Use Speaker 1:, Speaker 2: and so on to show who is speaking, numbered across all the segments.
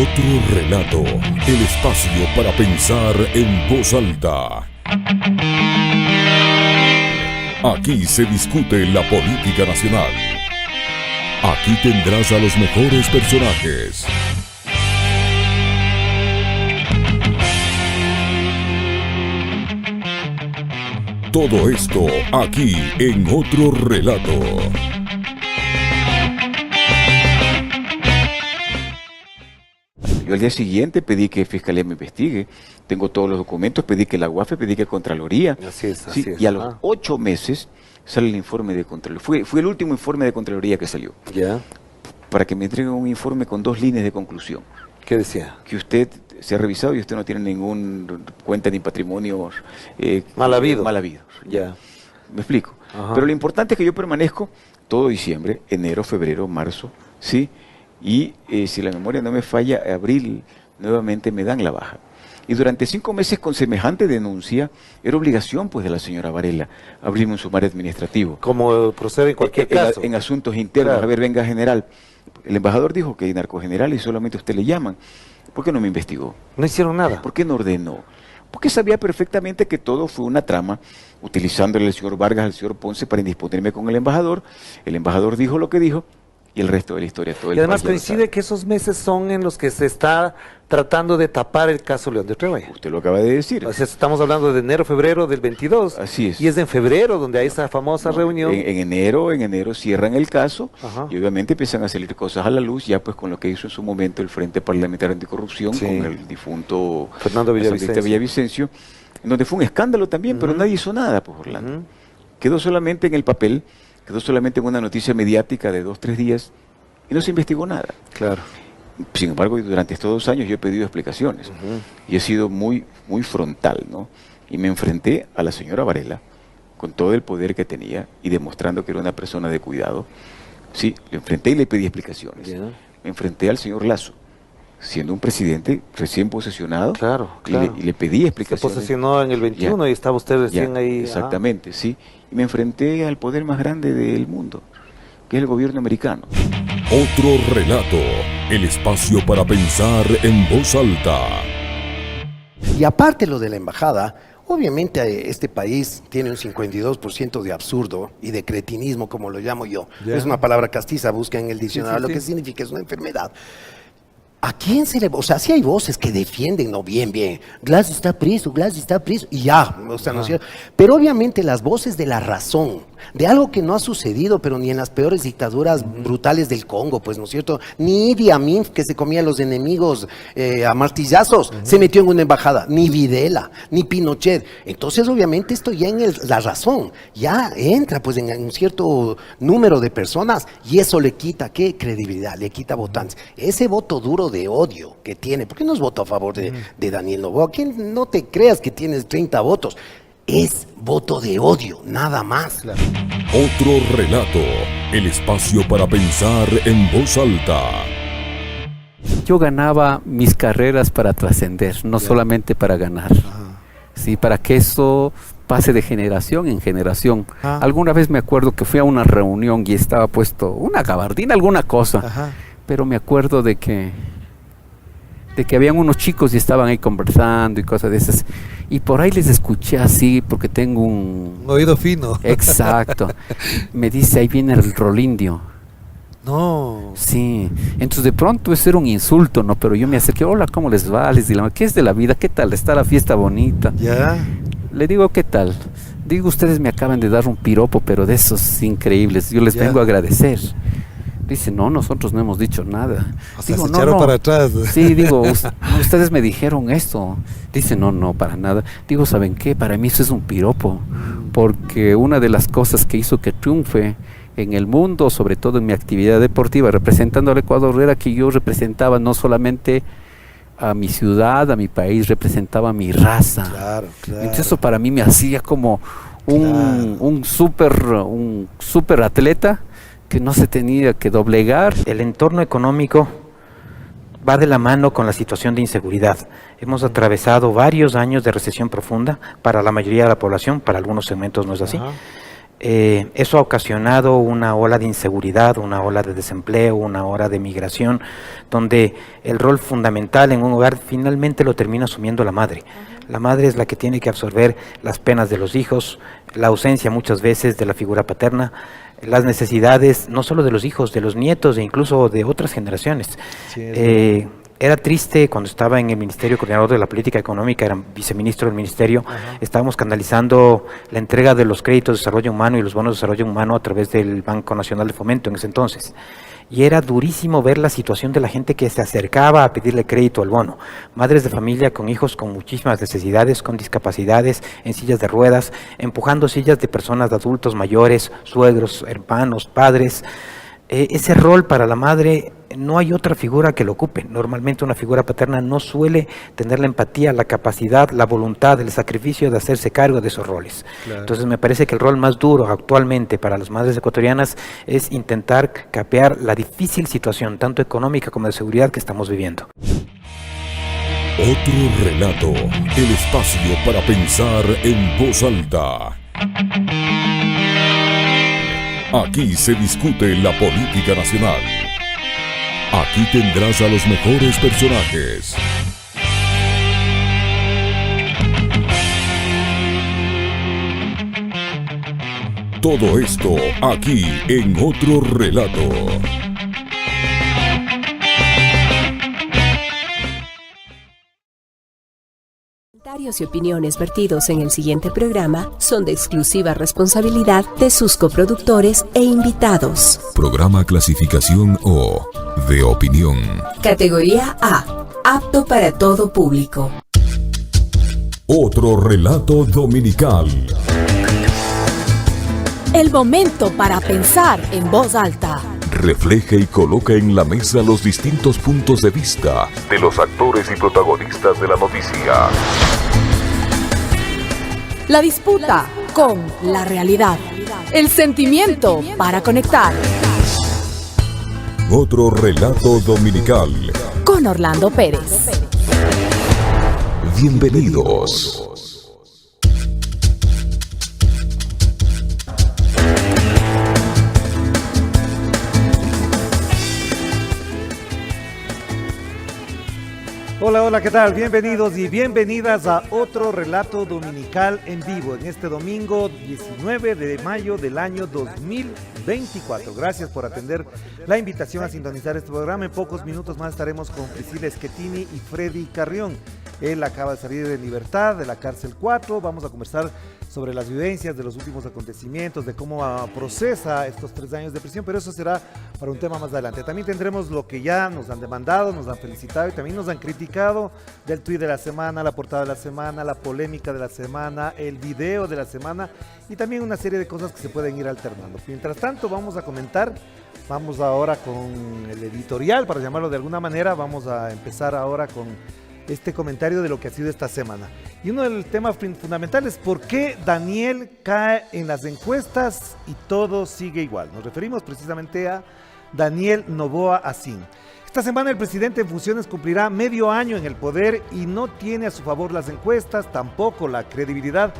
Speaker 1: Otro relato, el espacio para pensar en voz alta. Aquí se discute la política nacional. Aquí tendrás a los mejores personajes. Todo esto aquí en Otro Relato.
Speaker 2: Yo al día siguiente pedí que Fiscalía me investigue, tengo todos los documentos, pedí que la UAFE, pedí que Contraloría.
Speaker 3: Así es.
Speaker 2: Y a los 8 meses sale el informe de Contraloría. Fue el último informe de Contraloría que salió.
Speaker 3: Ya.
Speaker 2: Para que me entreguen un informe con 2 líneas de conclusión.
Speaker 3: ¿Qué decía?
Speaker 2: Que usted se ha revisado y usted no tiene ningún cuenta ni patrimonio
Speaker 3: mal habido.
Speaker 2: Ya. Me explico.
Speaker 3: Ajá.
Speaker 2: Pero lo importante es que yo permanezco todo diciembre, enero, febrero, marzo, ¿sí? Y si la memoria no me falla, abril nuevamente me dan la baja. Y durante 5 meses con semejante denuncia, era obligación pues de la señora Varela abrirme un sumario administrativo.
Speaker 3: Como procede en cualquier caso.
Speaker 2: En asuntos internos.
Speaker 3: Claro.
Speaker 2: A ver, venga, general. El embajador dijo que hay narcogeneral y solamente a usted le llaman. ¿Por qué no me investigó?
Speaker 3: No hicieron nada.
Speaker 2: ¿Por qué no ordenó? Porque sabía perfectamente que todo fue una trama, utilizándole al señor Vargas, al señor Ponce para indisponerme con el embajador. El embajador dijo lo que dijo y el resto de la historia. Todo
Speaker 3: Y además coincide que esos meses son en los que se está tratando de tapar el caso León de Treviño.
Speaker 2: Usted lo acaba de decir.
Speaker 3: O sea, estamos hablando de enero, febrero del 22.
Speaker 2: Así es.
Speaker 3: Y es en febrero donde hay esa famosa reunión.
Speaker 2: En enero cierran el caso.
Speaker 3: Ajá.
Speaker 2: Y obviamente empiezan a salir cosas a la luz, ya pues con lo que hizo en su momento el Frente Parlamentario Anticorrupción,
Speaker 3: Sí.
Speaker 2: con el difunto
Speaker 3: Fernando
Speaker 2: Villavicencio, en donde fue un escándalo también, pero nadie hizo nada, pues Orlando. Quedó solamente en el papel, quedó solamente en una noticia mediática de 2 o 3 días y no se investigó nada.
Speaker 3: Claro.
Speaker 2: Sin embargo, durante estos 2 años yo he pedido explicaciones y he sido muy frontal, ¿no? Y me enfrenté a la señora Varela con todo el poder que tenía y demostrando que era una persona de cuidado. Sí, le enfrenté y le pedí explicaciones.
Speaker 3: Yeah.
Speaker 2: Me enfrenté al señor Lasso, siendo un presidente recién posesionado.
Speaker 3: Claro.
Speaker 2: Y le pedí
Speaker 3: Se
Speaker 2: explicaciones.
Speaker 3: posesionó en el 21 y estaba usted recién ahí.
Speaker 2: Exactamente, sí. Y me enfrenté al poder más grande del mundo, que es el gobierno americano.
Speaker 1: Otro Relato, el espacio para pensar en voz alta.
Speaker 4: Y aparte lo de la embajada, obviamente este país tiene un 52% de absurdo y de cretinismo, como lo llamo yo.
Speaker 3: Yeah.
Speaker 4: Es una palabra castiza, busca en el diccionario lo que significa, es una enfermedad. ¿A quién se le...? O sea, sí hay voces que defienden, no, bien, Glass está preso, y ya, o sea, ¿no es cierto? Pero obviamente las voces de la razón, de algo que no ha sucedido, pero ni en las peores dictaduras brutales del Congo, pues, ¿no es cierto? Ni Idi Amin, que se comía a los enemigos a martillazos, se metió en una embajada, ni Videla, ni Pinochet. Entonces, obviamente, esto ya en la razón, ya entra, pues, en un cierto número de personas, y eso le quita, ¿qué? Credibilidad, le quita votantes. Ese voto duro de odio que tiene, ¿por qué no es voto a favor de Daniel Noboa? ¿Quién no te creas que tienes 30 votos? Es voto de odio, nada más.
Speaker 3: Claro.
Speaker 1: Otro Relato, el espacio para pensar en voz alta.
Speaker 5: Yo ganaba mis carreras para trascender, no solamente para ganar. Sí, para que eso pase de generación en generación. Alguna vez me acuerdo que fui a una reunión y estaba puesto una gabardina, alguna cosa. Pero me acuerdo de que habían unos chicos y estaban ahí conversando y cosas de esas. Y por ahí les escuché así, porque tengo un
Speaker 3: oído fino.
Speaker 5: Exacto. Me dice, ahí viene el Rolindio.
Speaker 3: No.
Speaker 5: Sí. Entonces de pronto ese era un insulto, ¿no? Pero yo me acerqué, hola, ¿cómo les va? Les digo, ¿qué es de la vida? ¿Qué tal? ¿Está la fiesta bonita?
Speaker 3: Ya.
Speaker 5: Le digo, ¿qué tal? Digo, ustedes me acaban de dar un piropo, pero de esos increíbles. Yo les vengo a agradecer. Dice, no, nosotros no hemos dicho nada.
Speaker 3: O sea,
Speaker 5: digo,
Speaker 3: se echaron para atrás.
Speaker 5: Sí, digo, ustedes me dijeron esto. Dice, no, para nada. Digo, ¿saben qué? Para mí eso es un piropo. Porque una de las cosas que hizo que triunfe en el mundo, sobre todo en mi actividad deportiva, representando al Ecuador, era que yo representaba no solamente a mi ciudad, a mi país, representaba a mi raza.
Speaker 3: Claro.
Speaker 5: Entonces eso para mí me hacía como un super atleta que no se tenía que doblegar.
Speaker 6: El entorno económico va de la mano con la situación de inseguridad. Hemos atravesado varios años de recesión profunda para la mayoría de la población, para algunos segmentos no es así. Eso ha ocasionado una ola de inseguridad, una ola de desempleo, una ola de migración, donde el rol fundamental en un hogar finalmente lo termina asumiendo la madre. La madre es la que tiene que absorber las penas de los hijos, la ausencia muchas veces de la figura paterna, las necesidades no solo de los hijos, de los nietos e incluso de otras generaciones. Sí, era triste cuando estaba en el Ministerio Coordinador de la Política Económica, era viceministro del Ministerio. Estábamos canalizando la entrega de los créditos de desarrollo humano y los bonos de desarrollo humano a través del Banco Nacional de Fomento en ese entonces. Y era durísimo ver la situación de la gente que se acercaba a pedirle crédito al bono. Madres de familia con hijos con muchísimas necesidades, con discapacidades, en sillas de ruedas, empujando sillas de personas, de adultos mayores, suegros, hermanos, padres. Ese rol para la madre no hay otra figura que lo ocupe. Normalmente una figura paterna no suele tener la empatía, la capacidad, la voluntad, el sacrificio de hacerse cargo de esos roles. Claro. Entonces me parece que el rol más duro actualmente para las madres ecuatorianas es intentar capear la difícil situación, tanto económica como de seguridad, que estamos viviendo.
Speaker 1: Otro relato, el espacio para pensar en voz alta. Aquí se discute la política nacional. Aquí tendrás a los mejores personajes. Todo esto aquí en Otro Relato.
Speaker 7: Comentarios y opiniones vertidos en el siguiente programa son de exclusiva responsabilidad de sus coproductores e invitados.
Speaker 1: Programa clasificación O, de opinión.
Speaker 7: Categoría A, apto para todo público.
Speaker 1: Otro Relato Dominical.
Speaker 8: El momento para pensar en voz alta.
Speaker 1: Refleja y coloca en la mesa los distintos puntos de vista de los actores y protagonistas de la noticia.
Speaker 8: La disputa con la realidad. El sentimiento para conectar.
Speaker 1: Otro Relato Dominical.
Speaker 8: Con Orlando Pérez.
Speaker 1: Bienvenidos.
Speaker 3: Hola, hola, ¿qué tal? Bienvenidos y bienvenidas a Otro Relato Dominical en vivo en este domingo 19 de mayo del año 2024. Gracias por atender la invitación a sintonizar este programa. En pocos minutos más estaremos con Priscila Schettini y Freddy Carrión. Él acaba de salir de libertad de la cárcel 4. Vamos a conversar sobre las vivencias de los últimos acontecimientos, de cómo procesa estos 3 años de prisión, pero eso será para un tema más adelante. También tendremos lo que ya nos han demandado, nos han felicitado y también nos han criticado del tuit de la semana, la portada de la semana, la polémica de la semana, el video de la semana y también una serie de cosas que se pueden ir alternando. Mientras tanto, vamos a comentar. Vamos ahora con el editorial, para llamarlo de alguna manera. Vamos a empezar ahora con este comentario de lo que ha sido esta semana. Y uno de los temas fundamentales, ¿por qué Daniel cae en las encuestas y todo sigue igual? Nos referimos precisamente a Daniel Noboa Asín. Esta semana el presidente en funciones cumplirá medio año en el poder y no tiene a su favor las encuestas, tampoco la credibilidad,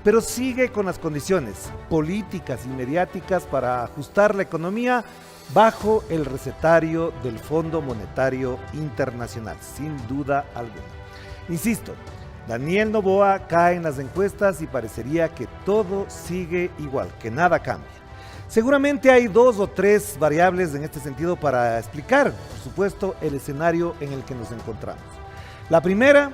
Speaker 3: pero sigue con las condiciones políticas y mediáticas para ajustar la economía bajo el recetario del Fondo Monetario Internacional, sin duda alguna. Insisto, Daniel Noboa cae en las encuestas y parecería que todo sigue igual, que nada cambia. Seguramente hay 2 o 3 variables en este sentido para explicar, por supuesto, el escenario en el que nos encontramos. La primera,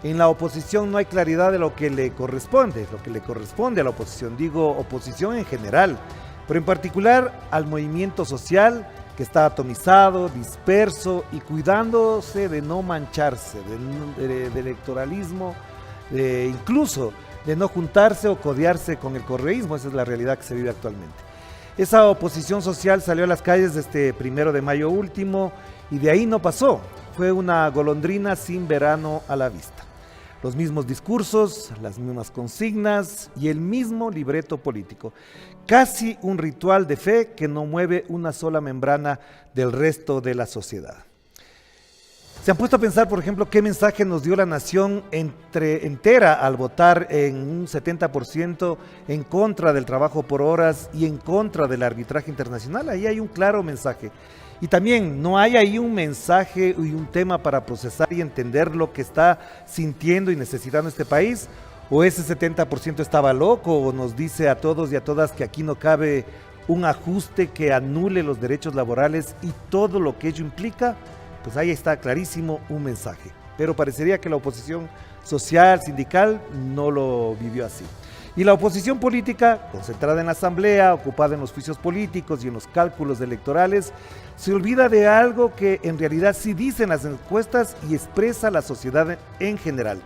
Speaker 3: en la oposición no hay claridad de lo que le corresponde a la oposición, digo oposición en general, pero en particular al movimiento social que está atomizado, disperso y cuidándose de no mancharse, de electoralismo, incluso de no juntarse o codearse con el correísmo. Esa es la realidad que se vive actualmente. Esa oposición social salió a las calles este 1 de mayo último y de ahí no pasó. Fue una golondrina sin verano a la vista. Los mismos discursos, las mismas consignas y el mismo libreto político. Casi un ritual de fe que no mueve una sola membrana del resto de la sociedad. ¿Se han puesto a pensar, por ejemplo, qué mensaje nos dio la nación entera al votar en un 70% en contra del trabajo por horas y en contra del arbitraje internacional? Ahí hay un claro mensaje. Y también no hay ahí un mensaje y un tema para procesar y entender lo que está sintiendo y necesitando este país. ¿O ese 70% estaba loco o nos dice a todos y a todas que aquí no cabe un ajuste que anule los derechos laborales y todo lo que ello implica? Pues ahí está clarísimo un mensaje. Pero parecería que la oposición social, sindical, no lo vivió así. Y la oposición política, concentrada en la asamblea, ocupada en los juicios políticos y en los cálculos electorales, se olvida de algo que en realidad sí dicen las encuestas y expresa la sociedad en general.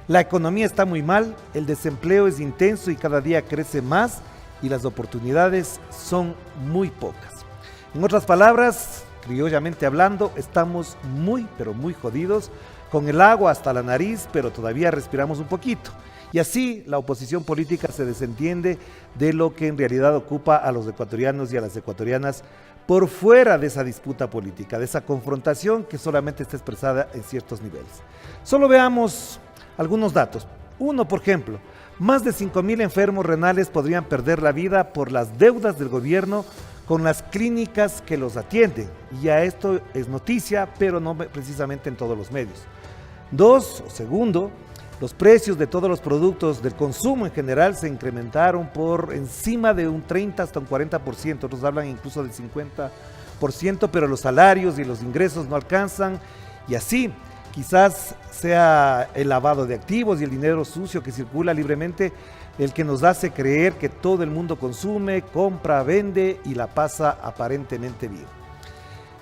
Speaker 3: La economía está muy mal, el desempleo es intenso y cada día crece más y las oportunidades son muy pocas. En otras palabras, criollamente hablando, estamos muy, pero muy jodidos, con el agua hasta la nariz, pero todavía respiramos un poquito. Y así la oposición política se desentiende de lo que en realidad ocupa a los ecuatorianos y a las ecuatorianas por fuera de esa disputa política, de esa confrontación que solamente está expresada en ciertos niveles. Solo veamos algunos datos. Uno, por ejemplo, más de 5,000 enfermos renales podrían perder la vida por las deudas del gobierno con las clínicas que los atienden. Y ya esto es noticia, pero no precisamente en todos los medios. Dos, o segundo, los precios de todos los productos del consumo en general se incrementaron por encima de un 30 hasta un 40%, otros hablan incluso del 50%, pero los salarios y los ingresos no alcanzan y así quizás sea el lavado de activos y el dinero sucio que circula libremente el que nos hace creer que todo el mundo consume, compra, vende y la pasa aparentemente bien.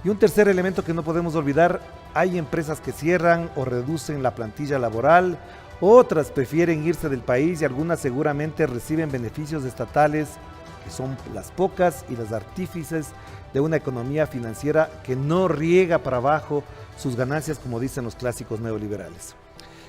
Speaker 3: Y un tercer elemento que no podemos olvidar, hay empresas que cierran o reducen la plantilla laboral, otras prefieren irse del país y algunas seguramente reciben beneficios estatales, que son las pocas y las artífices de una economía financiera que no riega para abajo sus ganancias, como dicen los clásicos neoliberales.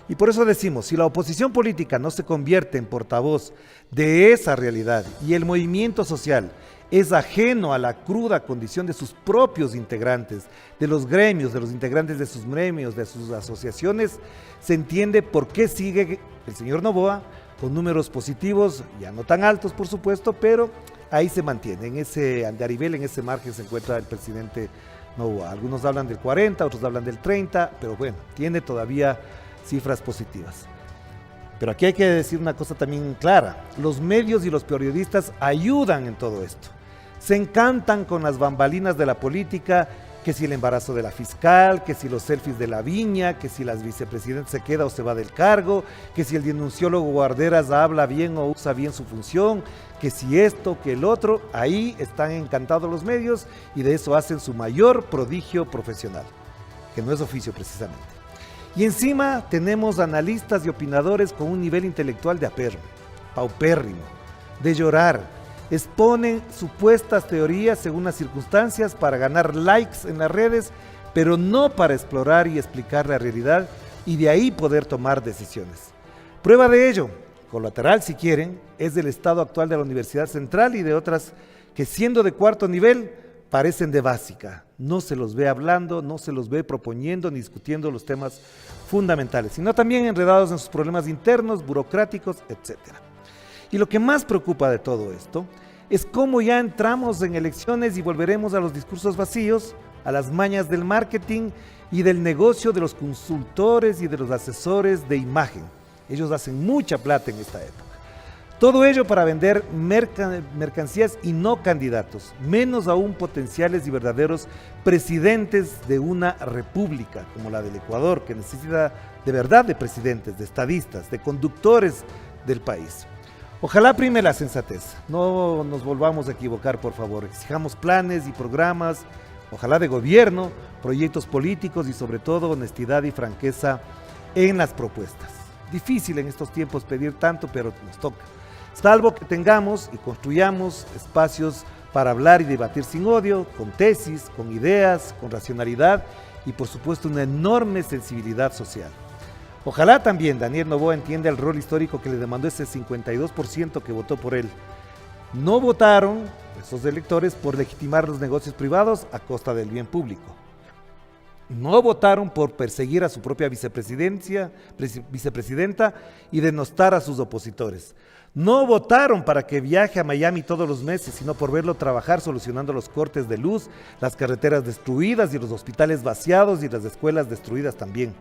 Speaker 3: Y por eso decimos, si la oposición política no se convierte en portavoz de esa realidad y el movimiento social es ajeno a la cruda condición de sus propios integrantes, de los gremios, de los integrantes de sus gremios, de sus asociaciones, se entiende por qué sigue el señor Noboa con números positivos, ya no tan altos por supuesto, pero ahí se mantiene, en ese andarivel, en ese margen se encuentra el presidente Noboa. Algunos hablan del 40, otros hablan del 30, pero bueno, tiene todavía cifras positivas. Pero aquí hay que decir una cosa también clara, los medios y los periodistas ayudan en todo esto. Se encantan con las bambalinas de la política, que si el embarazo de la fiscal, que si los selfies de la viña, que si la vicepresidenta se queda o se va del cargo, que si el denunciólogo Guarderas habla bien o usa bien su función, que si esto, que el otro, ahí están encantados los medios y de eso hacen su mayor prodigio profesional, que no es oficio precisamente. Y encima tenemos analistas y opinadores con un nivel intelectual de paupérrimo, de llorar. Exponen supuestas teorías según las circunstancias para ganar likes en las redes, pero no para explorar y explicar la realidad y de ahí poder tomar decisiones. Prueba de ello, colateral si quieren, es del estado actual de la Universidad Central y de otras que siendo de cuarto nivel parecen de básica. No se los ve hablando, no se los ve proponiendo ni discutiendo los temas fundamentales, sino también enredados en sus problemas internos, burocráticos, etc. Y lo que más preocupa de todo esto es cómo ya entramos en elecciones y volveremos a los discursos vacíos, a las mañas del marketing y del negocio de los consultores y de los asesores de imagen. Ellos hacen mucha plata en esta época. Todo ello para vender mercancías y no candidatos, menos aún potenciales y verdaderos presidentes de una república como la del Ecuador, que necesita de verdad de presidentes, de estadistas, de conductores del país. Ojalá prime la sensatez, no nos volvamos a equivocar, por favor. Exijamos planes y programas, ojalá de gobierno, proyectos políticos y sobre todo honestidad y franqueza en las propuestas. Difícil en estos tiempos pedir tanto, pero nos toca. Salvo que tengamos y construyamos espacios para hablar y debatir sin odio, con tesis, con ideas, con racionalidad y por supuesto una enorme sensibilidad social. Ojalá también Daniel Noboa entienda el rol histórico que le demandó ese 52% que votó por él. No votaron esos electores por legitimar los negocios privados a costa del bien público. No votaron por perseguir a su propia vicepresidenta y denostar a sus opositores. No votaron para que viaje a Miami todos los meses, sino por verlo trabajar solucionando los cortes de luz, las carreteras destruidas y los hospitales vaciados y las escuelas destruidas también.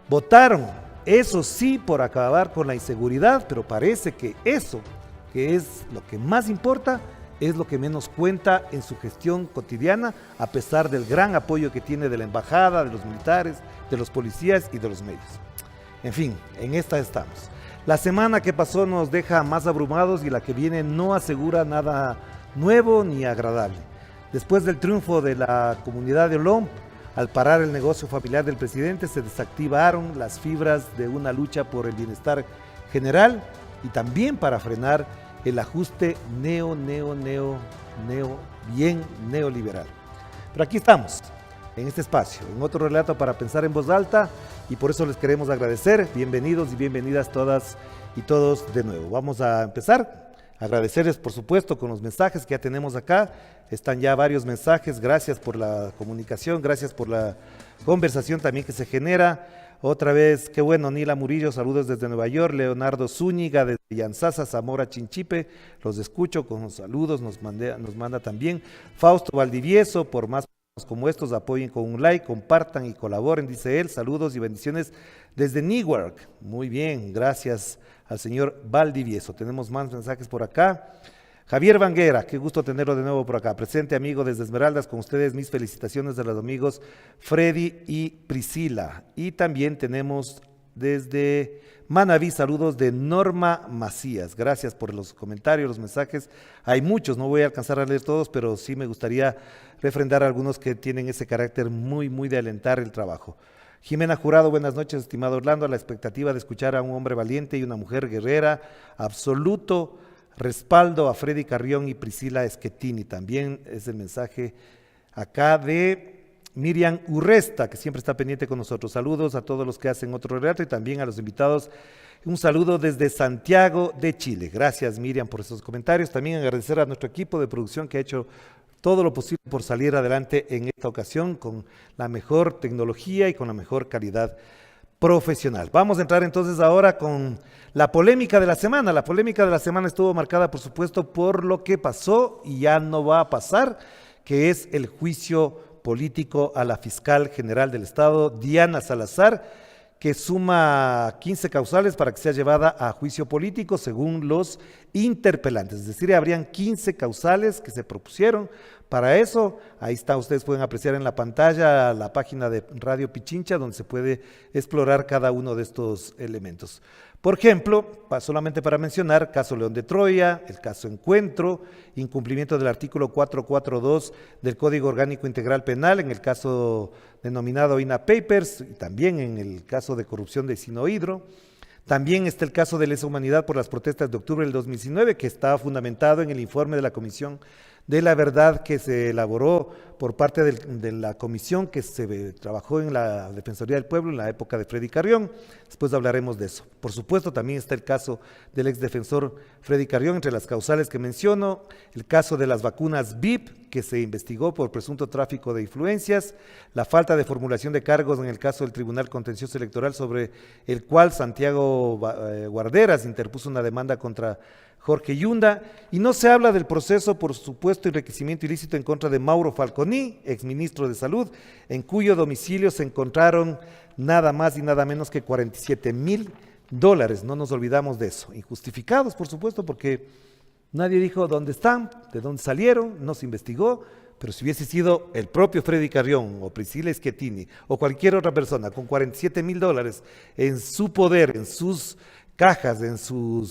Speaker 3: Votaron, eso sí, por acabar con la inseguridad, pero parece que eso, que es lo que más importa, es lo que menos cuenta en su gestión cotidiana, a pesar del gran apoyo que tiene de la embajada, de los militares, de los policías y de los medios. En fin, en esta estamos. La semana que pasó nos deja más abrumados y la que viene no asegura nada nuevo ni agradable. Después del triunfo de la comunidad de Olón, al parar el negocio familiar del presidente, se desactivaron las fibras de una lucha por el bienestar general y también para frenar el ajuste bien neoliberal. Pero aquí estamos, en este espacio, en otro relato para pensar en voz alta, y por eso les queremos agradecer. Bienvenidos y bienvenidas todas y todos de nuevo. Vamos a empezar. Agradecerles, por supuesto, con los mensajes que ya tenemos acá. Están ya varios mensajes. Gracias por la comunicación, gracias por la conversación también que se genera. Otra vez, qué bueno, Nila Murillo, saludos desde Nueva York. Leonardo Zúñiga desde Yanzasa, Zamora, Chinchipe, los escucho con los saludos, nos manda también. Fausto Valdivieso, por más como estos, apoyen con un like, compartan y colaboren, dice él. Saludos y bendiciones desde Newark. Muy bien, gracias al señor Valdivieso. Tenemos más mensajes por acá. Javier Vanguera, qué gusto tenerlo de nuevo por acá. Presente, amigo, desde Esmeraldas, con ustedes mis felicitaciones de los amigos Freddy y Priscila. Y también tenemos desde Manabí, saludos de Norma Macías. Gracias por los comentarios, los mensajes. Hay muchos, no voy a alcanzar a leer todos, pero sí me gustaría refrendar algunos que tienen ese carácter muy de alentar el trabajo. Jimena Jurado, buenas noches, estimado Orlando. A la expectativa de escuchar a un hombre valiente y una mujer guerrera, absoluto respaldo a Freddy Carrión y Priscila Schettini. También es el mensaje acá de Miriam Urresta, que siempre está pendiente con nosotros. Saludos a todos los que hacen otro relato y también a los invitados. Un saludo desde Santiago de Chile. Gracias, Miriam, por esos comentarios. También agradecer a nuestro equipo de producción que ha hecho todo lo posible por salir adelante en esta ocasión con la mejor tecnología y con la mejor calidad profesional. Vamos a entrar entonces ahora con la polémica de la semana. La polémica de la semana estuvo marcada, por supuesto, por lo que pasó y ya no va a pasar, que es el juicio político a la fiscal general del Estado, Diana Salazar, que suma 15 causales para que sea llevada a juicio político según los interpelantes. Es decir, habrían 15 causales que se propusieron. Para eso, ahí está, ustedes pueden apreciar en la pantalla la página de Radio Pichincha, donde se puede explorar cada uno de estos elementos. Por ejemplo, solamente para mencionar, caso León de Troya, el caso Encuentro, incumplimiento del artículo 442 del Código Orgánico Integral Penal, en el caso denominado INA Papers, y también en el caso de corrupción de Sinohidro. También está el caso de lesa humanidad por las protestas de octubre del 2019, que está fundamentado en el informe de la Comisión de la Verdad que se elaboró por parte de la comisión que se trabajó en la Defensoría del Pueblo en la época de Freddy Carrión. Después hablaremos de eso. Por supuesto, también está el caso del exdefensor Freddy Carrión, entre las causales que menciono, el caso de las vacunas VIP, que se investigó por presunto tráfico de influencias, la falta de formulación de cargos en el caso del Tribunal Contencioso Electoral, sobre el cual Santiago Guarderas interpuso una demanda contra Jorge Yunda, y no se habla del proceso por supuesto enriquecimiento ilícito en contra de Mauro Falconi, exministro de Salud, en cuyo domicilio se encontraron nada más y nada menos que $47,000, no nos olvidamos de eso, injustificados por supuesto, porque nadie dijo dónde están, de dónde salieron, no se investigó, pero si hubiese sido el propio Freddy Carrión o Priscila Schettini o cualquier otra persona con $47,000 en su poder, en sus cajas, en su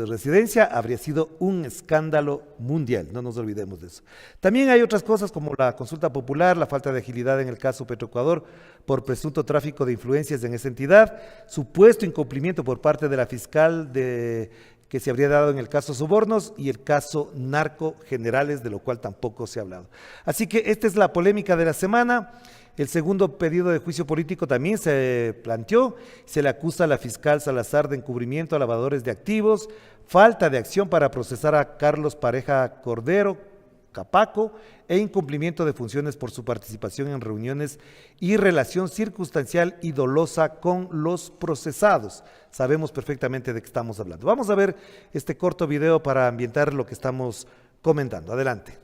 Speaker 3: residencia, habría sido un escándalo mundial, no nos olvidemos de eso. También hay otras cosas como la consulta popular, la falta de agilidad en el caso Petroecuador por presunto tráfico de influencias en esa entidad, supuesto incumplimiento por parte de la fiscal que se habría dado en el caso Sobornos y el caso Narco Generales, de lo cual tampoco se ha hablado. Así que esta es la polémica de la semana. El segundo pedido de juicio político también se planteó, se le acusa a la fiscal Salazar de encubrimiento a lavadores de activos, falta de acción para procesar a Carlos Pareja Cordero, Capaco e incumplimiento de funciones por su participación en reuniones y relación circunstancial y dolosa con los procesados. Sabemos perfectamente de qué estamos hablando. Vamos a ver este corto video para ambientar lo que estamos comentando. Adelante.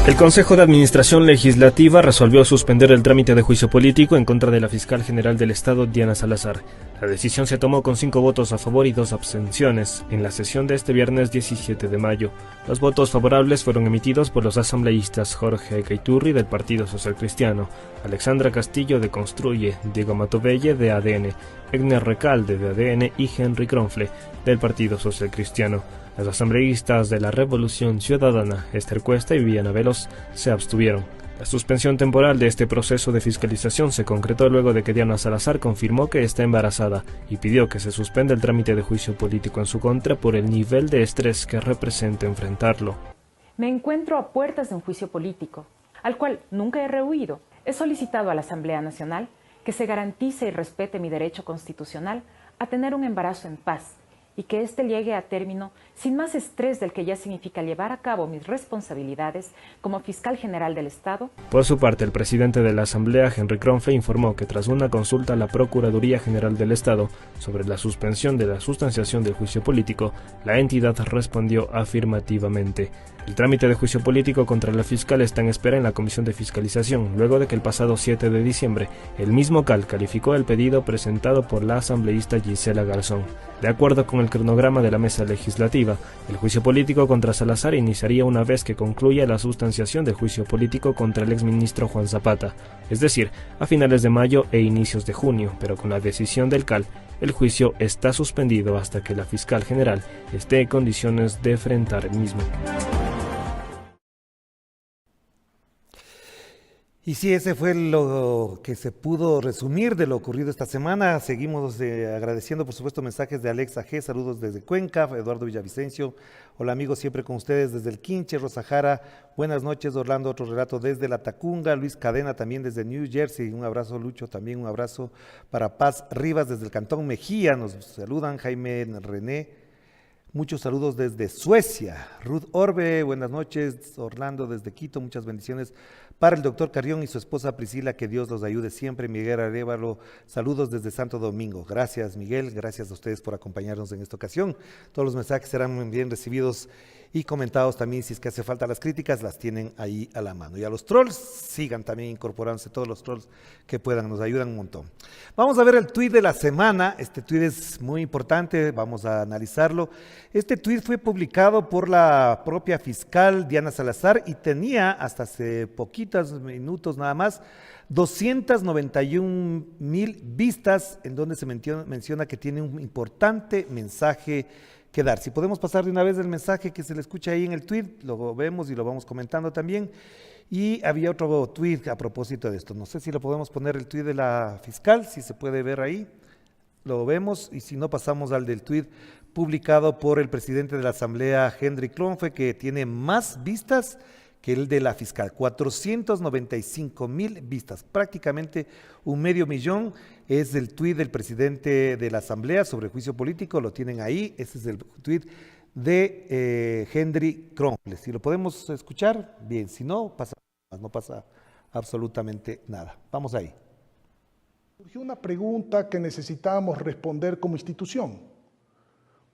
Speaker 9: El Consejo de Administración Legislativa resolvió suspender el trámite de juicio político en contra de la Fiscal General del Estado, Diana Salazar. La decisión se tomó con 5 votos a favor y 2 abstenciones en la sesión de este viernes 17 de mayo. Los votos favorables fueron emitidos por los asambleístas Jorge Gaiturri del Partido Social Cristiano, Alexandra Castillo de Construye, Diego Matovelle de ADN, Egner Recalde de ADN y Henry Kronfle del Partido Social Cristiano. Los asambleístas de la Revolución Ciudadana, Esther Cuesta y Viviana Veloz, se abstuvieron. La suspensión temporal de este proceso de fiscalización se concretó luego de que Diana Salazar confirmó que está embarazada y pidió que se suspenda el trámite de juicio político en su contra por el nivel de estrés que representa enfrentarlo.
Speaker 10: Me encuentro a puertas de un juicio político, al cual nunca he rehuido. He solicitado a la Asamblea Nacional que se garantice y respete mi derecho constitucional a tener un embarazo en paz, y que éste llegue a término sin más estrés del que ya significa llevar a cabo mis responsabilidades como fiscal general del Estado.
Speaker 9: Por su parte, el presidente de la Asamblea, Henry Kronfle, informó que tras una consulta a la Procuraduría General del Estado sobre la suspensión de la sustanciación del juicio político, la entidad respondió afirmativamente. El trámite de juicio político contra la fiscal está en espera en la Comisión de Fiscalización, luego de que el pasado 7 de diciembre el mismo CAL calificó el pedido presentado por la asambleísta Gisela Garzón. De acuerdo con el cronograma de la mesa legislativa, el juicio político contra Salazar iniciaría una vez que concluya la sustanciación del juicio político contra el exministro Juan Zapata, es decir, a finales de mayo e inicios de junio, pero con la decisión del CAL, el juicio está suspendido hasta que la fiscal general esté en condiciones de enfrentar el mismo.
Speaker 3: Y sí, ese fue lo que se pudo resumir de lo ocurrido esta semana. Seguimos agradeciendo, por supuesto, mensajes de Alexa G, saludos desde Cuenca, Eduardo Villavicencio, hola amigos, siempre con ustedes desde el Quinche, Rosa Jara, buenas noches, Orlando, otro relato desde La Tacunga, Luis Cadena también desde New Jersey, un abrazo Lucho, también un abrazo para Paz Rivas desde el Cantón Mejía, nos saludan Jaime René. Muchos saludos desde Suecia. Ruth Orbe, buenas noches. Orlando desde Quito, muchas bendiciones para el doctor Carrión y su esposa Priscila, que Dios los ayude siempre. Miguel Arévalo, saludos desde Santo Domingo. Gracias Miguel, gracias a ustedes por acompañarnos en esta ocasión. Todos los mensajes serán bien recibidos y comentados también. Si es que hace falta las críticas, las tienen ahí a la mano. Y a los trolls, sigan también incorporándose todos los trolls que puedan, nos ayudan un montón. Vamos a ver el tuit de la semana. Este tuit es muy importante, vamos a analizarlo. Este tuit fue publicado por la propia fiscal Diana Salazar y tenía hasta hace poquitos minutos nada más 291,000 vistas, en donde se menciona que tiene un importante mensaje que dar. Si podemos pasar de una vez el mensaje que se le escucha ahí en el tuit, lo vemos y lo vamos comentando también. Y había otro tuit a propósito de esto. No sé si lo podemos poner el tuit de la fiscal, si se puede ver ahí. Lo vemos y si no pasamos al del tuit publicado por el presidente de la Asamblea, Henry Kronfle, que tiene más vistas que el de la fiscal, 495,000 vistas, prácticamente 500,000 es el tuit del presidente de la Asamblea sobre el juicio político, lo tienen ahí, ese es el tuit de Henry Kronfle. Si lo podemos escuchar, bien, si no, no pasa absolutamente nada. Vamos ahí.
Speaker 11: Surgió una pregunta que necesitábamos responder como institución.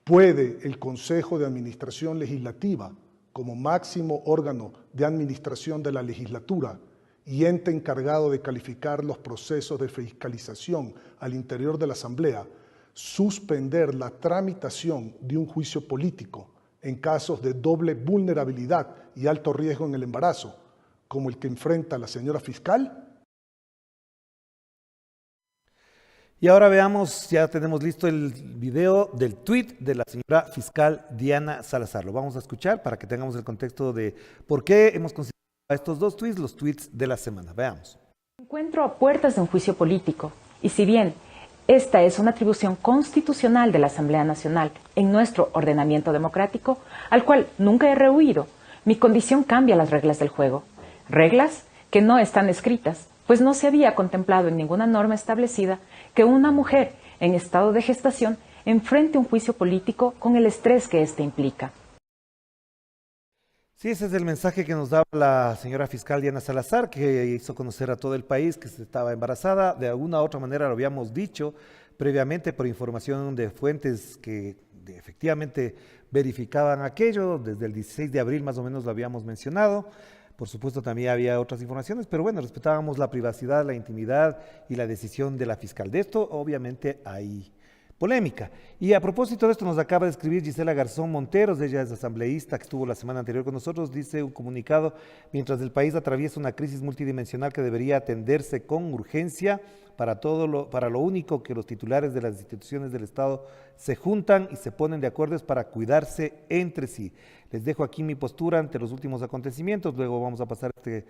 Speaker 11: ¿Puede el Consejo de Administración Legislativa, como máximo órgano de administración de la legislatura y ente encargado de calificar los procesos de fiscalización al interior de la Asamblea, suspender la tramitación de un juicio político en casos de doble vulnerabilidad y alto riesgo en el embarazo, como el que enfrenta la señora fiscal?
Speaker 3: Y ahora veamos, ya tenemos listo el video del tuit de la señora fiscal Diana Salazar. Lo vamos a escuchar para que tengamos el contexto de por qué hemos considerado estos dos tuits, los tuits de la semana. Veamos.
Speaker 10: Me encuentro a puertas de un juicio político y si bien esta es una atribución constitucional de la Asamblea Nacional en nuestro ordenamiento democrático, al cual nunca he rehuido, mi condición cambia las reglas del juego. Reglas que no están escritas, pues no se había contemplado en ninguna norma establecida que una mujer en estado de gestación enfrente un juicio político con el estrés que éste implica.
Speaker 3: Sí, ese es el mensaje que nos daba la señora fiscal Diana Salazar, que hizo conocer a todo el país que estaba embarazada. De alguna u otra manera lo habíamos dicho previamente por información de fuentes que efectivamente verificaban aquello. Desde el 16 de abril más o menos lo habíamos mencionado. Por supuesto también había otras informaciones, pero bueno, respetábamos la privacidad, la intimidad y la decisión de la fiscal. De esto obviamente hay polémica. Y a propósito de esto nos acaba de escribir Gisela Garzón Monteros, ella es asambleísta que estuvo la semana anterior con nosotros, dice un comunicado: mientras el país atraviesa una crisis multidimensional que debería atenderse con urgencia, para lo único que los titulares de las instituciones del Estado se juntan y se ponen de acuerdo es para cuidarse entre sí. Les dejo aquí mi postura ante los últimos acontecimientos, luego vamos a pasar este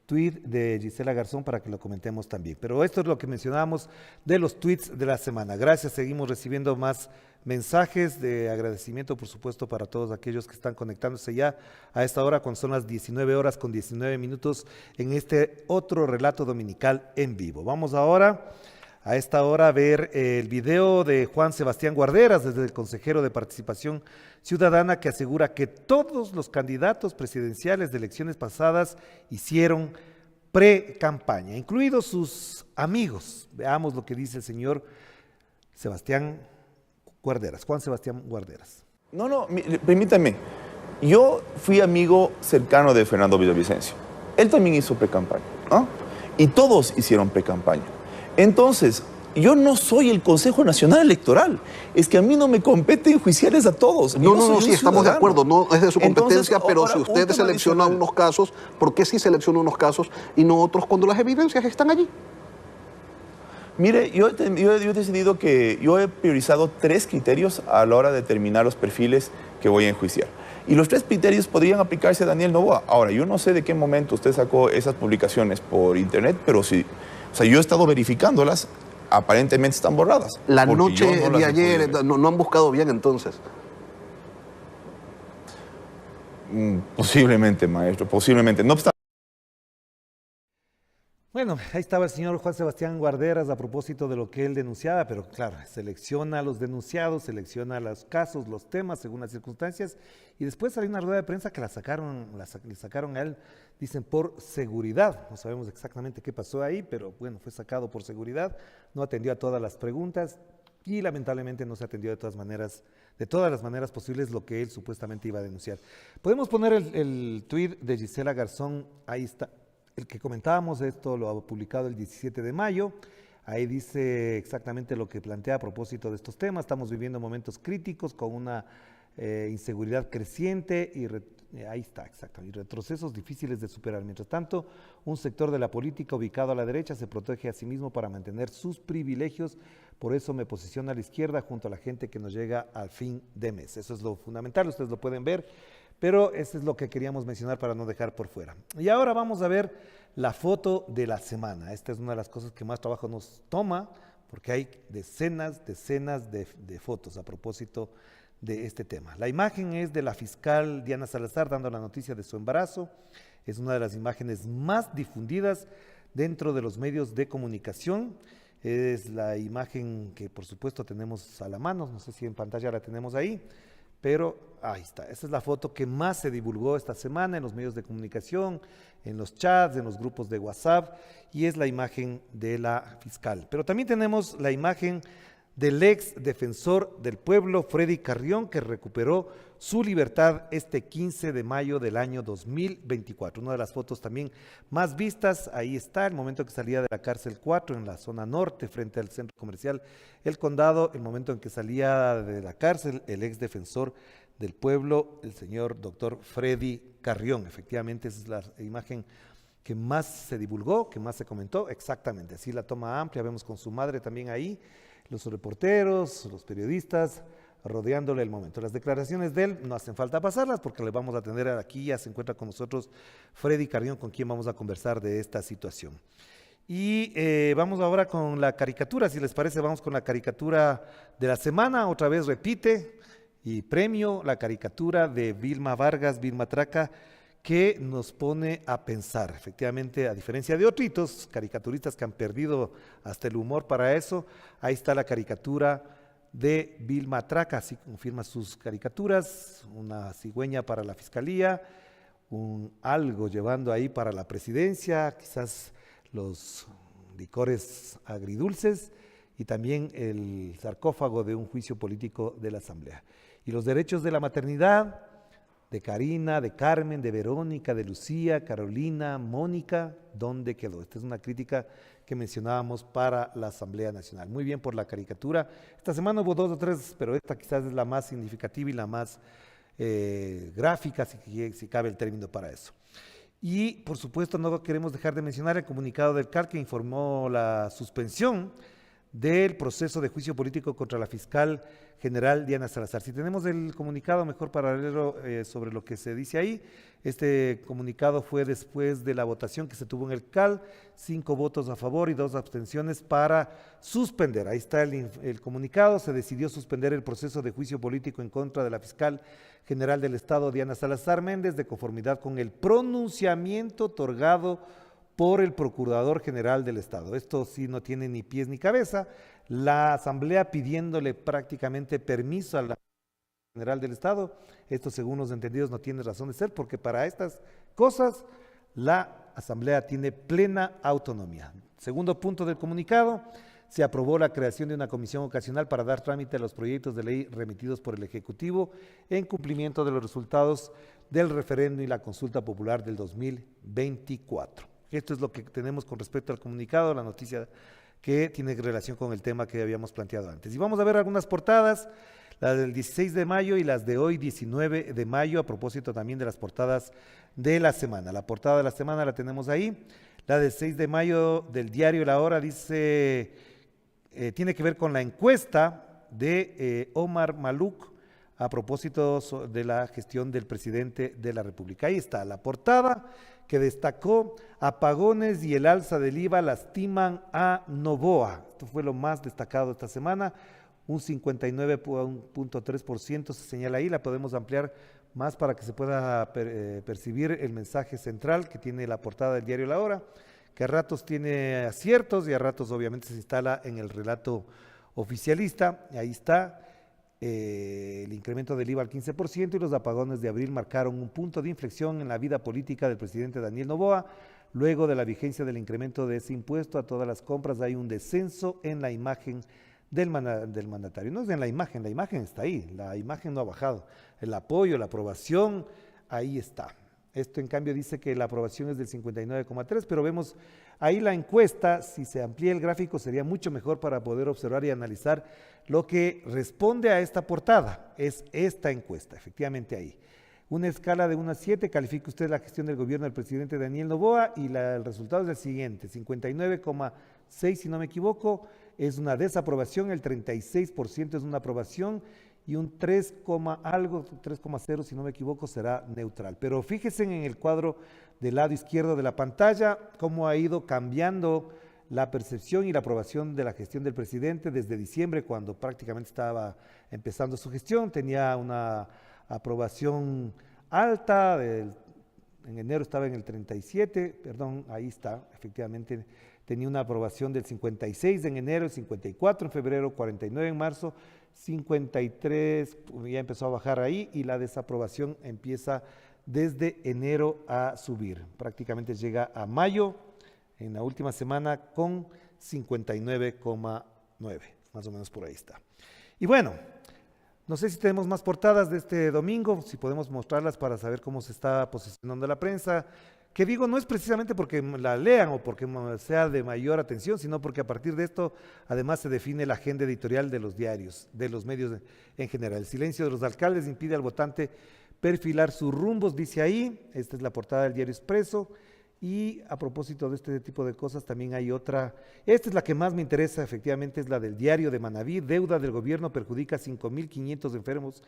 Speaker 3: tweet de Gisela Garzón para que lo comentemos también. Pero esto es lo que mencionábamos de los tweets de la semana. Gracias, seguimos recibiendo más mensajes de agradecimiento, por supuesto, para todos aquellos que están conectándose ya a esta hora, cuando son las 19 horas con 19 minutos en este otro relato dominical en vivo. Vamos ahora a esta hora a ver el video de Juan Sebastián Guarderas, desde el consejero de Participación Ciudadana, que asegura que todos los candidatos presidenciales de elecciones pasadas hicieron pre-campaña, incluidos sus amigos. Veamos lo que dice el señor Sebastián Guarderas, Juan Sebastián Guarderas.
Speaker 12: No, permítame. Yo fui amigo cercano de Fernando Villavicencio. Él también hizo pre-campaña, ¿no? Y todos hicieron pre-campaña. Entonces, yo no soy el Consejo Nacional Electoral. Es que a mí no me compete enjuiciarles a todos.
Speaker 13: No, sí, estamos de acuerdo. No es de su competencia, pero si usted selecciona unos casos, ¿por qué sí selecciona unos casos y no otros cuando las evidencias están allí?
Speaker 12: Mire, yo he decidido que yo he priorizado 3 criterios a la hora de determinar los perfiles que voy a enjuiciar. Y los 3 criterios podrían aplicarse a Daniel Noboa. Ahora, yo no sé de qué momento usted sacó esas publicaciones por internet, pero sí, o sea, yo he estado verificándolas, aparentemente están borradas.
Speaker 13: La noche de ayer no han buscado bien entonces.
Speaker 12: Posiblemente, maestro, posiblemente. No obstante.
Speaker 3: Bueno, ahí estaba el señor Juan Sebastián Guarderas a propósito de lo que él denunciaba, pero claro, selecciona a los denunciados, selecciona los casos, los temas según las circunstancias, y después hay una rueda de prensa que le sacaron a él, dicen, por seguridad. No sabemos exactamente qué pasó ahí, pero bueno, fue sacado por seguridad, no atendió a todas las preguntas y lamentablemente no se atendió de todas las maneras posibles lo que él supuestamente iba a denunciar. Podemos poner el tuit de Gisela Garzón, ahí está. El que comentábamos, esto lo ha publicado el 17 de mayo, ahí dice exactamente lo que plantea a propósito de estos temas. Estamos viviendo momentos críticos con una inseguridad creciente y ahí está, exacto, y retrocesos difíciles de superar. Mientras tanto, un sector de la política ubicado a la derecha se protege a sí mismo para mantener sus privilegios. Por eso me posiciono a la izquierda junto a la gente que nos llega al fin de mes. Eso es lo fundamental, ustedes lo pueden ver. Pero eso es lo que queríamos mencionar para no dejar por fuera. Y ahora vamos a ver la foto de la semana. Esta es una de las cosas que más trabajo nos toma, porque hay decenas de fotos a propósito de este tema. La imagen es de la fiscal Diana Salazar dando la noticia de su embarazo. Es una de las imágenes más difundidas dentro de los medios de comunicación. Es la imagen que por supuesto tenemos a la mano, no sé si en pantalla la tenemos ahí. Pero ahí está, esa es la foto que más se divulgó esta semana en los medios de comunicación, en los chats, en los grupos de WhatsApp, y es la imagen de la fiscal. Pero también tenemos la imagen del ex defensor del pueblo, Freddy Carrión, que recuperó su libertad este 15 de mayo del año 2024. Una de las fotos también más vistas, ahí está, el momento que salía de la cárcel 4 en la zona norte, frente al centro comercial El Condado, el momento en que salía de la cárcel el ex defensor del pueblo, el señor doctor Freddy Carrión. Efectivamente, esa es la imagen que más se divulgó, que más se comentó, exactamente, así la toma amplia, vemos con su madre también ahí, los reporteros, los periodistas, rodeándole el momento. Las declaraciones de él no hacen falta pasarlas porque le vamos a tener aquí, ya se encuentra con nosotros Freddy Carrión, con quien vamos a conversar de esta situación. Y vamos ahora con la caricatura, si les parece, vamos con la caricatura de la semana, otra vez repite y premio la caricatura de Vilma Vargas, Vilma Traca, que nos pone a pensar. Efectivamente, a diferencia de otros caricaturistas que han perdido hasta el humor para eso, ahí está la caricatura de Vilma Traca, así confirma sus caricaturas, una cigüeña para la fiscalía, algo llevando ahí para la presidencia, quizás los licores agridulces y también el sarcófago de un juicio político de la Asamblea. Y los derechos de la maternidad, de Karina, de Carmen, de Verónica, de Lucía, Carolina, Mónica, ¿dónde quedó? Esta es una crítica que mencionábamos para la Asamblea Nacional. Muy bien por la caricatura. Esta semana hubo 2 o 3, pero esta quizás es la más significativa y la más gráfica, si cabe el término para eso. Y, por supuesto, no queremos dejar de mencionar el comunicado del CAL que informó la suspensión del proceso de juicio político contra la fiscal general Diana Salazar. Si tenemos el comunicado mejor paralelo sobre lo que se dice ahí, este comunicado fue después de la votación que se tuvo en el CAL, 5 votos a favor y 2 abstenciones para suspender. Ahí está el comunicado, se decidió suspender el proceso de juicio político en contra de la fiscal general del Estado Diana Salazar Méndez de conformidad con el pronunciamiento otorgado por el Procurador General del Estado. Esto sí no tiene ni pies ni cabeza. La Asamblea pidiéndole prácticamente permiso a la General del Estado. Esto, según los entendidos, no tiene razón de ser, porque para estas cosas la Asamblea tiene plena autonomía. Segundo punto del comunicado, se aprobó la creación de una comisión ocasional para dar trámite a los proyectos de ley remitidos por el Ejecutivo en cumplimiento de los resultados del referendo y la consulta popular del 2024. Esto es lo que tenemos con respecto al comunicado, la noticia que tiene relación con el tema que habíamos planteado antes. Y vamos a ver algunas portadas, las del 16 de mayo y las de hoy 19 de mayo, a propósito también de las portadas de la semana. La portada de la semana la tenemos ahí, la del 6 de mayo del diario La Hora dice, tiene que ver con la encuesta de Omar Maluk a propósito de la gestión del presidente de la República. Ahí está la portada que destacó: apagones y el alza del IVA lastiman a Novoa. Esto fue lo más destacado esta semana, un 59.3% se señala ahí, la podemos ampliar más para que se pueda percibir el mensaje central que tiene la portada del diario La Hora, que a ratos tiene aciertos y a ratos obviamente se instala en el relato oficialista. Ahí está. El incremento del IVA al 15% y los apagones de abril marcaron un punto de inflexión en la vida política del presidente Daniel Noboa. Luego de la vigencia del incremento de ese impuesto a todas las compras, hay un descenso en la imagen del mandatario. No es en la imagen está ahí, la imagen no ha bajado. El apoyo, la aprobación, ahí está. Esto en cambio dice que la aprobación es del 59,3, pero vemos ahí la encuesta. Si se amplía el gráfico sería mucho mejor para poder observar y analizar lo que responde a esta portada. Es esta encuesta, efectivamente ahí. Una escala de 1 a 7, califica usted la gestión del gobierno del presidente Daniel Noboa y el resultado es el siguiente: 59,6 si no me equivoco, es una desaprobación, el 36% es una aprobación y un 3,0 si no me equivoco será neutral. Pero fíjense en el cuadro del lado izquierdo de la pantalla cómo ha ido cambiando la percepción y la aprobación de la gestión del presidente desde diciembre, cuando prácticamente estaba empezando su gestión. Tenía una aprobación alta, en enero estaba en el 37, perdón, ahí está, efectivamente tenía una aprobación del 56 en enero, el 54 en febrero, 49 en marzo, 53 ya empezó a bajar ahí y la desaprobación empieza desde enero a subir. Prácticamente llega a mayo, en la última semana, con 59,9, más o menos por ahí está. Y bueno, no sé si tenemos más portadas de este domingo, si podemos mostrarlas para saber cómo se está posicionando la prensa, que digo, no es precisamente porque la lean o porque sea de mayor atención, sino porque a partir de esto además se define la agenda editorial de los diarios, de los medios en general. El silencio de los alcaldes impide al votante perfilar sus rumbos, dice ahí. Esta es la portada del diario Expreso. Y a propósito de este tipo de cosas también hay otra, esta es la que más me interesa, efectivamente es la del diario de Manabí: deuda del gobierno perjudica a 5.500 enfermos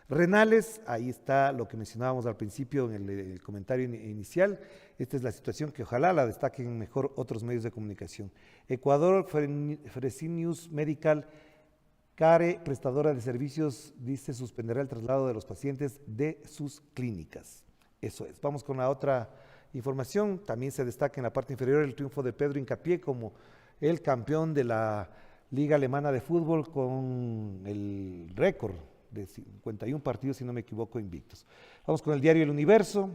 Speaker 3: renales. Ahí está lo que mencionábamos al principio en el comentario inicial. Esta es la situación que ojalá la destaquen mejor otros medios de comunicación. Ecuador, Fresenius Medical Care, prestadora de servicios, dice suspenderá el traslado de los pacientes de sus clínicas. Eso es. Vamos con la otra información. También se destaca en la parte inferior el triunfo de Pedro Hincapié como el campeón de la Liga Alemana de Fútbol con el récord de 51 partidos, si no me equivoco, invictos. Vamos con el diario El Universo.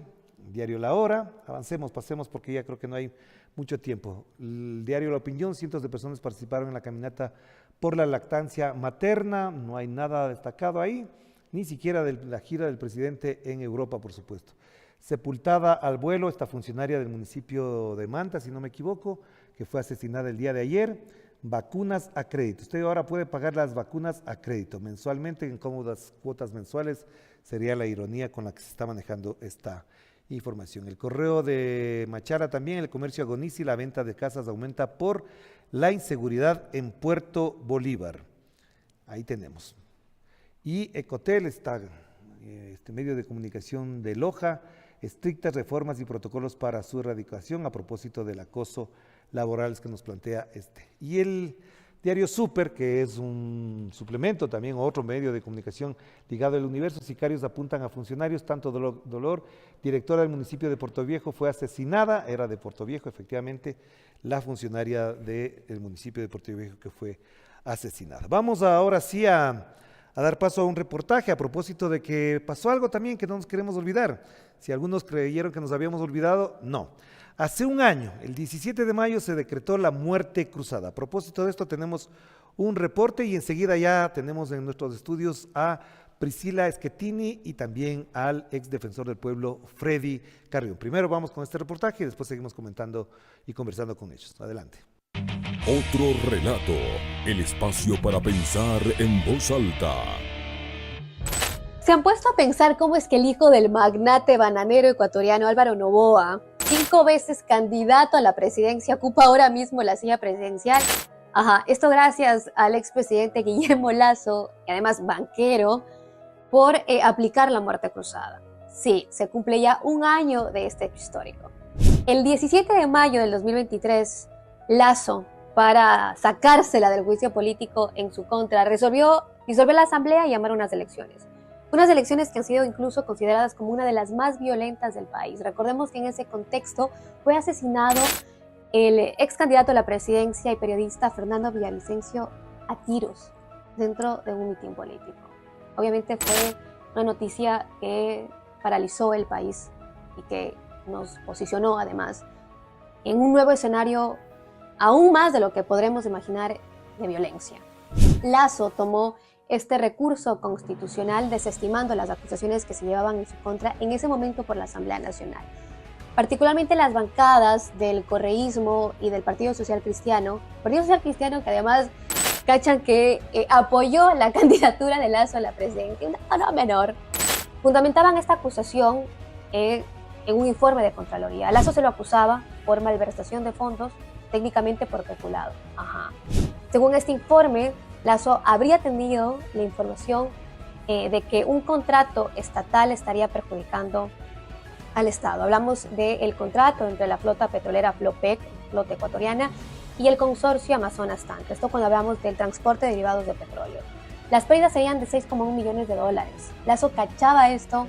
Speaker 3: Diario La Hora, pasemos porque ya creo que no hay mucho tiempo. El diario La Opinión, cientos de personas participaron en la caminata por la lactancia materna, no hay nada destacado ahí, ni siquiera de la gira del presidente en Europa, por supuesto. Sepultada al vuelo esta funcionaria del municipio de Manta, si no me equivoco, que fue asesinada el día de ayer. Vacunas a crédito. Usted ahora puede pagar las vacunas a crédito mensualmente, en cómodas cuotas mensuales. Sería la ironía con la que se está manejando esta información. El correo de Machala también, el comercio agoniza y la venta de casas aumenta por la inseguridad en Puerto Bolívar. Ahí tenemos. Y Ecotel está, este medio de comunicación de Loja, estrictas reformas y protocolos para su erradicación a propósito del acoso laboral que nos plantea este. Y el diario Súper, que es un suplemento también, otro medio de comunicación ligado al Universo, sicarios apuntan a funcionarios, tanto Dolor, directora del municipio de Portoviejo, fue asesinada, era de Portoviejo, efectivamente, la funcionaria del municipio de Portoviejo que fue asesinada. Vamos ahora sí a dar paso a un reportaje a propósito de que pasó algo también que no nos queremos olvidar. Si algunos creyeron que nos habíamos olvidado, no. Hace un año, el 17 de mayo, se decretó la muerte cruzada. A propósito de esto tenemos un reporte y enseguida ya tenemos en nuestros estudios a Priscila Schettini y también al ex defensor del pueblo, Freddy Carrión. Primero vamos con este reportaje y después seguimos comentando y conversando con ellos. Adelante.
Speaker 1: Otro relato, el espacio para pensar en voz alta.
Speaker 14: ¿Se han puesto a pensar cómo es que el hijo del magnate bananero ecuatoriano Álvaro Noboa, 5 veces candidato a la presidencia, ocupa ahora mismo la silla presidencial? Esto gracias al expresidente Guillermo Lasso, y además banquero, por aplicar la muerte cruzada. Sí, se cumple ya un año de este hecho histórico. El 17 de mayo del 2023, Lasso, para sacársela del juicio político en su contra, resolvió disolver la asamblea y llamar unas elecciones. Unas elecciones que han sido incluso consideradas como una de las más violentas del país. Recordemos que en ese contexto fue asesinado el ex candidato a la presidencia y periodista Fernando Villavicencio a tiros dentro de un mitin político. Obviamente fue una noticia que paralizó el país y que nos posicionó además en un nuevo escenario aún más de lo que podremos imaginar de violencia. Lasso tomó este recurso constitucional desestimando las acusaciones que se llevaban en su contra en ese momento por la Asamblea Nacional. Particularmente las bancadas del correísmo y del Partido Social Cristiano que además cachan que apoyó la candidatura de Lasso a la presidencia, no menor, fundamentaban esta acusación en un informe de Contraloría. A Lasso se lo acusaba por malversación de fondos, técnicamente por peculado. Según este informe, Lasso habría tenido la información de que un contrato estatal estaría perjudicando al Estado. Hablamos del contrato entre la flota petrolera Flopec, flota ecuatoriana, y el consorcio Amazonas Tank. Esto cuando hablamos del transporte de derivados de petróleo. Las pérdidas serían de 6,1 millones de dólares. Lasso cachaba esto,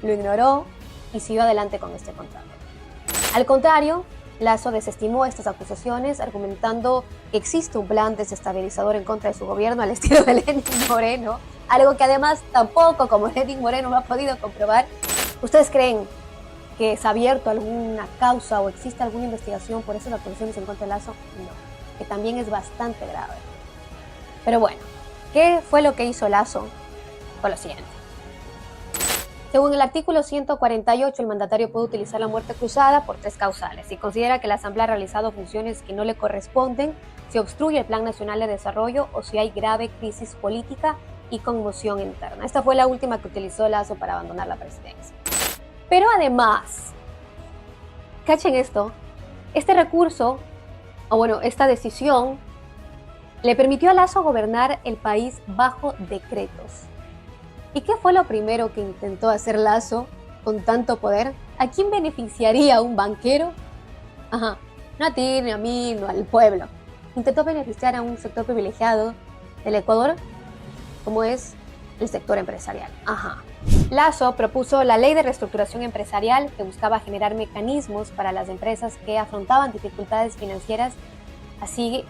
Speaker 14: lo ignoró y siguió adelante con este contrato. Al contrario, Lasso desestimó estas acusaciones argumentando que existe un plan desestabilizador en contra de su gobierno al estilo de Lenín Moreno, algo que además tampoco, como Lenín Moreno no ha podido comprobar. ¿Ustedes creen que se ha abierto alguna causa o existe alguna investigación por esas acusaciones en contra de Lasso? No, que también es bastante grave. Pero bueno, ¿qué fue lo que hizo Lasso? Fue lo siguiente. Según el artículo 148, el mandatario puede utilizar la muerte cruzada por 3 causales. Si considera que la Asamblea ha realizado funciones que no le corresponden, si obstruye el Plan Nacional de Desarrollo o si hay grave crisis política y conmoción interna. Esta fue la última que utilizó Lasso para abandonar la presidencia. Pero además, cachen esto, este recurso, esta decisión, le permitió a Lasso gobernar el país bajo decretos. ¿Y qué fue lo primero que intentó hacer Lasso con tanto poder? ¿A quién beneficiaría un banquero? No a ti, ni a mí, no al pueblo. Intentó beneficiar a un sector privilegiado del Ecuador, como es el sector empresarial. Lasso propuso la Ley de Reestructuración Empresarial, que buscaba generar mecanismos para las empresas que afrontaban dificultades financieras. Así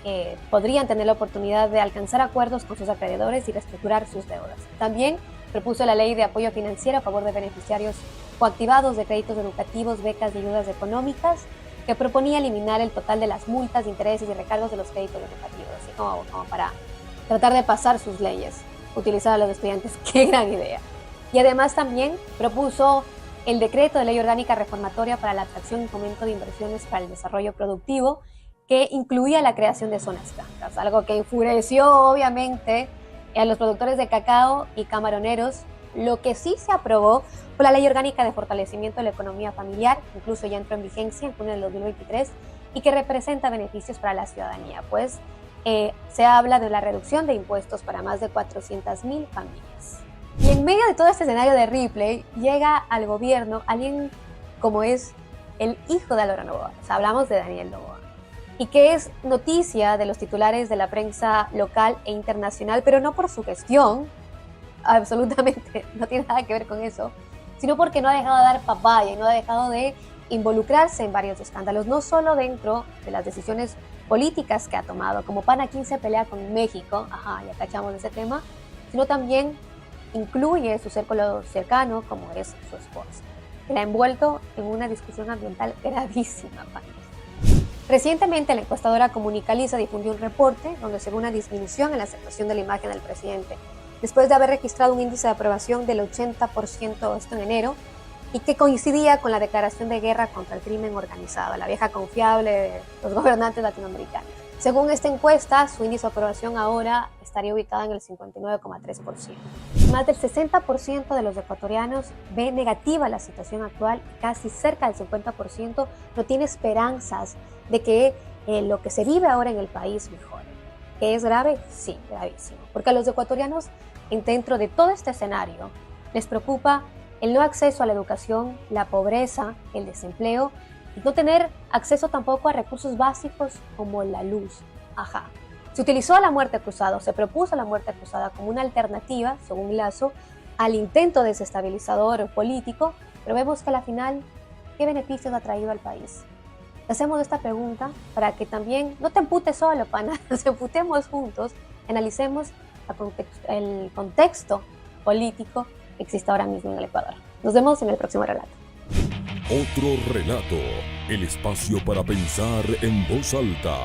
Speaker 14: podrían tener la oportunidad de alcanzar acuerdos con sus acreedores y reestructurar sus deudas. También propuso la ley de apoyo financiero a favor de beneficiarios coactivados de créditos educativos, becas y ayudas económicas, que proponía eliminar el total de las multas, intereses y recargos de los créditos educativos, así como para tratar de pasar sus leyes, utilizar a los estudiantes. ¡Qué gran idea! Y además también propuso el decreto de ley orgánica reformatoria para la atracción y fomento de inversiones para el desarrollo productivo, que incluía la creación de zonas francas, algo que enfureció obviamente a los productores de cacao y camaroneros. Lo que sí se aprobó fue la ley orgánica de fortalecimiento de la economía familiar, incluso ya entró en vigencia en junio del 2023, y que representa beneficios para la ciudadanía, pues se habla de la reducción de impuestos para más de 400,000 familias. Y en medio de todo este escenario de Ripley, llega al gobierno alguien como es el hijo de Álvaro Noboa. O sea, hablamos de Daniel Noboa, y que es noticia de los titulares de la prensa local e internacional, pero no por su gestión, absolutamente no tiene nada que ver con eso, sino porque no ha dejado de dar papaya y no ha dejado de involucrarse en varios escándalos, no solo dentro de las decisiones políticas que ha tomado, como PAN aquí se pelea con México, ya cachamos ese tema, sino también incluye su círculo cercano, como es su esposa, que la ha envuelto en una discusión ambiental gravísima, país. Recientemente, la encuestadora Comunicaliza difundió un reporte donde se ve una disminución en la aceptación de la imagen del presidente, después de haber registrado un índice de aprobación del 80% esto en enero, y que coincidía con la declaración de guerra contra el crimen organizado, la vieja confiable de los gobernantes latinoamericanos. Según esta encuesta, su índice de aprobación ahora estaría ubicado en el 59,3%. Más del 60% de los ecuatorianos ve negativa la situación actual y casi cerca del 50% no tiene esperanzas de que lo que se vive ahora en el país mejore. ¿Que es grave? Sí, gravísimo. Porque a los ecuatorianos, dentro de todo este escenario, les preocupa el no acceso a la educación, la pobreza, el desempleo, y no tener acceso tampoco a recursos básicos como la luz. Se utilizó la muerte cruzada, se propuso la muerte cruzada como una alternativa, según Lazo, al intento desestabilizador político, pero vemos que a la final, ¿qué beneficios ha traído al país? Hacemos esta pregunta para que también no te emputes solo, pana, nos emputemos juntos, analicemos el contexto político que existe ahora mismo en el Ecuador. Nos vemos en el próximo relato.
Speaker 1: Otro relato, el espacio para pensar en voz alta.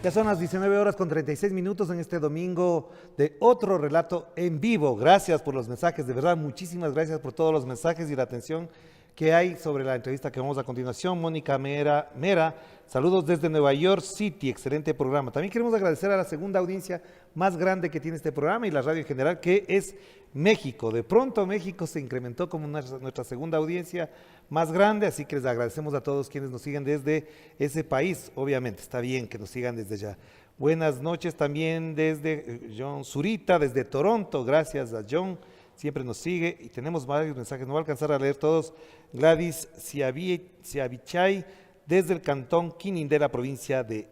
Speaker 3: Ya son las 19:36 en este domingo de Otro Relato en Vivo. Gracias por los mensajes, de verdad, muchísimas gracias por todos los mensajes y la atención que hay sobre la entrevista que vamos a continuación. Mónica Mera, saludos desde Nueva York City, excelente programa. También queremos agradecer a la segunda audiencia más grande que tiene este programa y la radio en general, que es México. De pronto México se incrementó como nuestra segunda audiencia más grande, así que les agradecemos a todos quienes nos siguen desde ese país. Obviamente, está bien que nos sigan desde allá. Buenas noches también desde John Zurita, desde Toronto. Gracias a John, siempre nos sigue y tenemos varios mensajes, no voy a alcanzar a leer todos. Gladys Ciavichay, desde el cantón Quinindé, provincia de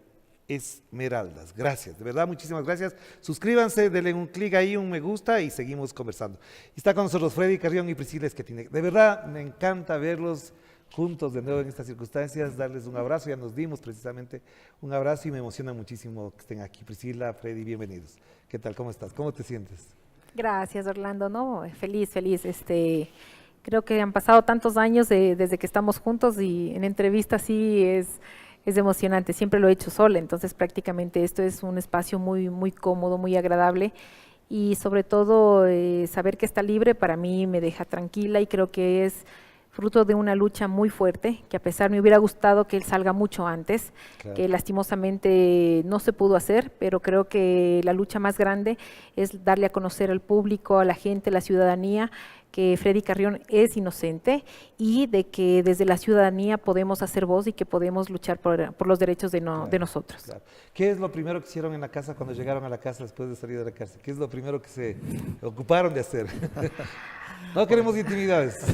Speaker 3: Esmeraldas. Gracias, de verdad, muchísimas gracias. Suscríbanse, denle un clic ahí, un me gusta y seguimos conversando. Y está con nosotros Freddy Carrión y Priscila Esquetine. De verdad, me encanta verlos juntos de nuevo en estas circunstancias, darles un abrazo. Ya nos dimos precisamente un abrazo y me emociona muchísimo que estén aquí. Priscila, Freddy, bienvenidos. ¿Qué tal? ¿Cómo estás? ¿Cómo te sientes?
Speaker 15: Gracias, Orlando. No, feliz. Creo que han pasado tantos años desde que estamos juntos y en entrevistas sí es emocionante. Siempre lo he hecho sola, entonces prácticamente esto es un espacio muy, muy cómodo, muy agradable y sobre todo saber que está libre para mí me deja tranquila y creo que es fruto de una lucha muy fuerte, que a pesar me hubiera gustado que él salga mucho antes, claro, que lastimosamente no se pudo hacer, pero creo que la lucha más grande es darle a conocer al público, a la gente, a la ciudadanía, que Freddy Carrión es inocente y de que desde la ciudadanía podemos hacer voz y que podemos luchar por los derechos de nosotros. Claro.
Speaker 3: ¿Qué es lo primero que hicieron en la casa cuando llegaron a la casa después de salir de la cárcel? ¿Qué es lo primero que se ocuparon de hacer? No queremos intimidades.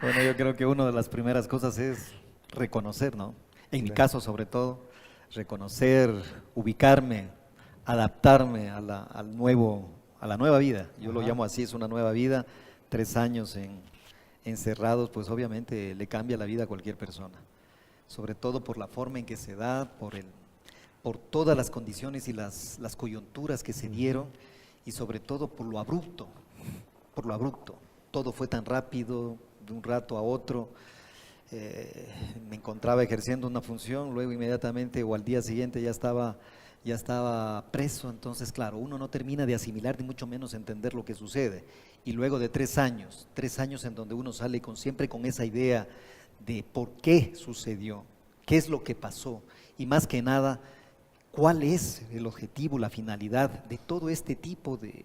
Speaker 16: Bueno, yo creo que una de las primeras cosas es reconocer, ¿no? En mi caso, sobre todo, reconocer, ubicarme, adaptarme al nuevo a la nueva vida. Yo lo llamo así, es una nueva vida. 3 años encerrados, pues obviamente le cambia la vida a cualquier persona. Sobre todo por la forma en que se da, por todas las condiciones y las coyunturas que se dieron, y sobre todo por lo abrupto, Todo fue tan rápido, de un rato a otro. Me encontraba ejerciendo una función, luego inmediatamente o al día siguiente ya estaba preso. Entonces, claro, uno no termina de asimilar, ni mucho menos entender lo que sucede. Y luego de 3 años en donde uno sale siempre con esa idea de por qué sucedió, qué es lo que pasó, y más que nada, cuál es el objetivo, la finalidad de todo este tipo de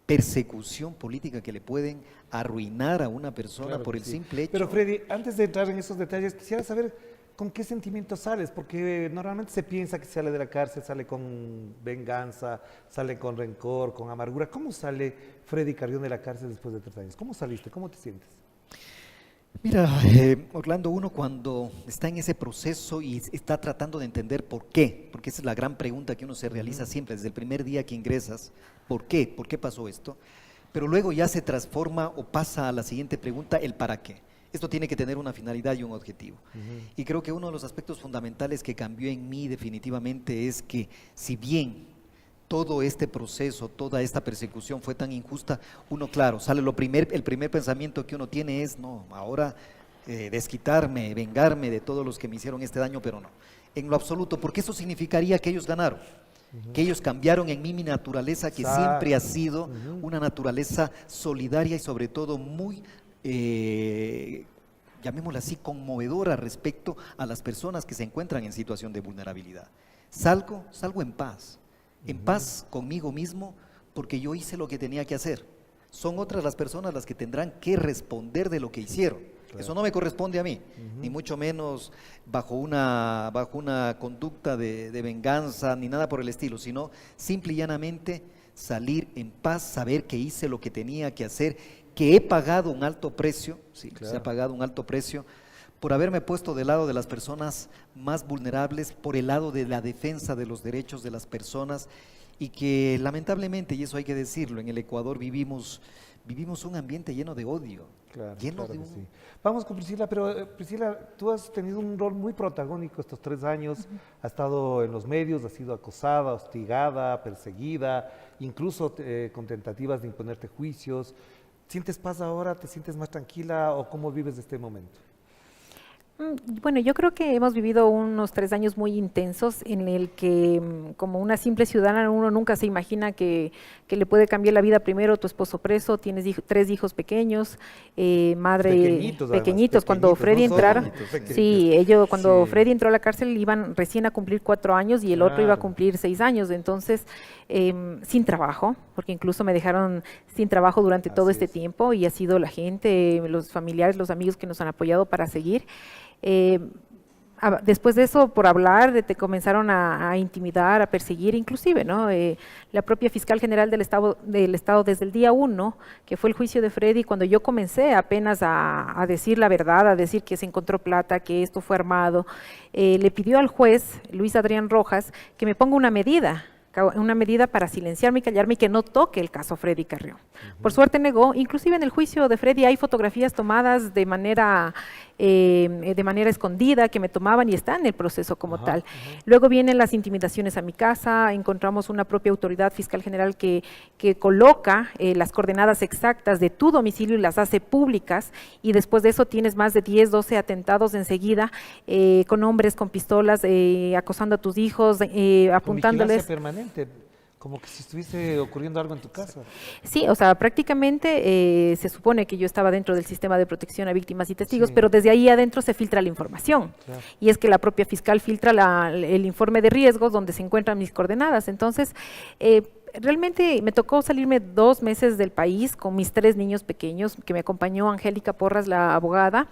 Speaker 16: persecución política que le pueden arruinar a una persona por el simple hecho.
Speaker 3: Pero Freddy, antes de entrar en esos detalles, quisiera saber con qué sentimientos sales, porque normalmente se piensa que sale de la cárcel, sale con venganza, sale con rencor, con amargura. ¿Cómo sale Freddy Carrión de la cárcel después de 3 años? ¿Cómo saliste? ¿Cómo te sientes?
Speaker 16: Mira, Orlando, uno cuando está en ese proceso y está tratando de entender por qué, porque esa es la gran pregunta que uno se realiza siempre, desde el primer día que ingresas, ¿por qué? ¿Por qué pasó esto? Pero luego ya se transforma o pasa a la siguiente pregunta, el para qué. Esto tiene que tener una finalidad y un objetivo. Y creo que uno de los aspectos fundamentales que cambió en mí definitivamente es que, si bien todo este proceso, toda esta persecución fue tan injusta, uno, claro, sale el primer pensamiento que uno tiene es, no, ahora desquitarme, vengarme de todos los que me hicieron este daño, pero no, en lo absoluto, porque eso significaría que ellos ganaron, que ellos cambiaron en mí mi naturaleza, que siempre ha sido una naturaleza solidaria y sobre todo muy, llamémosla así, conmovedora respecto a las personas que se encuentran en situación de vulnerabilidad. Salgo en paz conmigo mismo, porque yo hice lo que tenía que hacer. Son otras las personas las que tendrán que responder de lo que hicieron. Claro. Eso no me corresponde a mí, ni mucho menos bajo una conducta de venganza, ni nada por el estilo, sino simple y llanamente salir en paz, saber que hice lo que tenía que hacer, que he pagado un alto precio, sí, claro, se ha pagado un alto precio, por haberme puesto del lado de las personas más vulnerables, por el lado de la defensa de los derechos de las personas, y que lamentablemente, y eso hay que decirlo, en el Ecuador vivimos un ambiente lleno de odio.
Speaker 3: Claro,
Speaker 16: lleno
Speaker 3: claro
Speaker 16: de
Speaker 3: que sí. Vamos con Priscila, pero Priscila, tú has tenido un rol muy protagónico estos 3 años, has estado en los medios, has sido acosada, hostigada, perseguida, incluso con tentativas de imponerte juicios. ¿Sientes paz ahora? ¿Te sientes más tranquila o cómo vives este momento?
Speaker 15: Bueno, yo creo que hemos vivido unos 3 años muy intensos en el que, como una simple ciudadana, uno nunca se imagina que le puede cambiar la vida. Primero, tu esposo preso, tienes 3 hijos pequeños, madre pequeñitos. Cuando Freddy entrara, cuando Freddy entró a la cárcel iban recién a cumplir 4 años y el otro iba a cumplir 6 años. Entonces, sin trabajo, porque incluso me dejaron sin trabajo durante todo este tiempo, y ha sido la gente, los familiares, los amigos que nos han apoyado para seguir. Después de eso, por hablar, te comenzaron a intimidar, a perseguir, inclusive, ¿no? La propia fiscal general del Estado desde el día 1, que fue el juicio de Freddy, cuando yo comencé apenas a decir la verdad, a decir que se encontró plata, que esto fue armado, le pidió al juez, Luis Adrián Rojas, que me ponga una medida para silenciarme y callarme y que no toque el caso Freddy Carrión. Por suerte negó. Inclusive en el juicio de Freddy hay fotografías tomadas de manera escondida que me tomaban y está en el proceso como tal. Luego vienen las intimidaciones a mi casa, encontramos una propia autoridad fiscal general que coloca las coordenadas exactas de tu domicilio y las hace públicas, y después de eso tienes más de 10, 12 atentados enseguida, con hombres con pistolas, acosando a tus hijos, apuntándoles.
Speaker 3: Con vigilancia permanente, como que si estuviese ocurriendo algo en tu casa.
Speaker 15: Sí, o sea, prácticamente se supone que yo estaba dentro del sistema de protección a víctimas y testigos, pero desde ahí adentro se filtra la información. Claro. Y es que la propia fiscal filtra el informe de riesgos donde se encuentran mis coordenadas. Entonces, realmente me tocó salirme 2 meses del país con mis 3 niños pequeños, que me acompañó Angélica Porras, la abogada,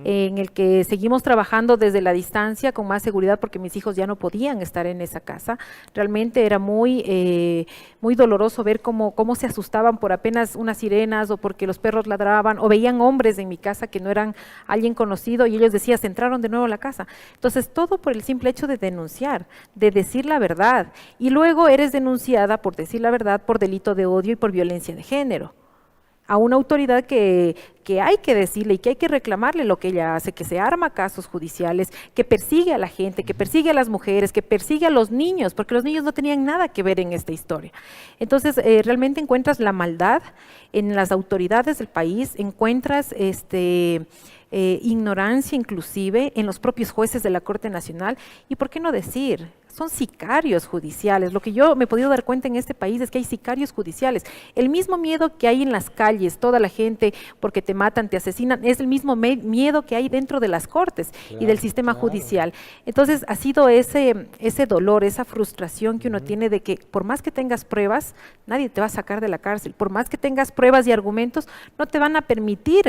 Speaker 15: en el que seguimos trabajando desde la distancia con más seguridad, porque mis hijos ya no podían estar en esa casa. Realmente era muy doloroso ver cómo se asustaban por apenas unas sirenas, o porque los perros ladraban, o veían hombres en mi casa que no eran alguien conocido, y ellos decían, se entraron de nuevo a la casa. Entonces, todo por el simple hecho de denunciar, de decir la verdad, y luego eres denunciada por decir la verdad, por delito de odio y por violencia de género. A una autoridad que hay que decirle y que hay que reclamarle lo que ella hace, que se arma casos judiciales, que persigue a la gente, que persigue a las mujeres, que persigue a los niños, porque los niños no tenían nada que ver en esta historia. Entonces, realmente encuentras la maldad en las autoridades del país, encuentras ignorancia inclusive en los propios jueces de la Corte Nacional, y por qué no decir, son sicarios judiciales. Lo que yo me he podido dar cuenta en este país es que hay sicarios judiciales. El mismo miedo que hay en las calles, toda la gente porque te matan, te asesinan, es el mismo miedo que hay dentro de las cortes y del sistema judicial. Entonces ha sido ese dolor, esa frustración que uno tiene de que por más que tengas pruebas, nadie te va a sacar de la cárcel. Por más que tengas pruebas y argumentos, no te van a permitir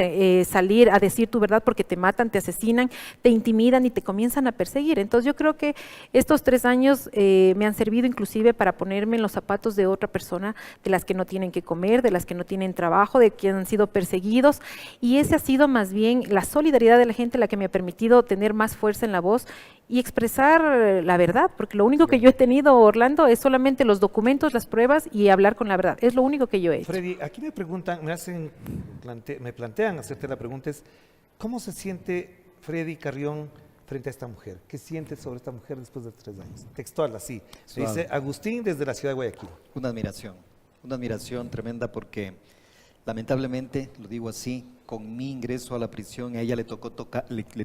Speaker 15: salir a decir tu verdad porque te matan, te asesinan, te intimidan y te comienzan a perseguir. Entonces yo creo que estos 3 años me han servido inclusive para ponerme en los zapatos de otra persona, de las que no tienen que comer, de las que no tienen trabajo, de quienes han sido perseguidos, y ese ha sido más bien la solidaridad de la gente la que me ha permitido tener más fuerza en la voz y expresar la verdad, porque lo único que yo he tenido, Orlando, es solamente los documentos, las pruebas y hablar con la verdad. Es lo único que yo he hecho.
Speaker 3: Freddy, aquí me preguntan, me plantean hacerte la pregunta es, ¿cómo se siente Freddy Carrión frente a esta mujer? ¿Qué sientes sobre esta mujer después de 3 años? Textual, así. Dice Agustín desde la ciudad de Guayaquil.
Speaker 16: Una admiración tremenda porque lamentablemente, lo digo así, con mi ingreso a la prisión a ella le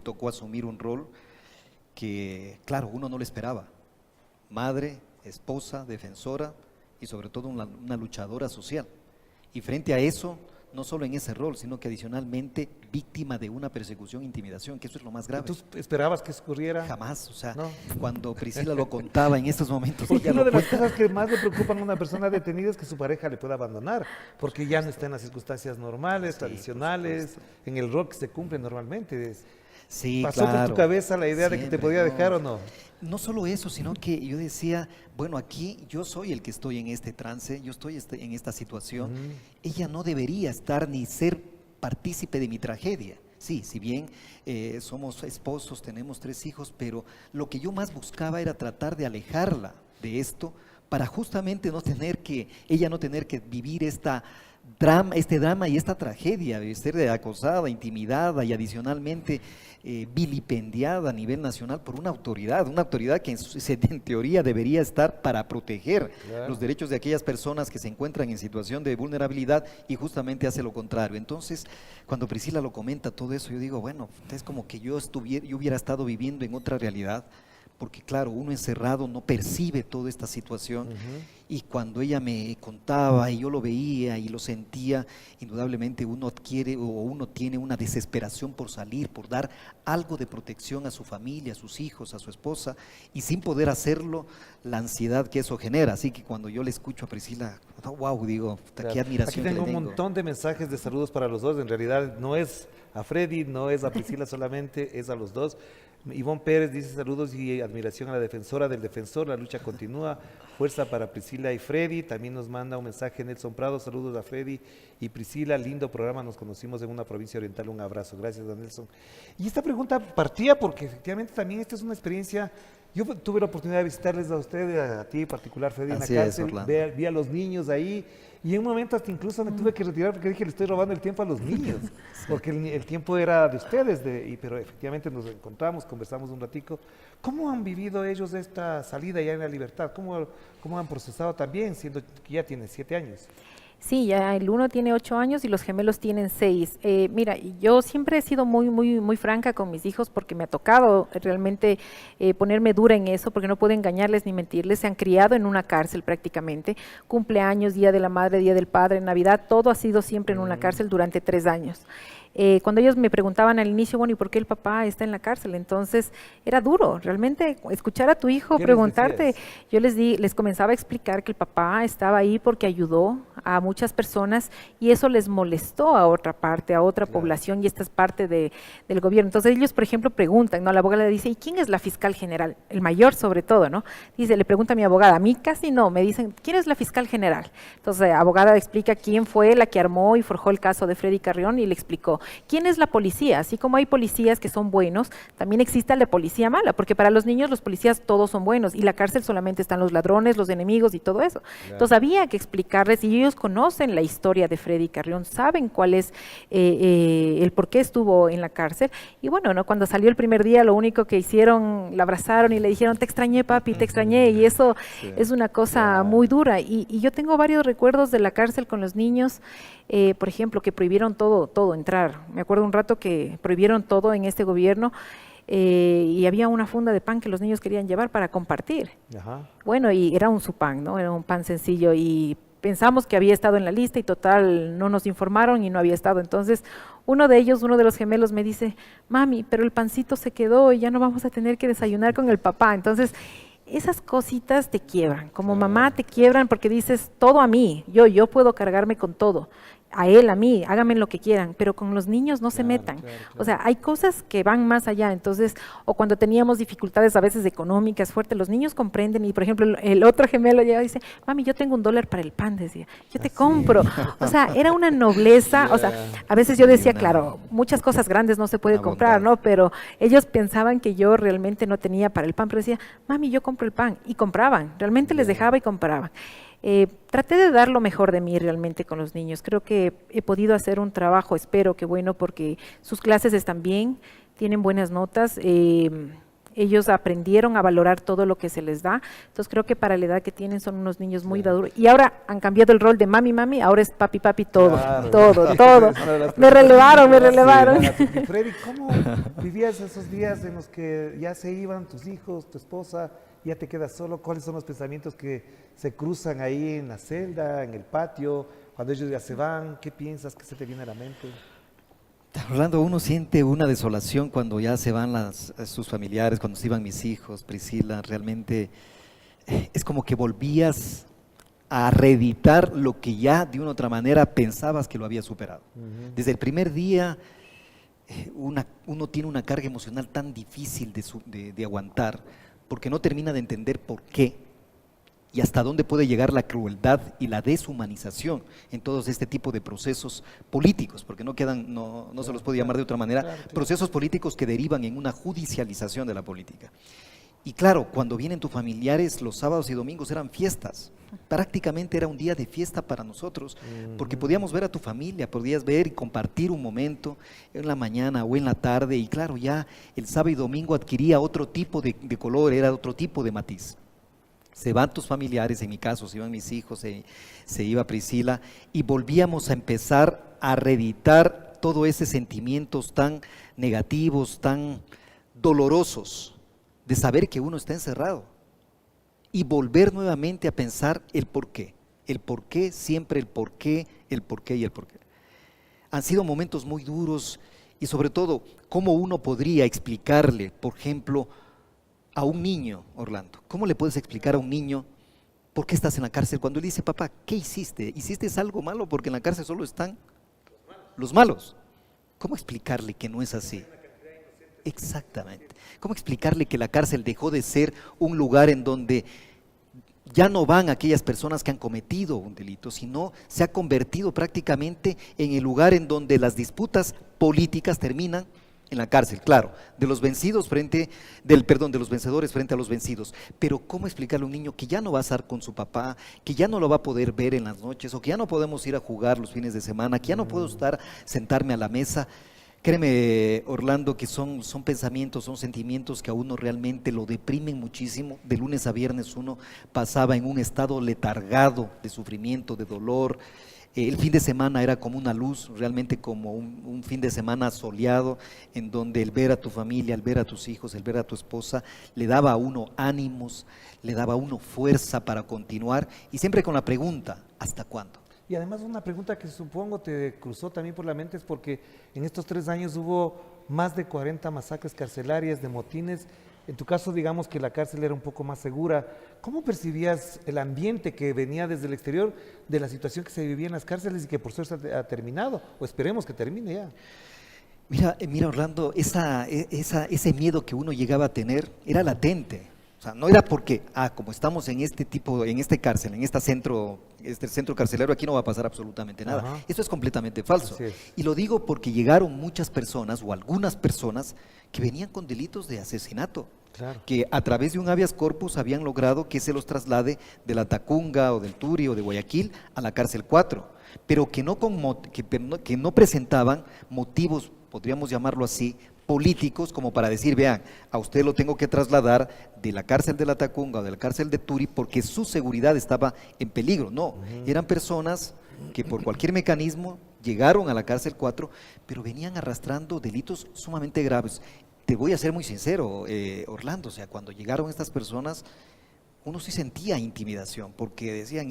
Speaker 16: tocó asumir un rol que, claro, uno no lo esperaba. Madre, esposa, defensora y sobre todo una luchadora social. Y frente a eso, no solo en ese rol, sino que adicionalmente víctima de una persecución e intimidación, que eso es lo más grave.
Speaker 3: ¿Tú esperabas que eso ocurriera?
Speaker 16: Jamás, o sea, no. Cuando Priscila lo contaba en estos momentos.
Speaker 3: Porque una de las cosas que más le preocupan a una persona detenida es que su pareja le pueda abandonar, porque ya no está en las circunstancias normales, tradicionales, en el rol que se cumple normalmente.
Speaker 16: Sí,
Speaker 3: ¿Pasó por tu cabeza la idea de que te podía dejar o no?
Speaker 16: No solo eso, sino que yo decía, bueno, aquí yo soy el que estoy en este trance, yo estoy en esta situación, ella no debería estar ni ser partícipe de mi tragedia. Sí, si bien somos esposos, tenemos 3 hijos, pero lo que yo más buscaba era tratar de alejarla de esto para justamente ella no tener que vivir este drama y esta tragedia de ser acosada, intimidada y adicionalmente vilipendiada a nivel nacional por una autoridad que en teoría debería estar para proteger los derechos de aquellas personas que se encuentran en situación de vulnerabilidad y justamente hace lo contrario. Entonces, cuando Priscila lo comenta todo eso, yo digo, bueno, es como que yo hubiera estado viviendo en otra realidad, porque claro, uno encerrado no percibe toda esta situación y cuando ella me contaba y yo lo veía y lo sentía, indudablemente uno tiene una desesperación por salir, por dar algo de protección a su familia, a sus hijos, a su esposa, y sin poder hacerlo, la ansiedad que eso genera. Así que cuando yo le escucho a Priscila, wow, digo, qué admiración.
Speaker 3: Aquí tengo un montón de mensajes de saludos para los dos, en realidad no es a Freddy, no es a Priscila solamente, es a los dos. Ivonne Pérez dice saludos y admiración a la defensora del defensor, la lucha continúa, fuerza para Priscila y Freddy. También nos manda un mensaje Nelson Prado, saludos a Freddy y Priscila, lindo programa, nos conocimos en una provincia oriental, un abrazo, gracias a Nelson. Y esta pregunta partía porque efectivamente también esta es una experiencia, yo tuve la oportunidad de visitarles a ustedes, a ti en particular Freddy, en la cárcel, vi a los niños ahí. Y en un momento hasta incluso me tuve que retirar porque dije, le estoy robando el tiempo a los niños, porque el tiempo era de ustedes, pero efectivamente nos encontramos, conversamos un ratico. ¿Cómo han vivido ellos esta salida ya en la libertad? ¿Cómo han procesado también, siendo que ya tienen 7 años?
Speaker 15: Sí, ya el uno tiene 8 años y los gemelos tienen 6. Mira, yo siempre he sido muy franca con mis hijos porque me ha tocado realmente ponerme dura en eso, porque no puedo engañarles ni mentirles. Se han criado en una cárcel prácticamente. Cumpleaños, Día de la Madre, Día del Padre, Navidad, todo ha sido siempre en una cárcel durante 3 años. Cuando ellos me preguntaban al inicio, bueno, ¿y por qué el papá está en la cárcel? Entonces era duro, realmente escuchar a tu hijo preguntarte. Yo les comenzaba a explicar que el papá estaba ahí porque ayudó a muchas personas y eso les molestó a otra parte, a otra población, y esta es parte del gobierno. Entonces ellos, por ejemplo, preguntan, ¿no? La abogada le dice, ¿y quién es la fiscal general? El mayor sobre todo, ¿no? Dice, le pregunta a mi abogada, a mí casi no, me dicen, ¿quién es la fiscal general? Entonces la abogada explica quién fue la que armó y forjó el caso de Freddy Carrión y le explicó. ¿quién es la policía? Así como hay policías que son buenos, también existe la policía mala, porque para los niños los policías todos son buenos y la cárcel solamente están los ladrones, los enemigos y todo eso. Claro. Entonces había que explicarles, y ellos conocen la historia de Freddy Carrión, saben cuál es el por qué estuvo en la cárcel. Y bueno, ¿no? Cuando salió el primer día, lo único que hicieron, la abrazaron y le dijeron, te extrañé papi, te extrañé, y eso es una cosa muy dura. Y yo tengo varios recuerdos de la cárcel con los niños, por ejemplo, que prohibieron todo entrar. Me acuerdo un rato que prohibieron todo en este gobierno, y había una funda de pan que los niños querían llevar para compartir. Ajá. Bueno, y era un supán, ¿no? Era un pan sencillo, y pensamos que había estado en la lista y total no nos informaron y no había estado. Entonces uno de ellos, uno de los gemelos me dice, mami, pero el pancito se quedó y ya no vamos a tener que desayunar con el papá. Entonces esas cositas te quiebran, como mamá te quiebran porque dices, todo a mí, yo puedo cargarme con todo, a él, a mí, háganme lo que quieran, pero con los niños no se metan. O sea, hay cosas que van más allá. Entonces, o cuando teníamos dificultades a veces económicas fuertes, los niños comprenden, y por ejemplo el otro gemelo llega y dice, mami, yo tengo $1 para el pan, decía, yo te compro. O sea, era una nobleza. O sea, a veces yo decía, claro, muchas cosas grandes no se puede comprar, ¿no? Pero ellos pensaban que yo realmente no tenía para el pan, pero decía, mami, yo compro el pan, y compraban, realmente les dejaba y compraban. Traté de dar lo mejor de mí realmente con los niños. Creo que he podido hacer un trabajo, espero que bueno, porque sus clases están bien, tienen buenas notas, ellos aprendieron a valorar todo lo que se les da. Entonces creo que para la edad que tienen son unos niños muy maduros. Y ahora han cambiado el rol de mami, ahora es papi, todo, claro, todo. Me relevaron.
Speaker 3: Sí, Freddy, ¿cómo vivías esos días en los que ya se iban tus hijos, tu esposa, ya te quedas solo? ¿Cuáles son los pensamientos que se cruzan ahí en la celda, en el patio, cuando ellos ya se van? ¿Qué piensas? ¿Qué se te viene a la mente?
Speaker 16: Orlando, uno siente una desolación cuando ya se van sus familiares, cuando se iban mis hijos, Priscila. Realmente es como que volvías a reeditar lo que ya de una u otra manera pensabas que lo había superado. Desde el primer día uno tiene una carga emocional tan difícil de aguantar, porque no termina de entender por qué y hasta dónde puede llegar la crueldad y la deshumanización en todos este tipo de procesos políticos, porque no se los puede llamar de otra manera, procesos políticos que derivan en una judicialización de la política. Y claro, cuando vienen tus familiares, los sábados y domingos eran fiestas, prácticamente era un día de fiesta para nosotros, porque podíamos ver a tu familia, podías ver y compartir un momento en la mañana o en la tarde, y claro, ya el sábado y domingo adquiría otro tipo de color, era otro tipo de matiz. Se van tus familiares, en mi caso se iban mis hijos, se iba Priscila, y volvíamos a empezar a reeditar todos esos sentimientos tan negativos, tan dolorosos, de saber que uno está encerrado, y volver nuevamente a pensar el por qué, siempre el por qué y el por qué. Han sido momentos muy duros, y sobre todo, ¿cómo uno podría explicarle, por ejemplo, a un niño, Orlando? ¿Cómo le puedes explicar a un niño por qué estás en la cárcel cuando él dice, papá, ¿qué hiciste? ¿Hiciste algo malo? Porque en la cárcel solo están los malos. ¿Cómo explicarle que no es así? Exactamente. ¿Cómo explicarle que la cárcel dejó de ser un lugar en donde ya no van aquellas personas que han cometido un delito, sino se ha convertido prácticamente en el lugar en donde las disputas políticas terminan en la cárcel? Claro, de los vencedores frente a los vencidos. Pero ¿cómo explicarle a un niño que ya no va a estar con su papá, que ya no lo va a poder ver en las noches, o que ya no podemos ir a jugar los fines de semana, que ya no puedo sentarme a la mesa? Créeme, Orlando, que son pensamientos, son sentimientos que a uno realmente lo deprimen muchísimo. De lunes a viernes uno pasaba en un estado letargado de sufrimiento, de dolor. El fin de semana era como una luz, realmente como un fin de semana soleado, en donde el ver a tu familia, el ver a tus hijos, el ver a tu esposa, le daba a uno ánimos, le daba a uno fuerza para continuar, y siempre con la pregunta, ¿hasta cuándo?
Speaker 3: Y además una pregunta que supongo te cruzó también por la mente es porque en estos 3 años hubo más de 40 masacres carcelarias, de motines. En tu caso, digamos que la cárcel era un poco más segura. ¿Cómo percibías el ambiente que venía desde el exterior de la situación que se vivía en las cárceles y que por suerte ha terminado? O esperemos que termine ya.
Speaker 16: Mira, Orlando, ese miedo que uno llegaba a tener era latente. O sea, no era porque, como estamos en este tipo, en este cárcel, en este centro carcelero, aquí no va a pasar absolutamente nada.
Speaker 3: Ajá.
Speaker 16: Esto es completamente falso.
Speaker 3: Así es.
Speaker 16: Y lo digo porque llegaron muchas personas, o algunas personas, que venían con delitos de asesinato.
Speaker 3: Claro.
Speaker 16: Que a través de un habeas corpus habían logrado que se los traslade de la Tacunga o del Turi o de Guayaquil a la cárcel 4, pero que no presentaban motivos, podríamos llamarlo así, políticos, como para decir, vean, a usted lo tengo que trasladar de la cárcel de la Tacunga o de la cárcel de Turi porque su seguridad estaba en peligro. No, eran personas que por cualquier mecanismo llegaron a la cárcel 4, pero venían arrastrando delitos sumamente graves. Te voy a ser muy sincero, Orlando, o sea, cuando llegaron estas personas, uno sí sentía intimidación, porque decían,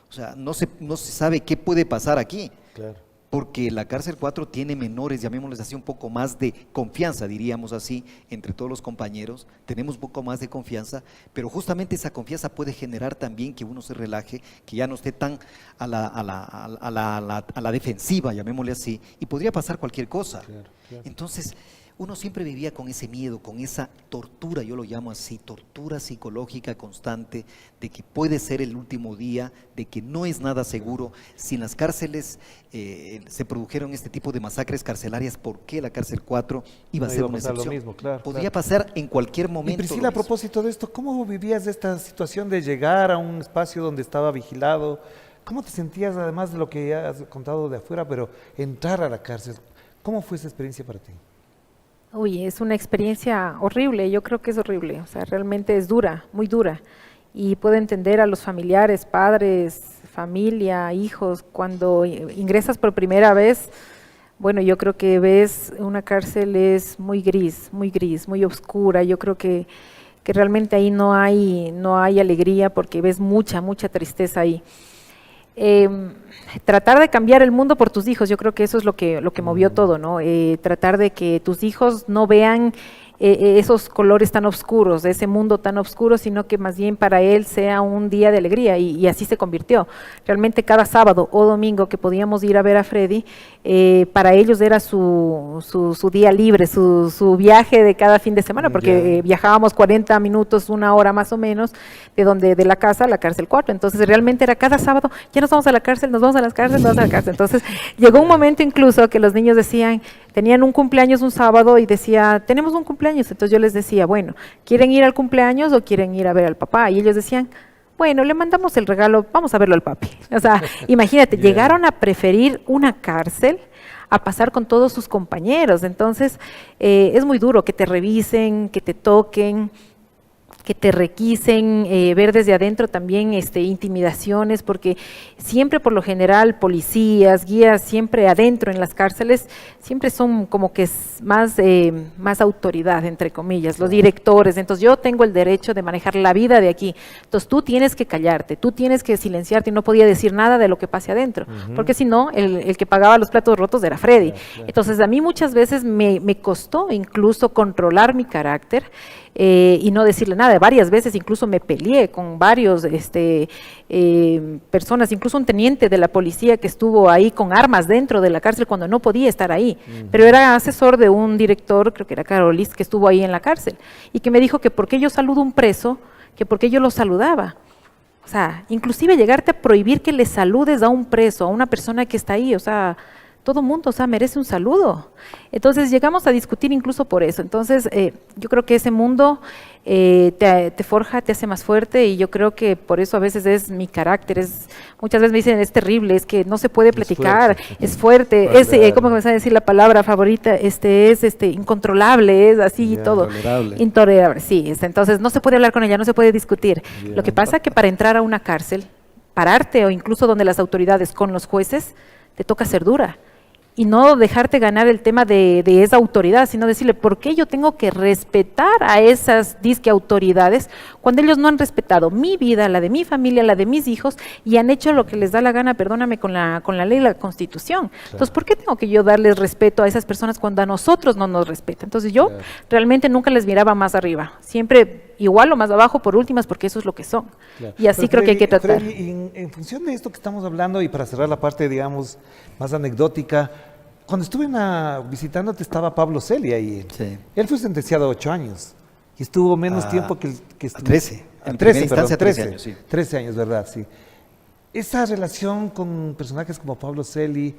Speaker 16: o sea, no se sabe qué puede pasar aquí. Claro. Porque la cárcel 4 tiene menores, llamémosles así, un poco más de confianza, diríamos así, entre todos los compañeros, tenemos un poco más de confianza, pero justamente esa confianza puede generar también que uno se relaje, que ya no esté tan a la defensiva, llamémosle así, y podría pasar cualquier cosa. Claro, claro. Entonces, uno siempre vivía con ese miedo, con esa tortura, yo lo llamo así, tortura psicológica constante, de que puede ser el último día, de que no es nada seguro. Si en las cárceles se produjeron este tipo de masacres carcelarias, ¿por qué la cárcel 4 iba a ser una excepción?
Speaker 3: Lo mismo, claro,
Speaker 16: podría pasar en cualquier momento.
Speaker 3: Y Priscila, a propósito de esto, ¿cómo vivías esta situación de llegar a un espacio donde estaba vigilado? ¿Cómo te sentías, además de lo que ya has contado de afuera, pero entrar a la cárcel? ¿Cómo fue esa experiencia para ti?
Speaker 15: Uy, es una experiencia horrible, yo creo que es horrible, o sea, realmente es dura, muy dura. Y puedo entender a los familiares, padres, familia, hijos, cuando ingresas por primera vez, bueno, yo creo que ves una cárcel es muy gris, muy oscura. Yo creo que realmente ahí no hay alegría porque ves mucha tristeza ahí. Tratar de cambiar el mundo por tus hijos, yo creo que eso es lo que movió todo, ¿no? Tratar de que tus hijos no vean esos colores tan oscuros, de ese mundo tan oscuro, sino que más bien para él sea un día de alegría, y así se convirtió. Realmente cada sábado o domingo que podíamos ir a ver a Freddy, para ellos era su día libre, su viaje de cada fin de semana, porque viajábamos 40 minutos, una hora más o menos, de la casa a la cárcel 4, entonces realmente era cada sábado, ya nos vamos a la cárcel, nos vamos a las cárceles, nos vamos a la cárcel. Entonces llegó un momento incluso que los niños decían, tenían un cumpleaños un sábado y decía, tenemos un cumpleaños, entonces yo les decía, bueno, ¿quieren ir al cumpleaños o quieren ir a ver al papá? Y ellos decían, bueno, le mandamos el regalo, vamos a verlo al papi. O sea, imagínate, llegaron a preferir una cárcel a pasar con todos sus compañeros. Entonces, es muy duro que te revisen, que te toquen, que te requisen, ver desde adentro también intimidaciones, porque siempre por lo general policías, guías, siempre adentro en las cárceles, siempre son como que más autoridad, entre comillas, los directores. Entonces yo tengo el derecho de manejar la vida de aquí, entonces tú tienes que callarte, tú tienes que silenciarte, y no podía decir nada de lo que pase adentro, porque si no, el que pagaba los platos rotos era Freddy. Entonces a mí muchas veces me costó incluso controlar mi carácter, y no decirle nada. Varias veces incluso me peleé con varios personas, incluso un teniente de la policía que estuvo ahí con armas dentro de la cárcel cuando no podía estar ahí, pero era asesor de un director, creo que era Carolis, que estuvo ahí en la cárcel, y que me dijo que por qué yo saludo a un preso, que por qué yo lo saludaba. O sea, inclusive llegarte a prohibir que le saludes a un preso, a una persona que está ahí, o sea, todo mundo, o sea, merece un saludo. Entonces llegamos a discutir incluso por eso. Entonces yo creo que ese mundo te forja, te hace más fuerte, y yo creo que por eso a veces es mi carácter. Muchas veces me dicen, es terrible, es que no se puede platicar, es fuerte, ¿cómo me vas a decir la palabra favorita? Es incontrolable, es así y todo. Intolerable, sí. Entonces no se puede hablar con ella, no se puede discutir. Lo que pasa es que para entrar a una cárcel, pararte, o incluso donde las autoridades con los jueces, te toca ser dura. Y no dejarte ganar el tema de esa autoridad, sino decirle, ¿por qué yo tengo que respetar a esas disque autoridades cuando ellos no han respetado mi vida, la de mi familia, la de mis hijos, y han hecho lo que les da la gana, perdóname, con la ley y la Constitución? Claro. Entonces, ¿por qué tengo que yo darles respeto a esas personas cuando a nosotros no nos respetan? Entonces yo realmente nunca les miraba más arriba, siempre igual o más abajo por últimas, porque eso es lo que son. Claro. Y así creo que hay que tratar.
Speaker 3: Freddy, en función de esto que estamos hablando, y para cerrar la parte, digamos, más anecdótica, cuando estuve visitándote estaba Pablo Celi ahí. Sí. Él fue sentenciado a 8 años. Y estuvo menos tiempo que estuvo.
Speaker 16: 13.
Speaker 3: En 13,
Speaker 16: instancia,
Speaker 3: perdón,
Speaker 16: 13 años, sí.
Speaker 3: 13 años, ¿verdad? Sí. Esa relación con personajes como Pablo Celi,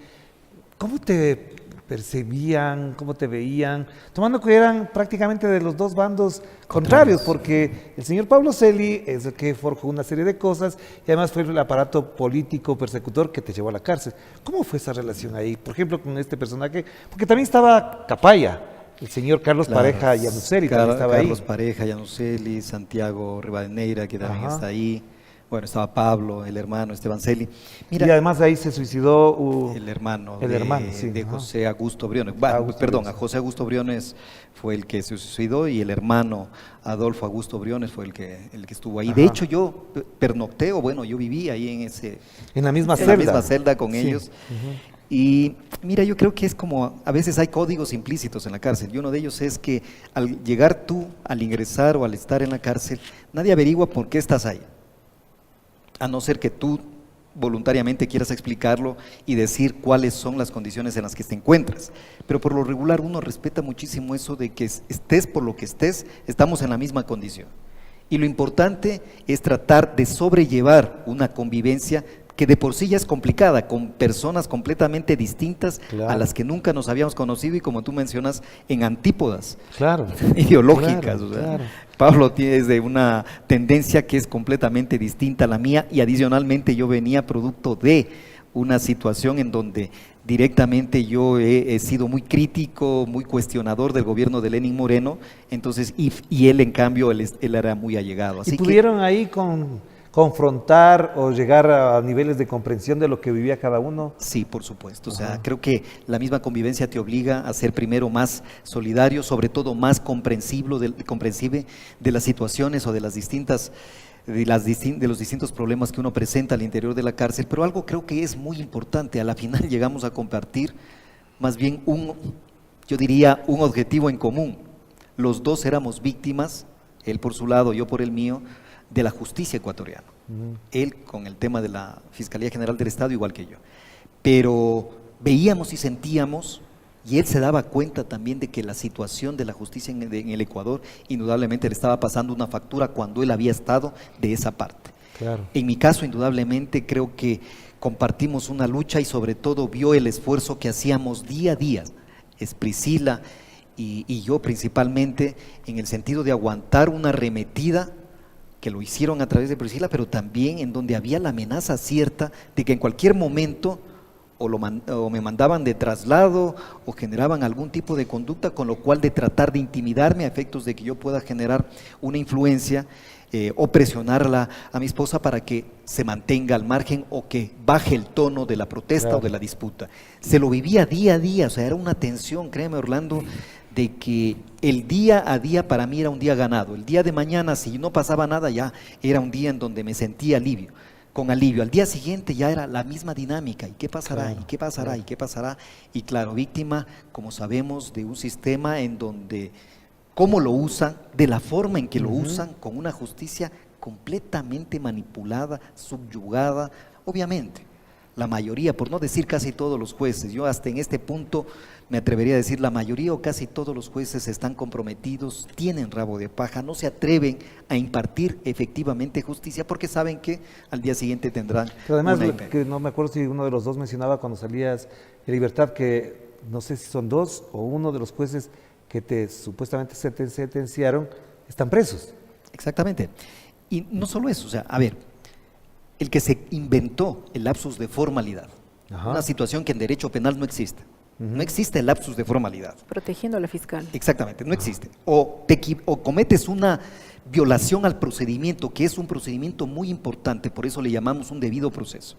Speaker 3: ¿cómo te percibían, cómo te veían? Tomando que eran prácticamente de los dos bandos contrarios, porque el señor Pablo Celi es el que forjó una serie de cosas y además fue el aparato político persecutor que te llevó a la cárcel. ¿Cómo fue esa relación ahí? Por ejemplo, con este personaje, porque también estaba Capaya, el señor Carlos Pareja Llanuselli también estaba
Speaker 16: Carlos
Speaker 3: ahí.
Speaker 16: Pareja Llanuselli, Santiago Rivadeneira, que también está ahí. Bueno, estaba Pablo, el hermano Esteban Celi. Mira,
Speaker 3: y además ahí se suicidó
Speaker 16: el hermano
Speaker 3: sí,
Speaker 16: de
Speaker 3: ajá.
Speaker 16: José Augusto Briones. A José Augusto Briones fue el que se suicidó y el hermano Adolfo Augusto Briones fue el que estuvo ahí.
Speaker 3: Ajá.
Speaker 16: De hecho, yo pernocté, yo viví ahí
Speaker 3: en la misma
Speaker 16: celda con ellos.
Speaker 3: Uh-huh.
Speaker 16: Y mira, yo creo que es como, a veces hay códigos implícitos en la cárcel, y uno de ellos es que al llegar tú, al ingresar o al estar en la cárcel, nadie averigua por qué estás ahí, a no ser que tú voluntariamente quieras explicarlo y decir cuáles son las condiciones en las que te encuentras. Pero por lo regular uno respeta muchísimo eso de que estés por lo que estés, estamos en la misma condición. Y lo importante es tratar de sobrellevar una convivencia que de por sí ya es complicada, con personas completamente distintas a las que nunca nos habíamos conocido y, como tú mencionas, en antípodas ideológicas.
Speaker 3: Claro.
Speaker 16: Pablo es de una tendencia que es completamente distinta a la mía, y adicionalmente yo venía producto de una situación en donde directamente yo he sido muy crítico, muy cuestionador del gobierno de Lenín Moreno, entonces, y él en cambio, él era muy allegado. Así
Speaker 3: ¿Y pudieron ahí confrontar o llegar a niveles de comprensión de lo que vivía cada uno?
Speaker 16: Sí, por supuesto. O sea, creo que la misma convivencia te obliga a ser primero más solidario, sobre todo más comprensive de las situaciones o de los distintos problemas que uno presenta al interior de la cárcel. Pero algo creo que es muy importante, a la final llegamos a compartir más bien yo diría un objetivo en común. Los dos éramos víctimas, él por su lado, yo por el mío, de la justicia ecuatoriana. Él con el tema de la Fiscalía General del Estado, igual que yo. Pero veíamos y sentíamos, y él se daba cuenta también de que la situación de la justicia en el Ecuador indudablemente le estaba pasando una factura cuando él había estado de esa parte.
Speaker 3: Claro.
Speaker 16: En mi caso, indudablemente, creo que compartimos una lucha y sobre todo vio el esfuerzo que hacíamos día a día, es Priscila y yo principalmente, en el sentido de aguantar una arremetida que lo hicieron a través de Priscila, pero también en donde había la amenaza cierta de que en cualquier momento o me mandaban de traslado o generaban algún tipo de conducta, con lo cual de tratar de intimidarme a efectos de que yo pueda generar una influencia o presionarla a mi esposa para que se mantenga al margen o que baje el tono de la protesta o de la disputa. Se lo vivía día a día, o sea, era una tensión, créeme, Orlando, de que el día a día para mí era un día ganado. El día de mañana, si no pasaba nada, ya era un día en donde me sentía con alivio. Al día siguiente ya era la misma dinámica. ¿Y qué pasará? ¿Y qué pasará? ¿Y qué pasará? Y claro, víctima, como sabemos, de un sistema en donde cómo lo usan, de la forma en que lo usan, con una justicia completamente manipulada, subyugada, obviamente. La mayoría, por no decir casi todos los jueces, yo hasta en este punto me atrevería a decir la mayoría o casi todos los jueces están comprometidos, tienen rabo de paja, no se atreven a impartir efectivamente justicia porque saben que al día siguiente tendrán.
Speaker 3: Pero además, que no me acuerdo si uno de los dos mencionaba cuando salías en libertad que no sé si son dos o uno de los jueces que te supuestamente sentenciaron están presos.
Speaker 16: Exactamente. Y no solo eso, o sea, a ver, el que se inventó el lapsus de formalidad, una situación que en derecho penal no existe. No existe el lapsus de formalidad.
Speaker 15: Protegiendo a la fiscal.
Speaker 16: Exactamente, no existe. O cometes una violación al procedimiento, que es un procedimiento muy importante, por eso le llamamos un debido proceso.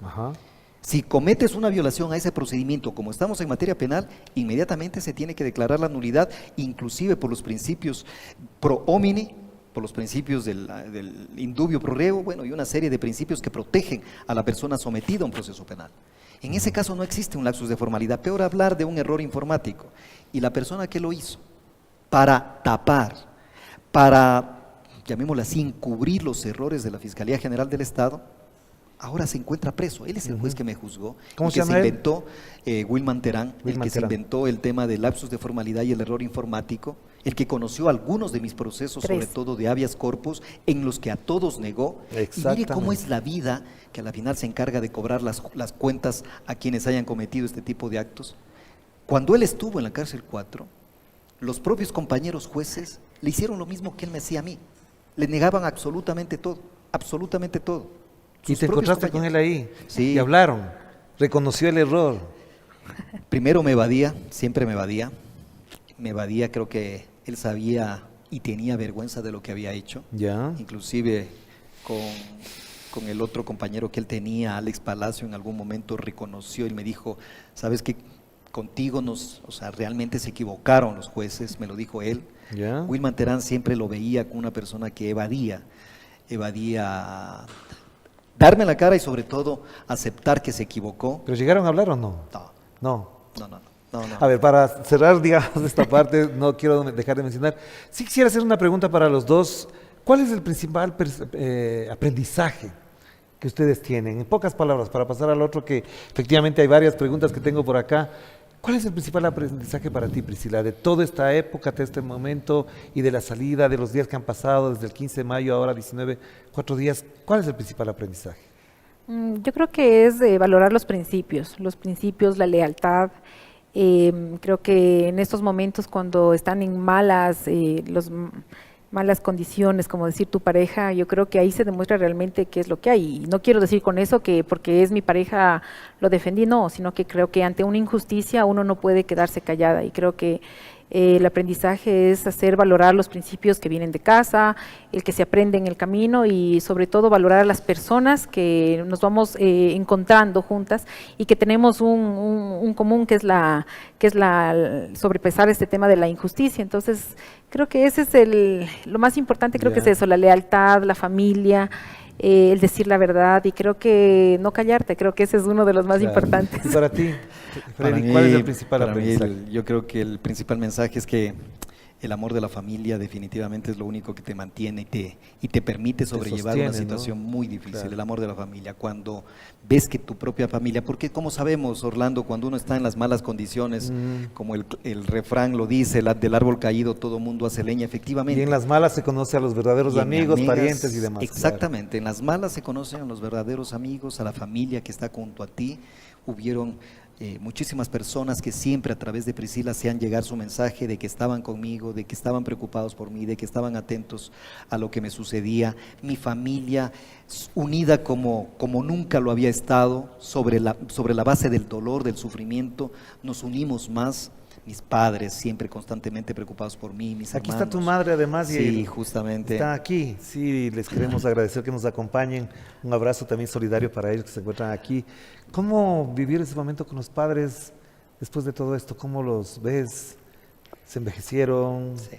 Speaker 16: Si cometes una violación a ese procedimiento, como estamos en materia penal, inmediatamente se tiene que declarar la nulidad, inclusive por los principios pro homine, por los principios del indubio pro reo, bueno, y una serie de principios que protegen a la persona sometida a un proceso penal. En ese caso no existe un lapsus de formalidad, peor hablar de un error informático. Y la persona que lo hizo, para tapar, para, llamémoslo así, encubrir los errores de la Fiscalía General del Estado, ahora se encuentra preso. Él es el juez que me juzgó.
Speaker 3: ¿Cómo se llama
Speaker 16: se inventó? Wilman Terán, el que se inventó el tema del lapsus de formalidad y el error informático, el que conoció algunos de mis procesos, sobre todo de habeas corpus, en los que a todos negó. Y mire cómo es la vida, que a la final se encarga de cobrar las cuentas a quienes hayan cometido este tipo de actos. Cuando él estuvo en la cárcel 4, los propios compañeros jueces le hicieron lo mismo que él me hacía a mí. Le negaban absolutamente todo, absolutamente todo.
Speaker 3: ¿Y te encontraste con él ahí?
Speaker 16: Sí.
Speaker 3: ¿Y hablaron? ¿Reconoció el error?
Speaker 16: Primero me evadía, siempre me evadía. Me evadía, creo que él sabía y tenía vergüenza de lo que había hecho.
Speaker 3: Ya.
Speaker 16: Inclusive con el otro compañero que él tenía, Alex Palacio, en algún momento reconoció y me dijo, ¿sabes qué? Contigo realmente se equivocaron los jueces, me lo dijo él.
Speaker 3: Ya.
Speaker 16: Wilman Terán siempre lo veía como una persona que evadía darme la cara y sobre todo aceptar que se equivocó.
Speaker 3: ¿Pero llegaron a hablar o no?
Speaker 16: No.
Speaker 3: A ver, para cerrar, digamos, esta parte, no quiero dejar de mencionar, sí quisiera hacer una pregunta para los dos. ¿Cuál es el principal aprendizaje que ustedes tienen? En pocas palabras, para pasar al otro, que efectivamente hay varias preguntas que tengo por acá. ¿Cuál es el principal aprendizaje para ti, Priscila, de toda esta época, de este momento y de la salida, de los días que han pasado, desde el 15 de mayo, ahora 19, 4 días? ¿Cuál es el principal aprendizaje?
Speaker 15: Yo creo que es valorar los principios, la lealtad. Creo que en estos momentos cuando están en malas condiciones, como decir tu pareja, yo creo que ahí se demuestra realmente qué es lo que hay. Y no quiero decir con eso que porque es mi pareja lo defendí, no, sino que creo que ante una injusticia uno no puede quedarse callada y creo que el aprendizaje es hacer valorar los principios que vienen de casa, el que se aprende en el camino y sobre todo valorar a las personas que nos vamos encontrando juntas y que tenemos un común que es la sobrepesar este tema de la injusticia. Entonces creo que ese es lo más importante, creo que es eso, la lealtad, la familia, el decir la verdad y creo que no callarte, creo que ese es uno de los más importantes.
Speaker 3: ¿Y para ti, Freddy, cuál es el principal aprendizaje?
Speaker 16: Yo creo que el principal mensaje es que el amor de la familia definitivamente es lo único que te mantiene y te permite sobrellevar una situación muy difícil, el amor de la familia. Cuando ves que tu propia familia, porque como sabemos, Orlando, cuando uno está en las malas condiciones, como el refrán lo dice, del árbol caído todo mundo hace leña, efectivamente.
Speaker 3: Y en las malas se conoce a los verdaderos amigos, parientes y demás.
Speaker 16: Exactamente, en las malas se conocen a los verdaderos amigos, a la familia que está junto a ti. Hubieron muchísimas personas que siempre a través de Priscila hacían llegar su mensaje de que estaban conmigo, de que estaban preocupados por mí, de que estaban atentos a lo que me sucedía. Mi familia unida como nunca lo había estado, sobre la base del dolor, del sufrimiento, nos unimos más. Mis padres siempre constantemente preocupados por mí, mis hermanos.
Speaker 3: Aquí está tu madre además.
Speaker 16: Sí, justamente.
Speaker 3: Está aquí, sí, les queremos agradecer que nos acompañen. Un abrazo también solidario para ellos que se encuentran aquí. ¿Cómo vivir ese momento con los padres después de todo esto? ¿Cómo los ves? ¿Se envejecieron?
Speaker 16: Sí,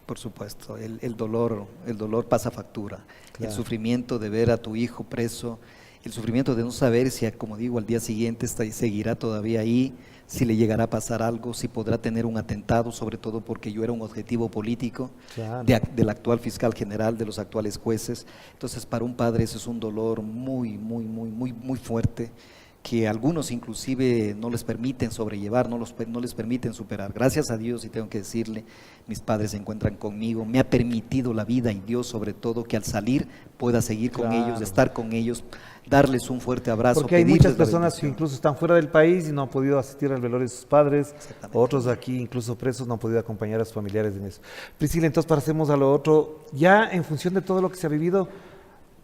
Speaker 16: por supuesto. El dolor pasa factura. Claro. El sufrimiento de ver a tu hijo preso, el sufrimiento de no saber si, como digo, al día siguiente seguirá todavía ahí, si le llegará a pasar algo, si podrá tener un atentado, sobre todo porque yo era un objetivo político del actual fiscal general, de los actuales jueces. Entonces, para un padre eso es un dolor muy, muy, muy, muy, muy fuerte, que algunos inclusive no les permiten sobrellevar, no les permiten superar. Gracias a Dios, y tengo que decirle, mis padres se encuentran conmigo, me ha permitido la vida y Dios sobre todo que al salir pueda seguir con ellos, estar con ellos, darles un fuerte abrazo.
Speaker 3: Porque hay muchas personas que incluso están fuera del país y no han podido asistir al velorio de sus padres, otros aquí incluso presos no han podido acompañar a sus familiares en eso. Priscila, entonces pasemos a lo otro, ya en función de todo lo que se ha vivido.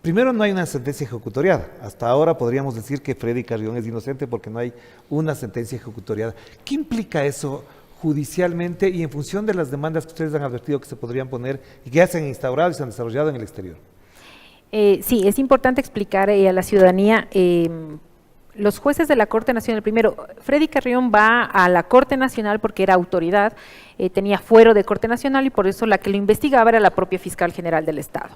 Speaker 3: Primero, no hay una sentencia ejecutoriada. Hasta ahora podríamos decir que Freddy Carrión es inocente porque no hay una sentencia ejecutoriada. ¿Qué implica eso judicialmente y en función de las demandas que ustedes han advertido que se podrían poner y que ya se han instaurado y se han desarrollado en el exterior?
Speaker 15: Sí, es importante explicar a la ciudadanía, los jueces de la Corte Nacional, primero, Freddy Carrión va a la Corte Nacional porque era autoridad, tenía fuero de Corte Nacional y por eso la que lo investigaba era la propia Fiscal General del Estado.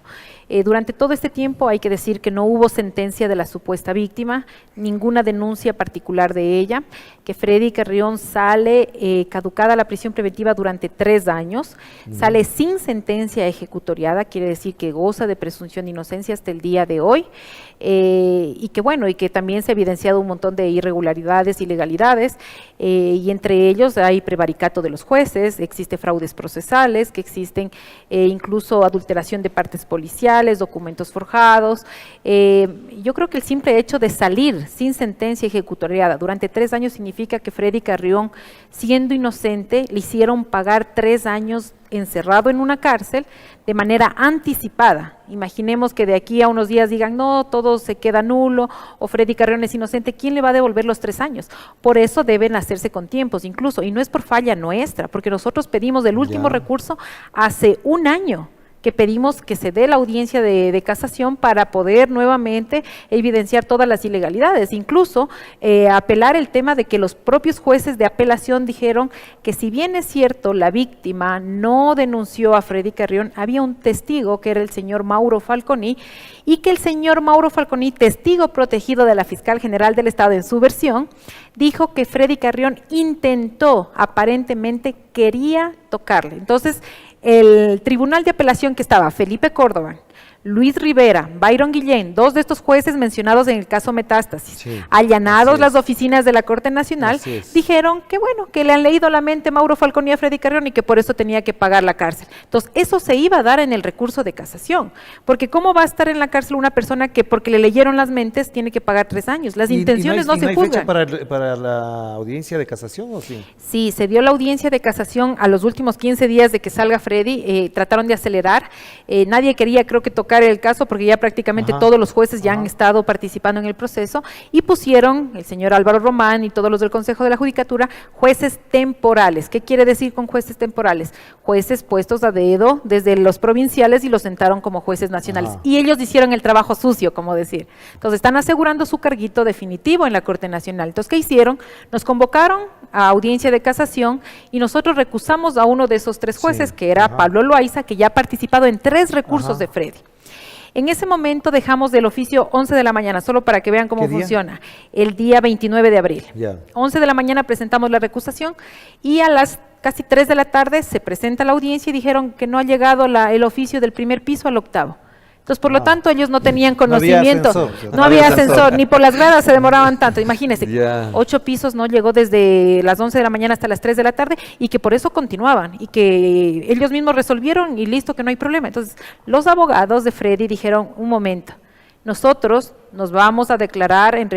Speaker 15: Durante todo este tiempo hay que decir que no hubo sentencia de la supuesta víctima, ninguna denuncia particular de ella, que Freddy Carrión sale caducada la prisión preventiva durante 3 años, sale sin sentencia ejecutoriada, quiere decir que goza de presunción de inocencia hasta el día de hoy, y que bueno, y que también se ha evidenciado un montón de irregularidades, ilegalidades, y entre ellos hay prevaricato de los jueces, judiciales, existe fraudes procesales, que existen incluso adulteración de partes policiales, documentos forjados. Yo creo que el simple hecho de salir sin sentencia ejecutoriada durante 3 años significa que Freddy Carrión, siendo inocente, le hicieron pagar 3 años encerrado en una cárcel de manera anticipada. Imaginemos que de aquí a unos días digan, no, todo se queda nulo, o Freddy Carrión es inocente, ¿quién le va a devolver los 3 años? Por eso deben hacerse con tiempos, incluso, y no es por falla nuestra, porque nosotros pedimos del último recurso hace 1 año, que pedimos que se dé la audiencia de casación para poder nuevamente evidenciar todas las ilegalidades, incluso apelar el tema de que los propios jueces de apelación dijeron que si bien es cierto la víctima no denunció a Freddy Carrión, había un testigo que era el señor Mauro Falconi, y que el señor Mauro Falconi, testigo protegido de la Fiscal General del Estado en su versión, dijo que Freddy Carrión intentó, aparentemente quería tocarle. Entonces, el tribunal de apelación que estaba Felipe Córdoba, Luis Rivera, Byron Guillén, 2 de estos jueces mencionados en el caso Metástasis, allanados las oficinas de la Corte Nacional, dijeron que bueno, que le han leído la mente Mauro Falconi a Freddy Carrión y que por eso tenía que pagar la cárcel. Entonces, eso se iba a dar en el recurso de casación, porque ¿cómo va a estar en la cárcel una persona que porque le leyeron las mentes tiene que pagar 3 años? Las intenciones no se juzgan.
Speaker 3: ¿No hay fecha para la audiencia de casación o sí?
Speaker 15: Sí, se dio la audiencia de casación a los últimos 15 días de que salga Freddy, trataron de acelerar, nadie quería, creo que tocar el caso porque ya prácticamente todos los jueces ya han estado participando en el proceso y pusieron, el señor Álvaro Román y todos los del Consejo de la Judicatura, jueces temporales. ¿Qué quiere decir con jueces temporales? Jueces puestos a dedo desde los provinciales y los sentaron como jueces nacionales. Y ellos hicieron el trabajo sucio, como decir. Entonces están asegurando su carguito definitivo en la Corte Nacional. Entonces, ¿qué hicieron? Nos convocaron a audiencia de casación y nosotros recusamos a uno de esos 3 jueces, que era Pablo Loaiza, que ya ha participado en 3 recursos de Freddy. En ese momento dejamos del oficio 11 de la mañana, solo para que vean cómo funciona, el día 29 de abril. 11 de la mañana presentamos la recusación y a las casi 3 de la tarde se presenta la audiencia y dijeron que no ha llegado el oficio del primer piso al 8º. Entonces, por lo tanto, ellos no tenían conocimiento, no había ascensor, ni por las gradas se demoraban tanto. Imagínense, 8 pisos no llegó desde las 11 de la mañana hasta las 3 de la tarde y que por eso continuaban y que ellos mismos resolvieron y listo, que no hay problema. Entonces, los abogados de Freddy dijeron, un momento, nosotros nos vamos a declarar en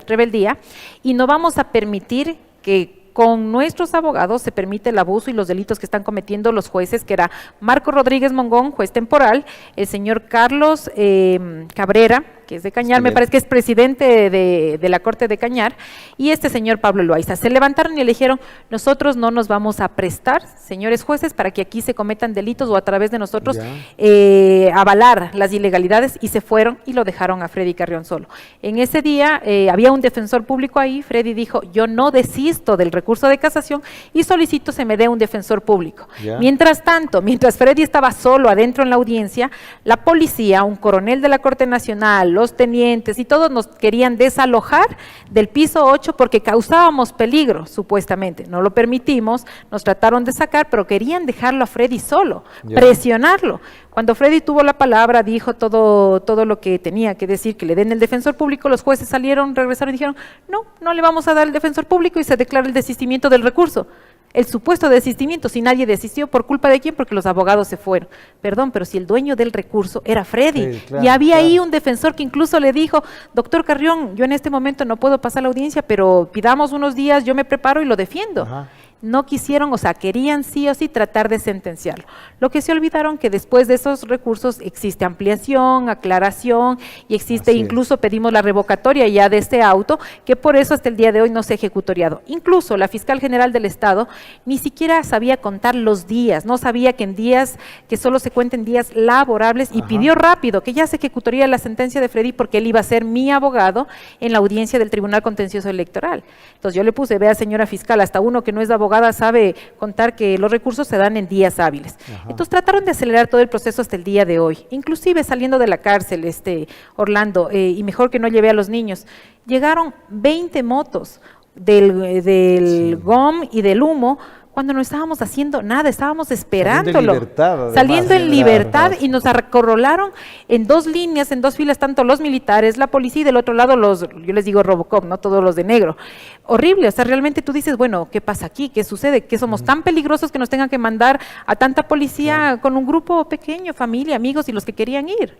Speaker 15: rebeldía y no vamos a permitir que con nuestros abogados se permite el abuso y los delitos que están cometiendo los jueces, que era Marco Rodríguez Mongón, juez temporal, el señor Carlos Cabrera, que es de Cañar, me parece que es presidente de la Corte de Cañar, y este señor Pablo Loaiza. Se levantaron y le dijeron, nosotros no nos vamos a prestar, señores jueces, para que aquí se cometan delitos o a través de nosotros avalar las ilegalidades, y se fueron y lo dejaron a Freddy Carrión solo. En ese día había un defensor público ahí, Freddy dijo, yo no desisto del recurso de casación y solicito se me dé un defensor público. Mientras tanto, mientras Freddy estaba solo adentro en la audiencia, la policía, un coronel de la Corte Nacional, los tenientes y todos nos querían desalojar del piso 8 porque causábamos peligro, supuestamente. No lo permitimos, nos trataron de sacar, pero querían dejarlo a Freddy solo, presionarlo. Cuando Freddy tuvo la palabra, dijo todo lo que tenía que decir, que le den el defensor público, los jueces salieron, regresaron y dijeron, no le vamos a dar el defensor público, y se declara el desistimiento del recurso. El supuesto desistimiento, si nadie desistió, ¿por culpa de quién? Porque los abogados se fueron. Perdón, pero si el dueño del recurso era Freddy, y había ahí un defensor que incluso le dijo, doctor Carrión, yo en este momento no puedo pasar la audiencia, pero pidamos unos días, yo me preparo y lo defiendo. No quisieron, o sea, querían sí o sí tratar de sentenciarlo. Lo que se olvidaron que después de esos recursos existe ampliación, aclaración y existe, incluso pedimos la revocatoria ya de este auto, que por eso hasta el día de hoy no se ha ejecutoriado. Incluso la Fiscal General del Estado ni siquiera sabía contar los días, no sabía que en días, que solo se cuenten días laborables, y pidió rápido que ya se ejecutoría la sentencia de Freddy porque él iba a ser mi abogado en la audiencia del Tribunal Contencioso Electoral. Entonces yo le puse, vea señora fiscal, hasta uno que no es abogado sabe contar que los recursos se dan en días hábiles. Entonces trataron de acelerar todo el proceso hasta el día de hoy, inclusive saliendo de la cárcel, Orlando, y mejor que no llevé a los niños. Llegaron 20 motos del GOM y del humo cuando no estábamos haciendo nada, estábamos esperándolo.
Speaker 3: Saliendo
Speaker 15: Saliendo en libertad y nos acorralaron en 2 líneas, en 2 filas, tanto los militares, la policía y del otro lado los, yo les digo Robocop, no todos los de negro. Horrible, o sea, realmente tú dices, bueno, ¿qué pasa aquí? ¿Qué sucede? ¿Que somos tan peligrosos que nos tengan que mandar a tanta policía con un grupo pequeño, familia, amigos y los que querían ir?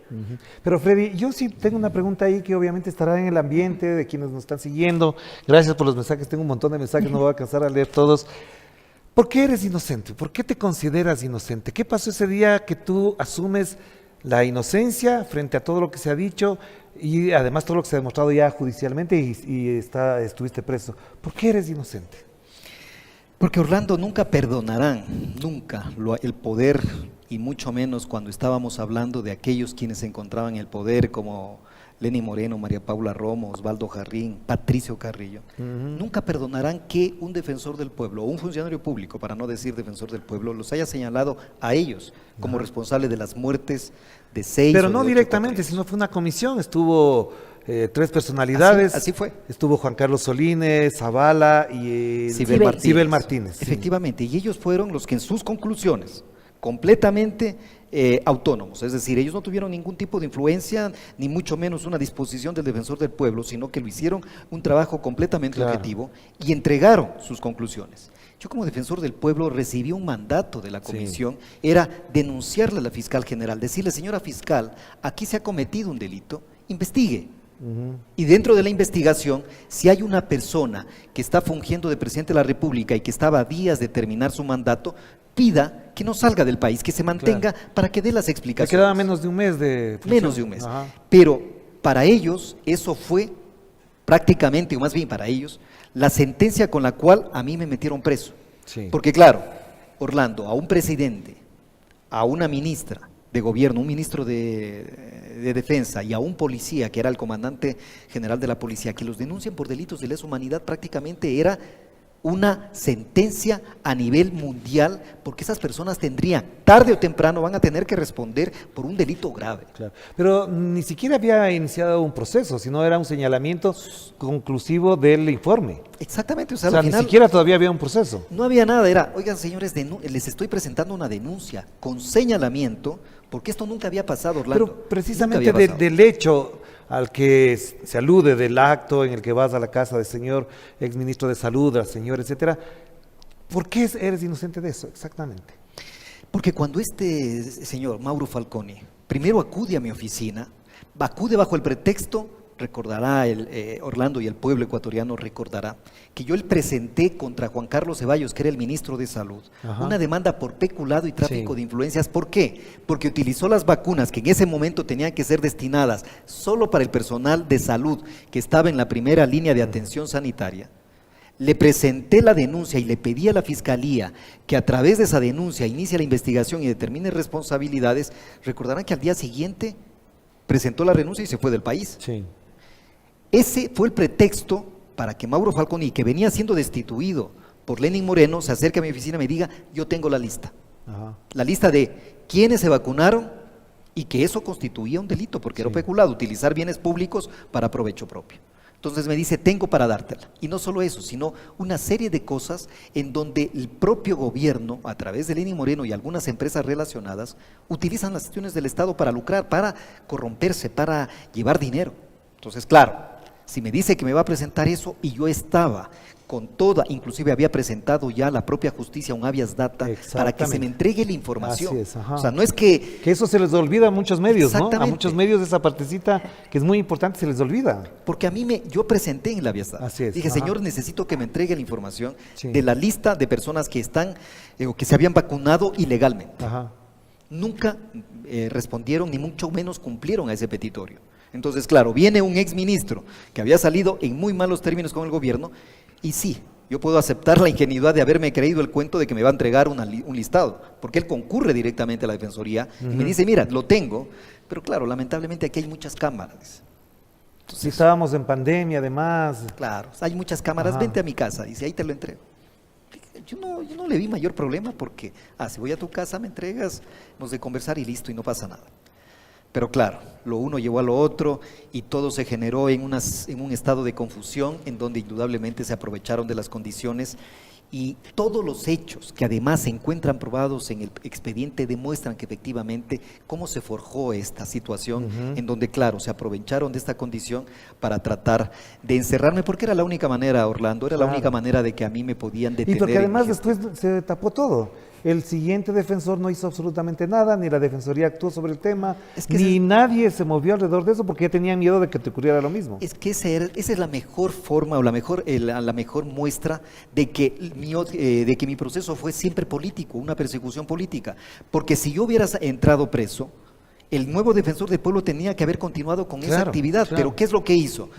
Speaker 3: Pero Freddy, yo sí tengo una pregunta ahí que obviamente estará en el ambiente de quienes nos están siguiendo. Gracias por los mensajes, tengo un montón de mensajes, no voy a alcanzar a leer todos. ¿Por qué eres inocente? ¿Por qué te consideras inocente? ¿Qué pasó ese día que tú asumes la inocencia frente a todo lo que se ha dicho y además todo lo que se ha demostrado ya judicialmente y estuviste preso? ¿Por qué eres inocente?
Speaker 16: Porque Orlando, nunca perdonarán, nunca el poder, y mucho menos cuando estábamos hablando de aquellos quienes se encontraban en el poder como Lenín Moreno, María Paula Romo, Osvaldo Jarrín, Patricio Carrillo, nunca perdonarán que un defensor del pueblo o un funcionario público, para no decir defensor del pueblo, los haya señalado a ellos como responsables de las muertes de 6
Speaker 3: Pero no directamente, sino fue una comisión, estuvo 3 personalidades.
Speaker 16: Así fue.
Speaker 3: Estuvo Juan Carlos Solines, Zavala y Sibel Martínez.
Speaker 16: Efectivamente, y ellos fueron los que en sus conclusiones, completamente autónomos, es decir, ellos no tuvieron ningún tipo de influencia, ni mucho menos una disposición del defensor del pueblo, sino que lo hicieron un trabajo completamente objetivo y entregaron sus conclusiones. Yo como defensor del pueblo recibí un mandato de la comisión, era denunciarle a la fiscal general, decirle, señora fiscal, aquí se ha cometido un delito, investigue. Y dentro de la investigación, si hay una persona que está fungiendo de presidente de la República y que estaba a días de terminar su mandato, pida que no salga del país, que se mantenga para que dé las explicaciones.
Speaker 3: Le quedaba menos de un mes de función.
Speaker 16: Menos de un mes. Pero para ellos eso fue prácticamente, o más bien para ellos, la sentencia con la cual a mí me metieron preso. Porque claro, Orlando, a un presidente, a una ministra de gobierno, un ministro de defensa y a un policía que era el comandante general de la policía, que los denuncien por delitos de lesa humanidad prácticamente era una sentencia a nivel mundial, porque esas personas tendrían, tarde o temprano, van a tener que responder por un delito grave.
Speaker 3: Claro. Pero ni siquiera había iniciado un proceso, sino era un señalamiento conclusivo del informe.
Speaker 16: Exactamente.
Speaker 3: O sea, ni siquiera todavía había un proceso.
Speaker 16: No había nada, era, oigan señores, les estoy presentando una denuncia con señalamiento, porque esto nunca había pasado, Orlando.
Speaker 3: Pero precisamente del hecho al que se alude, del acto en el que vas a la casa del señor exministro de Salud, al señor, etcétera, ¿por qué eres inocente de eso exactamente?
Speaker 16: Porque cuando este señor, Mauro Falconi, primero acude a mi oficina, acude bajo el pretexto, recordará Orlando y el pueblo ecuatoriano recordará, que yo le presenté contra Juan Carlos Ceballos, que era el ministro de Salud, una demanda por peculado y tráfico de influencias. ¿Por qué? Porque utilizó las vacunas que en ese momento tenían que ser destinadas solo para el personal de salud que estaba en la primera línea de atención sanitaria. Le presenté la denuncia y le pedí a la Fiscalía que a través de esa denuncia inicie la investigación y determine responsabilidades. Recordarán que al día siguiente presentó la renuncia y se fue del país. Ese fue el pretexto para que Mauro Falconi, que venía siendo destituido por Lenín Moreno, se acerque a mi oficina y me diga, yo tengo la lista. La lista de quiénes se vacunaron y que eso constituía un delito, porque era peculado, utilizar bienes públicos para provecho propio. Entonces me dice, tengo para dártela. Y no solo eso, sino una serie de cosas en donde el propio gobierno, a través de Lenín Moreno y algunas empresas relacionadas, utilizan las acciones del Estado para lucrar, para corromperse, para llevar dinero. Entonces, claro, si me dice que me va a presentar eso y yo estaba con toda, inclusive había presentado ya a la propia justicia un habeas data para que se me entregue la información.
Speaker 3: Así es,
Speaker 16: o sea, no es que
Speaker 3: eso se les olvida a muchos medios, ¿no? A muchos medios esa partecita que es muy importante se les olvida.
Speaker 16: Porque a mí yo presenté en el habeas data. Dije, señor, necesito que me entregue la información de la lista de personas que están o que se habían vacunado ilegalmente. Nunca respondieron, ni mucho menos cumplieron a ese petitorio. Entonces, claro, viene un exministro que había salido en muy malos términos con el gobierno y sí, yo puedo aceptar la ingenuidad de haberme creído el cuento de que me va a entregar un listado, porque él concurre directamente a la Defensoría y me dice, mira, lo tengo, pero claro, lamentablemente aquí hay muchas cámaras.
Speaker 3: Entonces, si estábamos en pandemia, además.
Speaker 16: Claro, hay muchas cámaras, vente a mi casa, dice, ahí te lo entrego. Yo no le vi mayor problema porque, si voy a tu casa me entregas, hemos de conversar y listo y no pasa nada. Pero claro, lo uno llevó a lo otro y todo se generó en un estado de confusión en donde indudablemente se aprovecharon de las condiciones Y todos los hechos que además se encuentran probados en el expediente demuestran que efectivamente cómo se forjó esta situación, en donde, claro, se aprovecharon de esta condición para tratar de encerrarme, porque era la única manera, Orlando, era la única manera de que a mí me podían detener.
Speaker 3: Y porque además después se tapó todo. El siguiente defensor no hizo absolutamente nada, ni la defensoría actuó sobre el tema, ni nadie se movió alrededor de eso porque ya tenían miedo de que te ocurriera lo mismo.
Speaker 16: Es que esa es la mejor forma o la mejor muestra de que mi proceso fue siempre político, una persecución política. Porque si yo hubiera entrado preso, el nuevo defensor del pueblo tenía que haber continuado con esa actividad. Pero ¿qué es lo que hizo?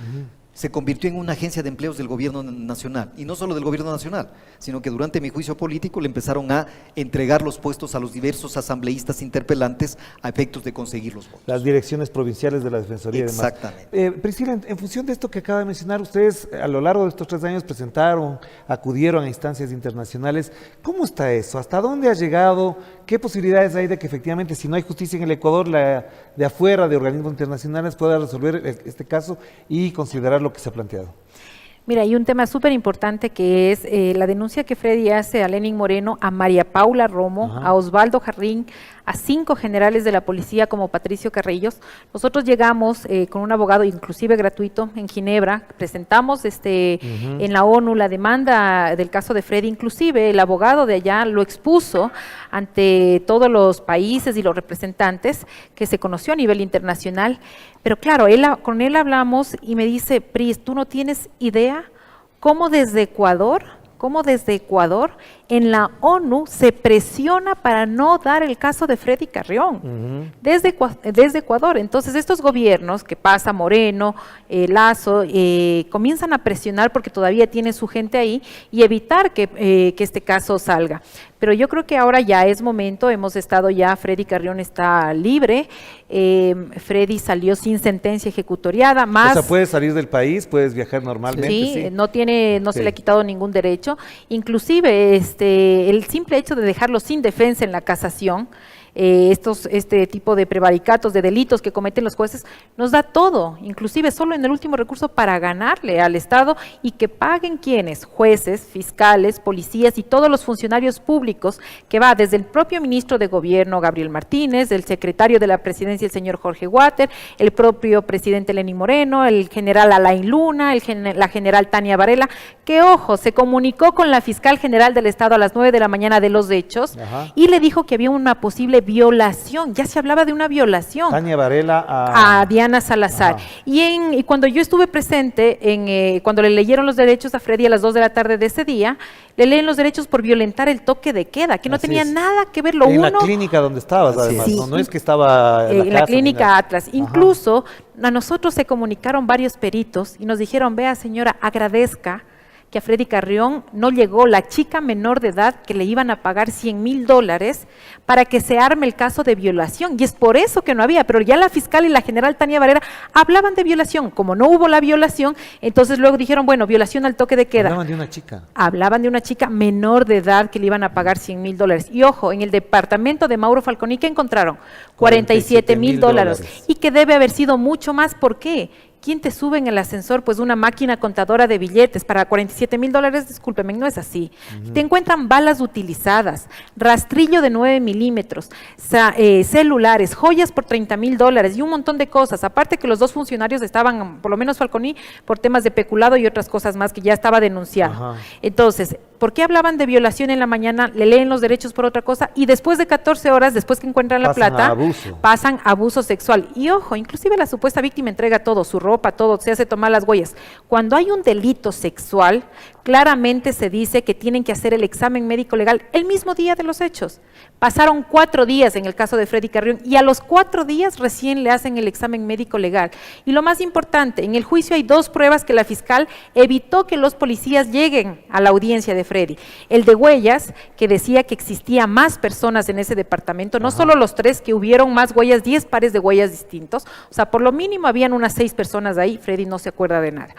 Speaker 16: Se convirtió en una agencia de empleos del gobierno nacional, y no solo del gobierno nacional, sino que durante mi juicio político le empezaron a entregar los puestos a los diversos asambleístas interpelantes a efectos de conseguir los votos.
Speaker 3: Las direcciones provinciales de la Defensoría y demás.
Speaker 16: Exactamente.
Speaker 3: Priscila, en función de esto que acaba de mencionar, ustedes a lo largo de estos 3 años presentaron, acudieron a instancias internacionales. ¿Cómo está eso? ¿Hasta dónde ha llegado? ¿Qué posibilidades hay de que efectivamente, si no hay justicia en el Ecuador, la de afuera, de organismos internacionales, pueda resolver este caso y considerar lo que se ha planteado?
Speaker 15: Mira, hay un tema súper importante que es la denuncia que Freddy hace a Lenin Moreno, a María Paula Romo, a Osvaldo Jarrín, a 5 generales de la policía como Patricio Carrillos. Nosotros llegamos con un abogado, inclusive gratuito, en Ginebra, presentamos en la ONU la demanda del caso de Freddy, inclusive el abogado de allá lo expuso ante todos los países y los representantes que se conoció a nivel internacional. Pero claro, con él hablamos y me dice, Pris, tú no tienes idea cómo desde Ecuador en la ONU se presiona para no dar el caso de Freddy Carrión, desde Ecuador. Entonces estos gobiernos que pasa Moreno, Lazo, comienzan a presionar porque todavía tiene su gente ahí y evitar que este caso salga. Pero yo creo que ahora ya es momento, Freddy Carrión está libre, Freddy salió sin sentencia ejecutoriada, más...
Speaker 3: O sea, puedes salir del país, puedes viajar normalmente.
Speaker 15: Sí, no se le ha quitado ningún derecho, inclusive el simple hecho de dejarlo sin defensa en la casación, este tipo de prevaricatos, de delitos que cometen los jueces, nos da todo, inclusive solo en el último recurso para ganarle al Estado y que paguen quienes, jueces, fiscales, policías y todos los funcionarios públicos, que va desde el propio ministro de Gobierno, Gabriel Martínez, el secretario de la Presidencia, el señor Jorge Water, el propio presidente Lenín Moreno, el general Alain Luna, la general Tania Varela, que ojo, se comunicó con la fiscal general del Estado a las 9 de la mañana de los hechos y le dijo que había una posible violación, ya se hablaba de una violación.
Speaker 3: Tania Varela
Speaker 15: a Diana Salazar. Y cuando yo estuve presente, cuando le leyeron los derechos a Freddy a las 2 de la tarde de ese día, le leen los derechos por violentar el toque de queda, que no tenía nada que ver
Speaker 3: en la clínica donde estabas, además, no es que estaba
Speaker 15: en la clínica Atlas. Incluso a nosotros se comunicaron varios peritos y nos dijeron, vea señora, agradezca que a Freddy Carrión no llegó la chica menor de edad que le iban a pagar $100,000 para que se arme el caso de violación, y es por eso que no había, pero ya la fiscal y la general Tania Varela hablaban de violación. Como no hubo la violación, entonces luego dijeron, bueno, violación al toque de queda.
Speaker 3: Hablaban de una chica.
Speaker 15: Hablaban de una chica menor de edad que le iban a pagar $100,000. Y ojo, en el departamento de Mauro Falconi, ¿qué encontraron? $47,000. Y que debe haber sido mucho más. ¿Por qué? ¿Quién te sube en el ascensor? Pues una máquina contadora de billetes para $47,000, discúlpeme, no es así. Te encuentran balas utilizadas, rastrillo de 9 milímetros, celulares, joyas por $30,000 y un montón de cosas. Aparte que los 2 funcionarios estaban, por lo menos Falconi, por temas de peculado y otras cosas más que ya estaba denunciado. Entonces, ¿por qué hablaban de violación en la mañana? Le leen los derechos por otra cosa y después de 14 horas, después que encuentran la plata, pasan abuso sexual. Y ojo, inclusive la supuesta víctima entrega todo, su ropa, todo, se hace tomar las huellas. Cuando hay un delito sexual, claramente se dice que tienen que hacer el examen médico legal el mismo día de los hechos. Pasaron 4 días en el caso de Freddy Carrión y a los 4 días recién le hacen el examen médico legal. Y lo más importante, en el juicio hay 2 pruebas que la fiscal evitó que los policías lleguen a la audiencia de Freddy. El de huellas, que decía que existía más personas en ese departamento, no solo los 3, que hubieron más huellas, 10 pares de huellas distintos, o sea, por lo mínimo habían unas 6 personas ahí, Freddy no se acuerda de nada.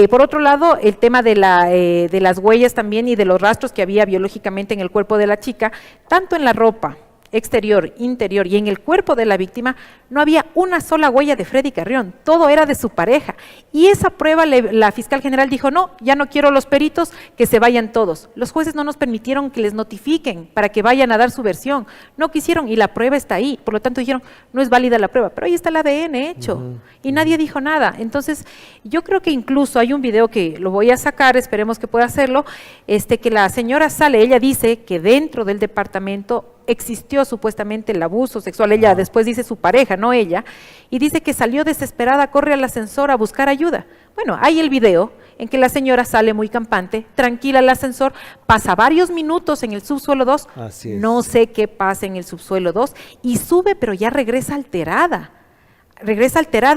Speaker 15: Por otro lado, el tema de las huellas también y de los rastros que había biológicamente en el cuerpo de la chica, tanto en la ropa exterior, interior y en el cuerpo de la víctima no había una sola huella de Freddy Carrión, todo era de su pareja. Y esa prueba la fiscal general dijo, no, ya no quiero los peritos, que se vayan todos. Los jueces no nos permitieron que les notifiquen para que vayan a dar su versión, no quisieron y la prueba está ahí, por lo tanto dijeron, no es válida la prueba, pero ahí está el ADN hecho y nadie dijo nada. Entonces yo creo que incluso hay un video que lo voy a sacar, esperemos que pueda hacerlo, que la señora sale, ella dice que dentro del departamento existió supuestamente el abuso sexual, ella después dice su pareja, no ella, y dice que salió desesperada, corre al ascensor a buscar ayuda. Bueno, hay el video en que la señora sale muy campante, tranquila al ascensor, pasa varios minutos en el subsuelo 2, no sé qué pasa en el subsuelo 2, y sube pero ya regresa alterada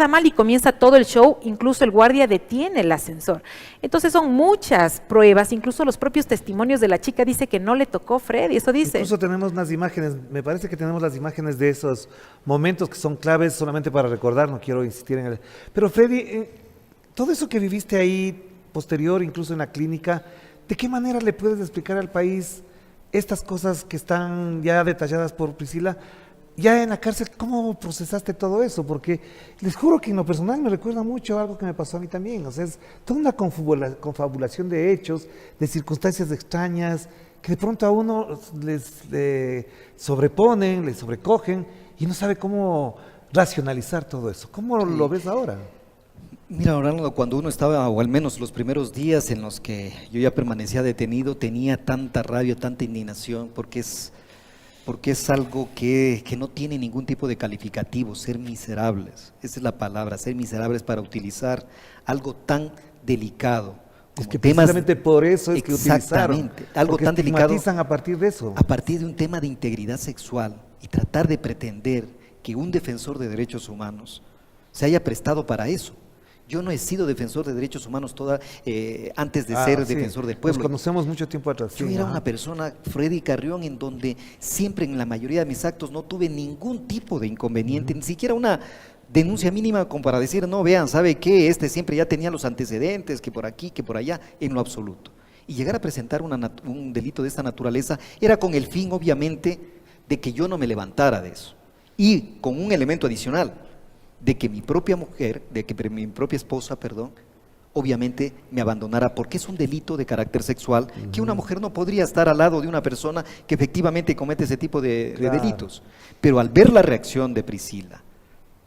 Speaker 15: mal y comienza todo el show, incluso el guardia detiene el ascensor. Entonces son muchas pruebas, incluso los propios testimonios de la chica dice que no le tocó Freddy, eso dice.
Speaker 3: Incluso tenemos unas imágenes, me parece que tenemos las imágenes de esos momentos que son claves solamente para recordar, no quiero insistir en el... Pero Freddy, todo eso que viviste ahí, posterior, incluso en la clínica, ¿de qué manera le puedes explicar al país estas cosas que están ya detalladas por Priscila? Ya en la cárcel, ¿cómo procesaste todo eso? Porque les juro que en lo personal me recuerda mucho algo que me pasó a mí también. O sea, es toda una confabulación de hechos, de circunstancias extrañas, que de pronto a uno le sobreponen, le sobrecogen y no sabe cómo racionalizar todo eso. ¿Cómo lo ves ahora?
Speaker 16: Mira, Orlando, cuando uno estaba, o al menos los primeros días en los que yo ya permanecía detenido, tenía tanta rabia, tanta indignación, porque es algo que no tiene ningún tipo de calificativo, ser miserables, esa es la palabra, ser miserables para utilizar algo tan delicado.
Speaker 3: Es que precisamente por eso es que utilizaron.
Speaker 16: Exactamente, algo tan delicado.
Speaker 3: A partir de eso.
Speaker 16: A partir de un tema de integridad sexual y tratar de pretender que un defensor de derechos humanos se haya prestado para eso. Yo no he sido defensor de derechos humanos antes de ser defensor del pueblo.
Speaker 3: Nos conocemos mucho tiempo atrás.
Speaker 16: Yo era una persona, Freddy Carrión, en donde siempre en la mayoría de mis actos no tuve ningún tipo de inconveniente, ni siquiera una denuncia mínima como para decir, no, vean, ¿sabe qué? Siempre ya tenía los antecedentes, que por aquí, que por allá, en lo absoluto. Y llegar a presentar un delito de esta naturaleza era con el fin, obviamente, de que yo no me levantara de eso. Y con un elemento adicional, de que mi propia mujer, mi propia esposa, obviamente me abandonara, porque es un delito de carácter sexual que una mujer no podría estar al lado de una persona que efectivamente comete ese tipo de delitos. Pero al ver la reacción de Priscila,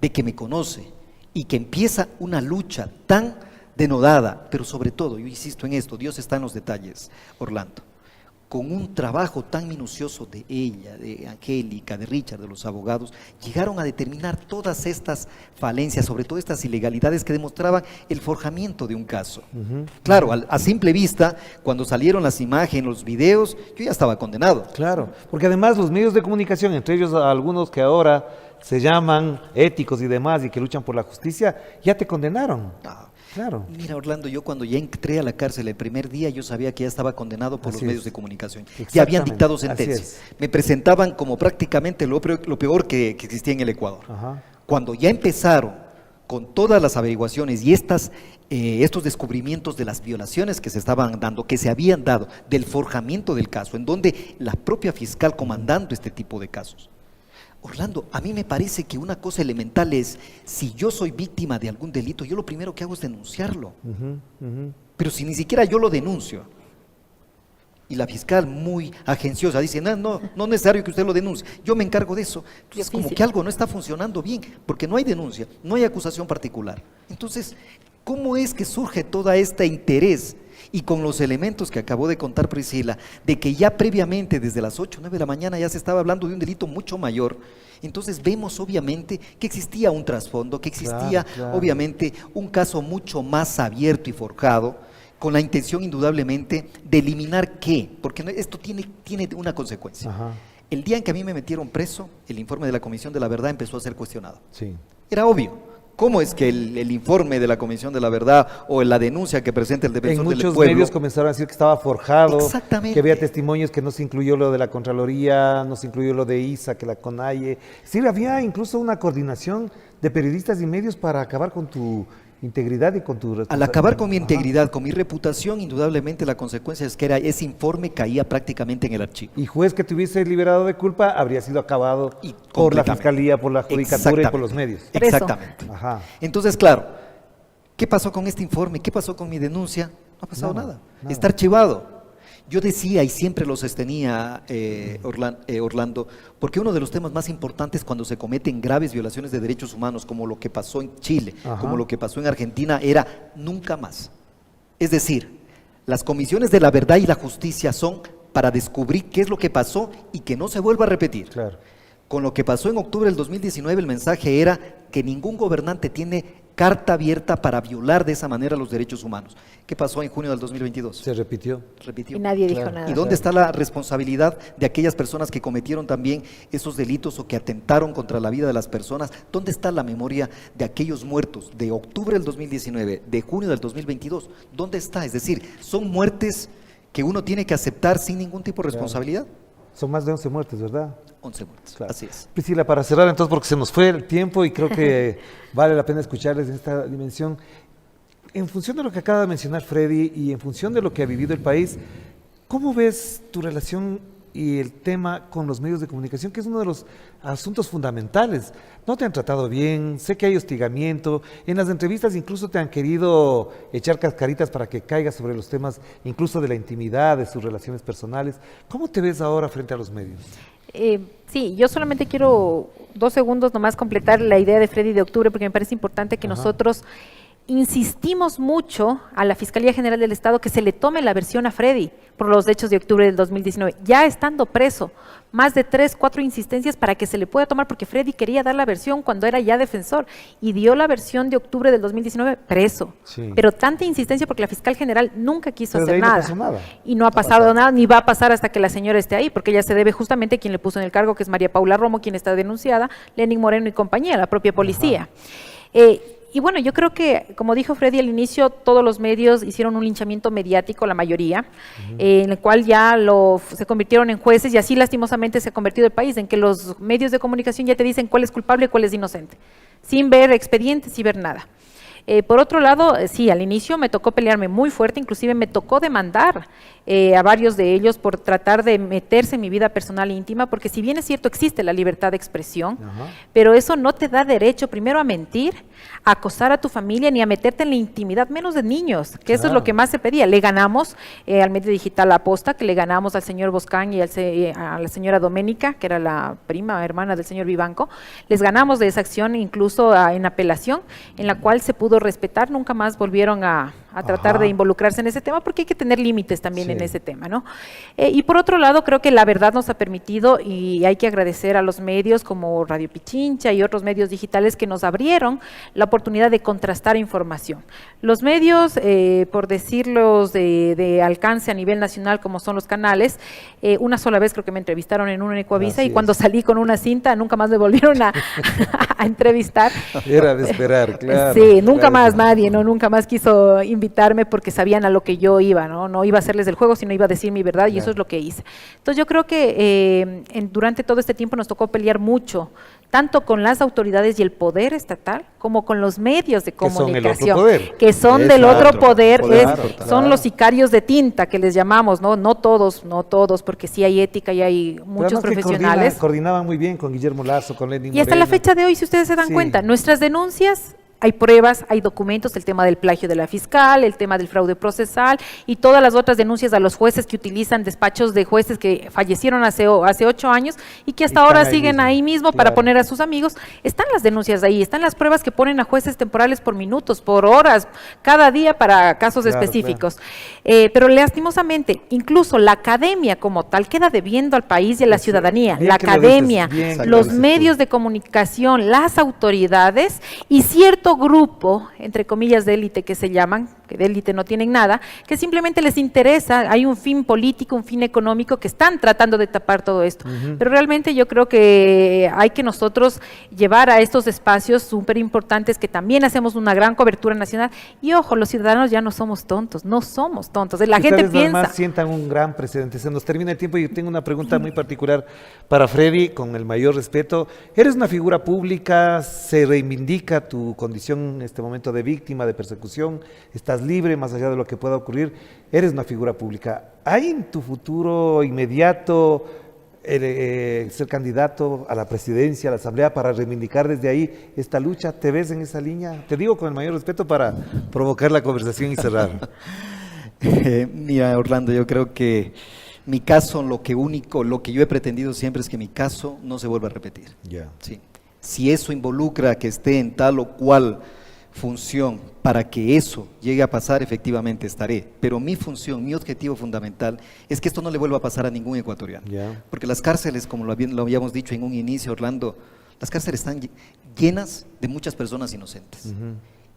Speaker 16: de que me conoce y que empieza una lucha tan denodada, pero sobre todo, yo insisto en esto, Dios está en los detalles, Orlando, con un trabajo tan minucioso de ella, de Angélica, de Richard, de los abogados, llegaron a determinar todas estas falencias, sobre todo estas ilegalidades que demostraban el forjamiento de un caso. Claro, a simple vista, cuando salieron las imágenes, los videos, yo ya estaba condenado.
Speaker 3: Claro, porque además los medios de comunicación, entre ellos algunos que ahora se llaman éticos y demás y que luchan por la justicia, ya te condenaron. Claro.
Speaker 16: Mira, Orlando, yo cuando ya entré a la cárcel el primer día, yo sabía que ya estaba condenado por los medios de comunicación. Ya habían dictado sentencias. Me presentaban como prácticamente lo peor que existía en el Ecuador. Cuando ya empezaron con todas las averiguaciones y estos descubrimientos de las violaciones que se estaban dando, que se habían dado, del forjamiento del caso, en donde la propia fiscal comandando este tipo de casos. Orlando, a mí me parece que una cosa elemental es, si yo soy víctima de algún delito, yo lo primero que hago es denunciarlo. Pero si ni siquiera yo lo denuncio, y la fiscal muy agenciosa dice, no es necesario que usted lo denuncie, yo me encargo de eso. Entonces como que algo no está funcionando bien, porque no hay denuncia, no hay acusación particular. Entonces, ¿cómo es que surge todo este interés? Y con los elementos que acabó de contar Priscila, de que ya previamente desde las 8 o 9 de la mañana ya se estaba hablando de un delito mucho mayor, entonces vemos obviamente que existía un trasfondo, que existía obviamente un caso mucho más abierto y forjado, con la intención indudablemente de eliminar ¿qué? Porque esto tiene una consecuencia. El día en que a mí me metieron preso, el informe de la Comisión de la Verdad empezó a ser cuestionado. Era obvio. ¿Cómo es que el informe de la Comisión de la Verdad o la denuncia que presenta el defensor del pueblo?
Speaker 3: En muchos medios comenzaron a decir que estaba forjado, que había testimonios que no se incluyó lo de la Contraloría, no se incluyó lo de ISA, que la CONAIE. Sí, había incluso una coordinación de periodistas y medios para acabar con tu integridad y con tu
Speaker 16: Al
Speaker 3: responsabilidad.
Speaker 16: acabar con mi integridad, con mi reputación, indudablemente la consecuencia es que ese informe caía prácticamente en el archivo.
Speaker 3: Y juez que te hubiese liberado de culpa habría sido acabado por la fiscalía, por la judicatura y por los medios.
Speaker 16: Exactamente.
Speaker 3: Ajá.
Speaker 16: Entonces, claro, ¿qué pasó con este informe? ¿Qué pasó con mi denuncia? No ha pasado nada. Está archivado. Yo decía y siempre lo sostenía, Orlando, porque uno de los temas más importantes cuando se cometen graves violaciones de derechos humanos, como lo que pasó en Chile, como lo que pasó en Argentina, era nunca más. Es decir, las comisiones de la verdad y la justicia son para descubrir qué es lo que pasó y que no se vuelva a repetir.
Speaker 3: Claro.
Speaker 16: Con lo que pasó en octubre del 2019, el mensaje era que ningún gobernante tiene carta abierta para violar de esa manera los derechos humanos. ¿Qué pasó en junio del 2022?
Speaker 3: Se repitió.
Speaker 16: Repitió.
Speaker 15: Y nadie dijo nada.
Speaker 16: ¿Y dónde está la responsabilidad de aquellas personas que cometieron también esos delitos o que atentaron contra la vida de las personas? ¿Dónde está la memoria de aquellos muertos de octubre del 2019, de junio del 2022? ¿Dónde está? Es decir, son muertes que uno tiene que aceptar sin ningún tipo de responsabilidad.
Speaker 3: Son más de 11 muertes, ¿verdad?
Speaker 16: 11 muertes,
Speaker 3: claro.
Speaker 16: Así es.
Speaker 3: Priscila, para cerrar entonces, porque se nos fue el tiempo y creo que vale la pena escucharles en esta dimensión. En función de lo que acaba de mencionar Freddy y en función de lo que ha vivido el país, ¿cómo ves tu relación y el tema con los medios de comunicación, que es uno de los asuntos fundamentales? No te han tratado bien, sé que hay hostigamiento, en las entrevistas incluso te han querido echar cascaritas para que caigas sobre los temas incluso de la intimidad, de sus relaciones personales. ¿Cómo te ves ahora frente a los medios?
Speaker 15: Sí, yo solamente quiero 2 segundos nomás completar la idea de Freddy de octubre, porque me parece importante que nosotros insistimos mucho a la Fiscalía General del Estado que se le tome la versión a Freddy por los hechos de octubre del 2019, ya estando preso, más de 3, 4 insistencias para que se le pueda tomar, porque Freddy quería dar la versión cuando era ya defensor y dio la versión de octubre del 2019 preso, pero tanta insistencia porque la fiscal general nunca quiso hacer nada.
Speaker 3: No pasó nada
Speaker 15: Y no ha pasado nada, ni va a pasar hasta que la señora esté ahí, porque ella se debe justamente a quien le puso en el cargo, que es María Paula Romo, quien está denunciada, Lenín Moreno y compañía, la propia policía. Y bueno, yo creo que, como dijo Freddy al inicio, todos los medios hicieron un linchamiento mediático, la mayoría, en el cual ya se convirtieron en jueces y así lastimosamente se ha convertido el país, en que los medios de comunicación ya te dicen cuál es culpable y cuál es inocente, sin ver expedientes y ver nada. Por otro lado, sí, al inicio me tocó pelearme muy fuerte, inclusive me tocó demandar a varios de ellos por tratar de meterse en mi vida personal e íntima, porque si bien es cierto existe la libertad de expresión, pero eso no te da derecho primero a mentir, a acosar a tu familia, ni a meterte en la intimidad, menos de niños, que eso es lo que más se pedía. Le ganamos al medio digital La Posta, que le ganamos al señor Boscán y a la señora Doménica, que era la prima hermana del señor Vivanco, les ganamos de esa acción incluso en apelación, en la cual se pudo respetar, nunca más volvieron a tratar de involucrarse en ese tema, porque hay que tener límites también en ese tema, ¿no? Y por otro lado, creo que la verdad nos ha permitido, y hay que agradecer a los medios como Radio Pichincha y otros medios digitales que nos abrieron la oportunidad de contrastar información. Los medios, por decirlos de alcance a nivel nacional, como son los canales, una sola vez creo que me entrevistaron en una Ecuavisa y cuando salí con una cinta, nunca más me volvieron a entrevistar.
Speaker 3: Era de esperar, claro.
Speaker 15: Sí, nunca más nadie, ¿no? Nunca más quiso invitarme porque sabían a lo que yo iba, ¿no? No iba a hacerles el juego, sino iba a decir mi verdad y eso es lo que hice. Entonces yo creo que durante todo este tiempo nos tocó pelear mucho, tanto con las autoridades y el poder estatal, como con los medios de comunicación, que son del otro poder, son los sicarios de tinta que les llamamos, ¿no? No todos, porque sí hay ética y hay muchos profesionales.
Speaker 3: Coordinaban muy bien con Guillermo Lazo, con Lenín Moreno.
Speaker 15: Y hasta la fecha de hoy, si ustedes se dan cuenta, nuestras denuncias, hay pruebas, hay documentos, el tema del plagio de la fiscal, el tema del fraude procesal y todas las otras denuncias a los jueces que utilizan despachos de jueces que fallecieron hace 8 años y que hasta ahora siguen ahí mismo para poner a sus amigos. Están las denuncias ahí, están las pruebas que ponen a jueces temporales por minutos, por horas, cada día para casos específicos. Pero lastimosamente, incluso la academia como tal queda debiendo al país y a la ciudadanía. La academia, los medios de comunicación, las autoridades y cierto grupo, entre comillas, de élite que se llaman, que de élite no tienen nada, que simplemente les interesa, hay un fin político, un fin económico, que están tratando de tapar todo esto. Pero realmente yo creo que hay que nosotros llevar a estos espacios súper importantes, que también hacemos una gran cobertura nacional. Y ojo, los ciudadanos ya no somos tontos, no somos tontos. La gente piensa.
Speaker 3: Además sientan un gran precedente. Se nos termina el tiempo y yo tengo una pregunta muy particular para Freddy, con el mayor respeto. Eres una figura pública, se reivindica tu condición en este momento de víctima, de persecución, estás libre más allá de lo que pueda ocurrir, eres una figura pública. ¿Hay en tu futuro inmediato ser candidato a la presidencia, a la asamblea, para reivindicar desde ahí esta lucha? ¿Te ves en esa línea? Te digo con el mayor respeto para provocar la conversación y cerrar.
Speaker 16: Mira, Orlando, yo creo que mi caso, lo que yo he pretendido siempre es que mi caso no se vuelva a repetir. Sí. Si eso involucra que esté en tal o cual función para que eso llegue a pasar, efectivamente estaré. Pero mi función, mi objetivo fundamental es que esto no le vuelva a pasar a ningún ecuatoriano. Porque las cárceles, como lo habíamos dicho en un inicio, Orlando, las cárceles están llenas de muchas personas inocentes.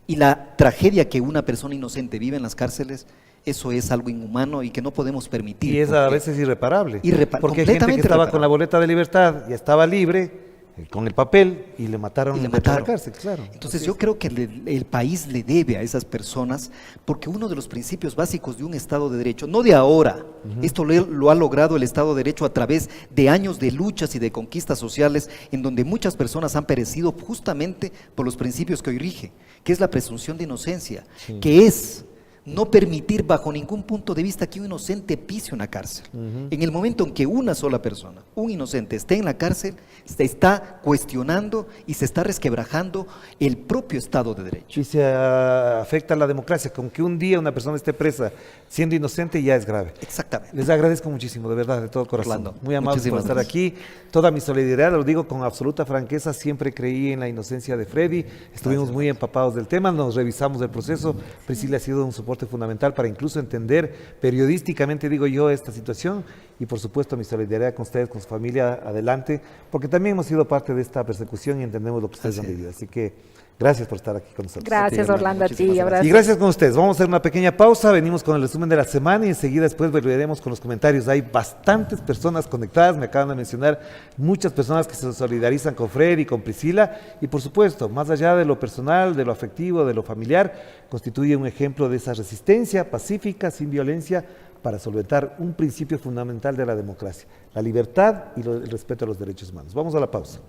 Speaker 16: Y la tragedia que una persona inocente vive en las cárceles, eso es algo inhumano y que no podemos permitir.
Speaker 3: Y es a veces irreparable. Porque hay gente que estaba con la boleta de libertad, ya estaba libre, con el papel, y le mataron en la cárcel, claro.
Speaker 16: Entonces yo creo que el país le debe a esas personas, porque uno de los principios básicos de un Estado de Derecho, no de ahora, esto lo ha logrado el Estado de Derecho a través de años de luchas y de conquistas sociales, en donde muchas personas han perecido justamente por los principios que hoy rige, que es la presunción de inocencia, que es no permitir bajo ningún punto de vista que un inocente pise una cárcel. En el momento en que una sola persona, un inocente, esté en la cárcel, se está cuestionando y se está resquebrajando el propio Estado de Derecho.
Speaker 3: Y se afecta a la democracia, con que un día una persona esté presa siendo inocente ya es grave.
Speaker 16: Exactamente.
Speaker 3: Les agradezco muchísimo, de verdad, de todo corazón.
Speaker 16: Orlando,
Speaker 3: muy amables por estar aquí. Toda mi solidaridad, lo digo con absoluta franqueza, siempre creí en la inocencia de Freddy, estuvimos muy empapados del tema, nos revisamos el proceso. Priscila ha sido un soporte fundamental para incluso entender periodísticamente, digo yo, esta situación, y por supuesto mi solidaridad con ustedes, con su familia, adelante, porque también hemos sido parte de esta persecución y entendemos lo que ustedes han vivido. Así que gracias por estar aquí con nosotros.
Speaker 15: Gracias, Orlando, a ti. Abrazo.
Speaker 3: Y gracias con ustedes. Vamos a hacer una pequeña pausa, venimos con el resumen de la semana y enseguida después volveremos con los comentarios. Hay bastantes personas conectadas, me acaban de mencionar muchas personas que se solidarizan con Fred y con Priscila, y por supuesto, más allá de lo personal, de lo afectivo, de lo familiar, constituye un ejemplo de esa resistencia pacífica, sin violencia, para solventar un principio fundamental de la democracia, la libertad y el respeto a los derechos humanos. Vamos a la pausa.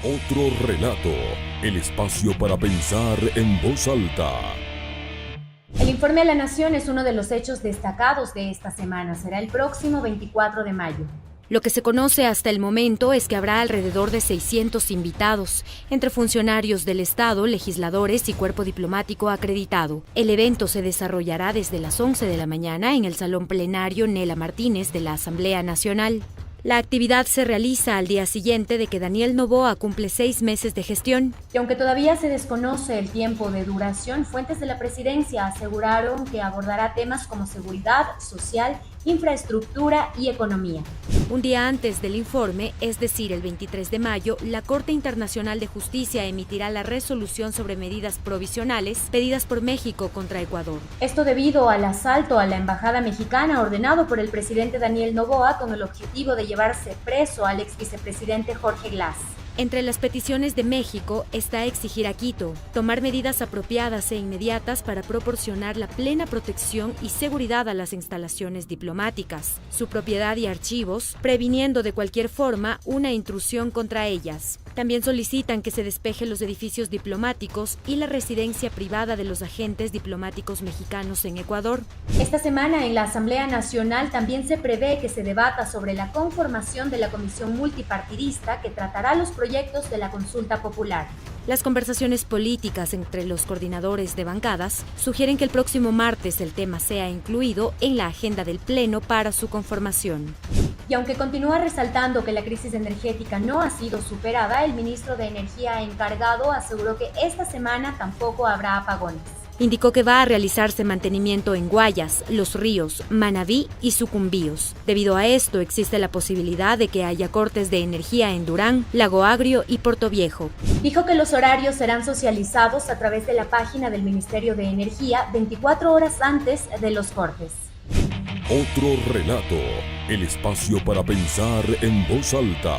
Speaker 1: Otro relato, el espacio para pensar en voz alta.
Speaker 17: El informe de la Nación es uno de los hechos destacados de esta semana. Será el próximo 24 de mayo.
Speaker 18: Lo que se conoce hasta el momento es que habrá alrededor de 600 invitados, entre funcionarios del Estado, legisladores y cuerpo diplomático acreditado. El evento se desarrollará desde las 11 de la mañana en el Salón Plenario Nela Martínez de la Asamblea Nacional. La actividad se realiza al día siguiente de que Daniel Noboa cumple 6 meses de gestión.
Speaker 17: Y aunque todavía se desconoce el tiempo de duración, fuentes de la presidencia aseguraron que abordará temas como seguridad social, infraestructura y economía.
Speaker 18: Un día antes del informe, es decir, el 23 de mayo, la Corte Internacional de Justicia emitirá la resolución sobre medidas provisionales pedidas por México contra Ecuador.
Speaker 17: Esto debido al asalto a la embajada mexicana ordenado por el presidente Daniel Noboa con el objetivo de llevarse preso al ex vicepresidente Jorge Glass.
Speaker 18: Entre las peticiones de México está exigir a Quito tomar medidas apropiadas e inmediatas para proporcionar la plena protección y seguridad a las instalaciones diplomáticas, su propiedad y archivos, previniendo de cualquier forma una intrusión contra ellas. También solicitan que se despeje los edificios diplomáticos y la residencia privada de los agentes diplomáticos mexicanos en Ecuador.
Speaker 17: Esta semana en la Asamblea Nacional también se prevé que se debata sobre la conformación de la comisión multipartidista que tratará los proyectos de la consulta popular.
Speaker 18: Las conversaciones políticas entre los coordinadores de bancadas sugieren que el próximo martes el tema sea incluido en la agenda del Pleno para su conformación.
Speaker 17: Y aunque continúa resaltando que la crisis energética no ha sido superada, el ministro de Energía encargado aseguró que esta semana tampoco habrá apagones.
Speaker 18: Indicó que va a realizarse mantenimiento en Guayas, Los Ríos, Manabí y Sucumbíos. Debido a esto, existe la posibilidad de que haya cortes de energía en Durán, Lago Agrio y Portoviejo.
Speaker 17: Dijo que los horarios serán socializados a través de la página del Ministerio de Energía 24 horas antes de los cortes.
Speaker 1: Otro relato, el espacio para pensar en voz alta.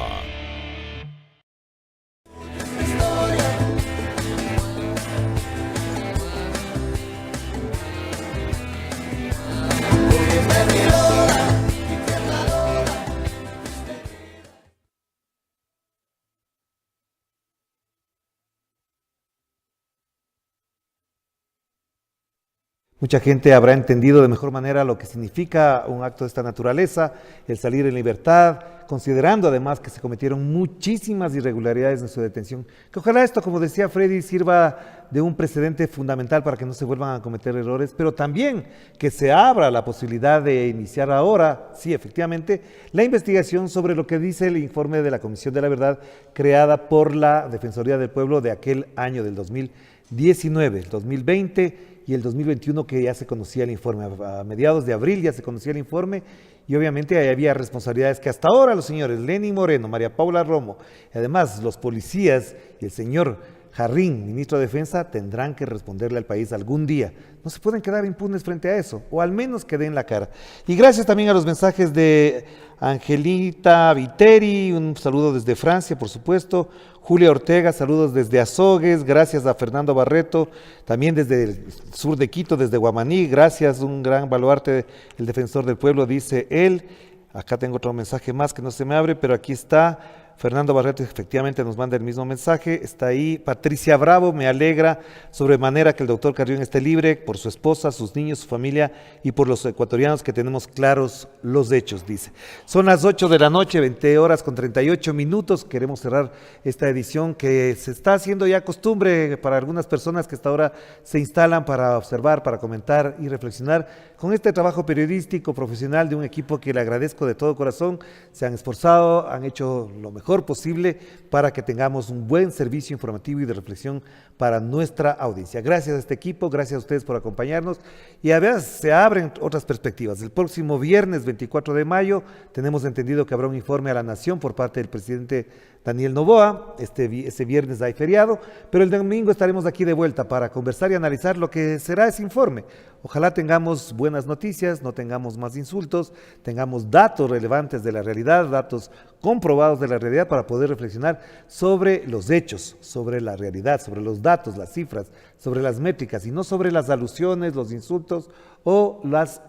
Speaker 3: Mucha gente habrá entendido de mejor manera lo que significa un acto de esta naturaleza, el salir en libertad, considerando además que se cometieron muchísimas irregularidades en su detención. Que ojalá esto, como decía Freddy, sirva de un precedente fundamental para que no se vuelvan a cometer errores, pero también que se abra la posibilidad de iniciar ahora, sí, efectivamente, la investigación sobre lo que dice el informe de la Comisión de la Verdad creada por la Defensoría del Pueblo de aquel año del 2019, el 2020 y el 2021, que ya se conocía el informe. A mediados de abril ya se conocía el informe y obviamente ahí había responsabilidades que hasta ahora los señores Lenín Moreno, María Paula Romo, y además los policías y el señor Jarrín, ministro de Defensa, tendrán que responderle al país algún día. No se pueden quedar impunes frente a eso, o al menos que den la cara. Y gracias también a los mensajes de Angelita Viteri, un saludo desde Francia, por supuesto. Julia Ortega, saludos desde Azogues. Gracias a Fernando Barreto, también desde el sur de Quito, desde Guamaní. Gracias, un gran baluarte, el defensor del pueblo, dice él. Acá tengo otro mensaje más que no se me abre, pero aquí está. Fernando Barreto efectivamente nos manda el mismo mensaje, está ahí. Patricia Bravo, me alegra sobremanera que el doctor Carrión esté libre por su esposa, sus niños, su familia y por los ecuatorianos que tenemos claros los hechos, dice. Son las 8 de la noche, 20 horas con 38 minutos, queremos cerrar esta edición que se está haciendo ya costumbre para algunas personas que hasta ahora se instalan para observar, para comentar y reflexionar con este trabajo periodístico profesional de un equipo que le agradezco de todo corazón. Se han esforzado, han hecho lo mejor posible para que tengamos un buen servicio informativo y de reflexión para nuestra audiencia. Gracias a este equipo, gracias a ustedes por acompañarnos y a veces se abren otras perspectivas. El próximo viernes 24 de mayo tenemos entendido que habrá un informe a la Nación por parte del presidente Daniel Noboa. Ese viernes hay feriado, pero el domingo estaremos aquí de vuelta para conversar y analizar lo que será ese informe. Ojalá tengamos buenas noticias, no tengamos más insultos, tengamos datos relevantes de la realidad, datos comprobados de la realidad para poder reflexionar sobre los hechos, sobre la realidad, sobre los datos, las cifras, sobre las métricas y no sobre las alusiones, los insultos o las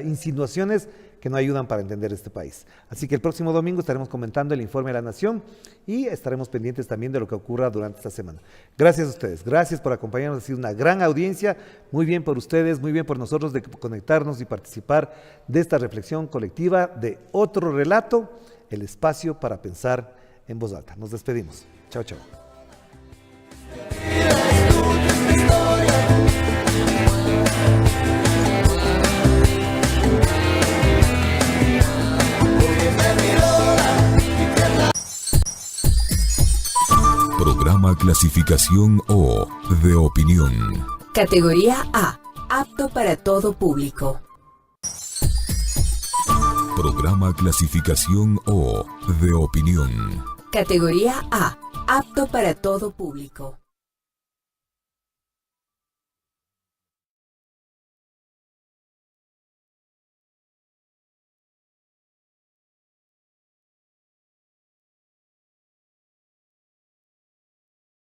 Speaker 3: insinuaciones que no ayudan para entender este país. Así que el próximo domingo estaremos comentando el informe de la Nación y estaremos pendientes también de lo que ocurra durante esta semana. Gracias a ustedes, gracias por acompañarnos, ha sido una gran audiencia, muy bien por ustedes, muy bien por nosotros de conectarnos y participar de esta reflexión colectiva de Otro Relato, el espacio para pensar en voz alta. Nos despedimos. Chao, chao.
Speaker 1: Programa clasificación O de opinión.
Speaker 7: Categoría A, apto para todo público.
Speaker 1: Programa clasificación O de opinión.
Speaker 7: Categoría A, apto para todo público.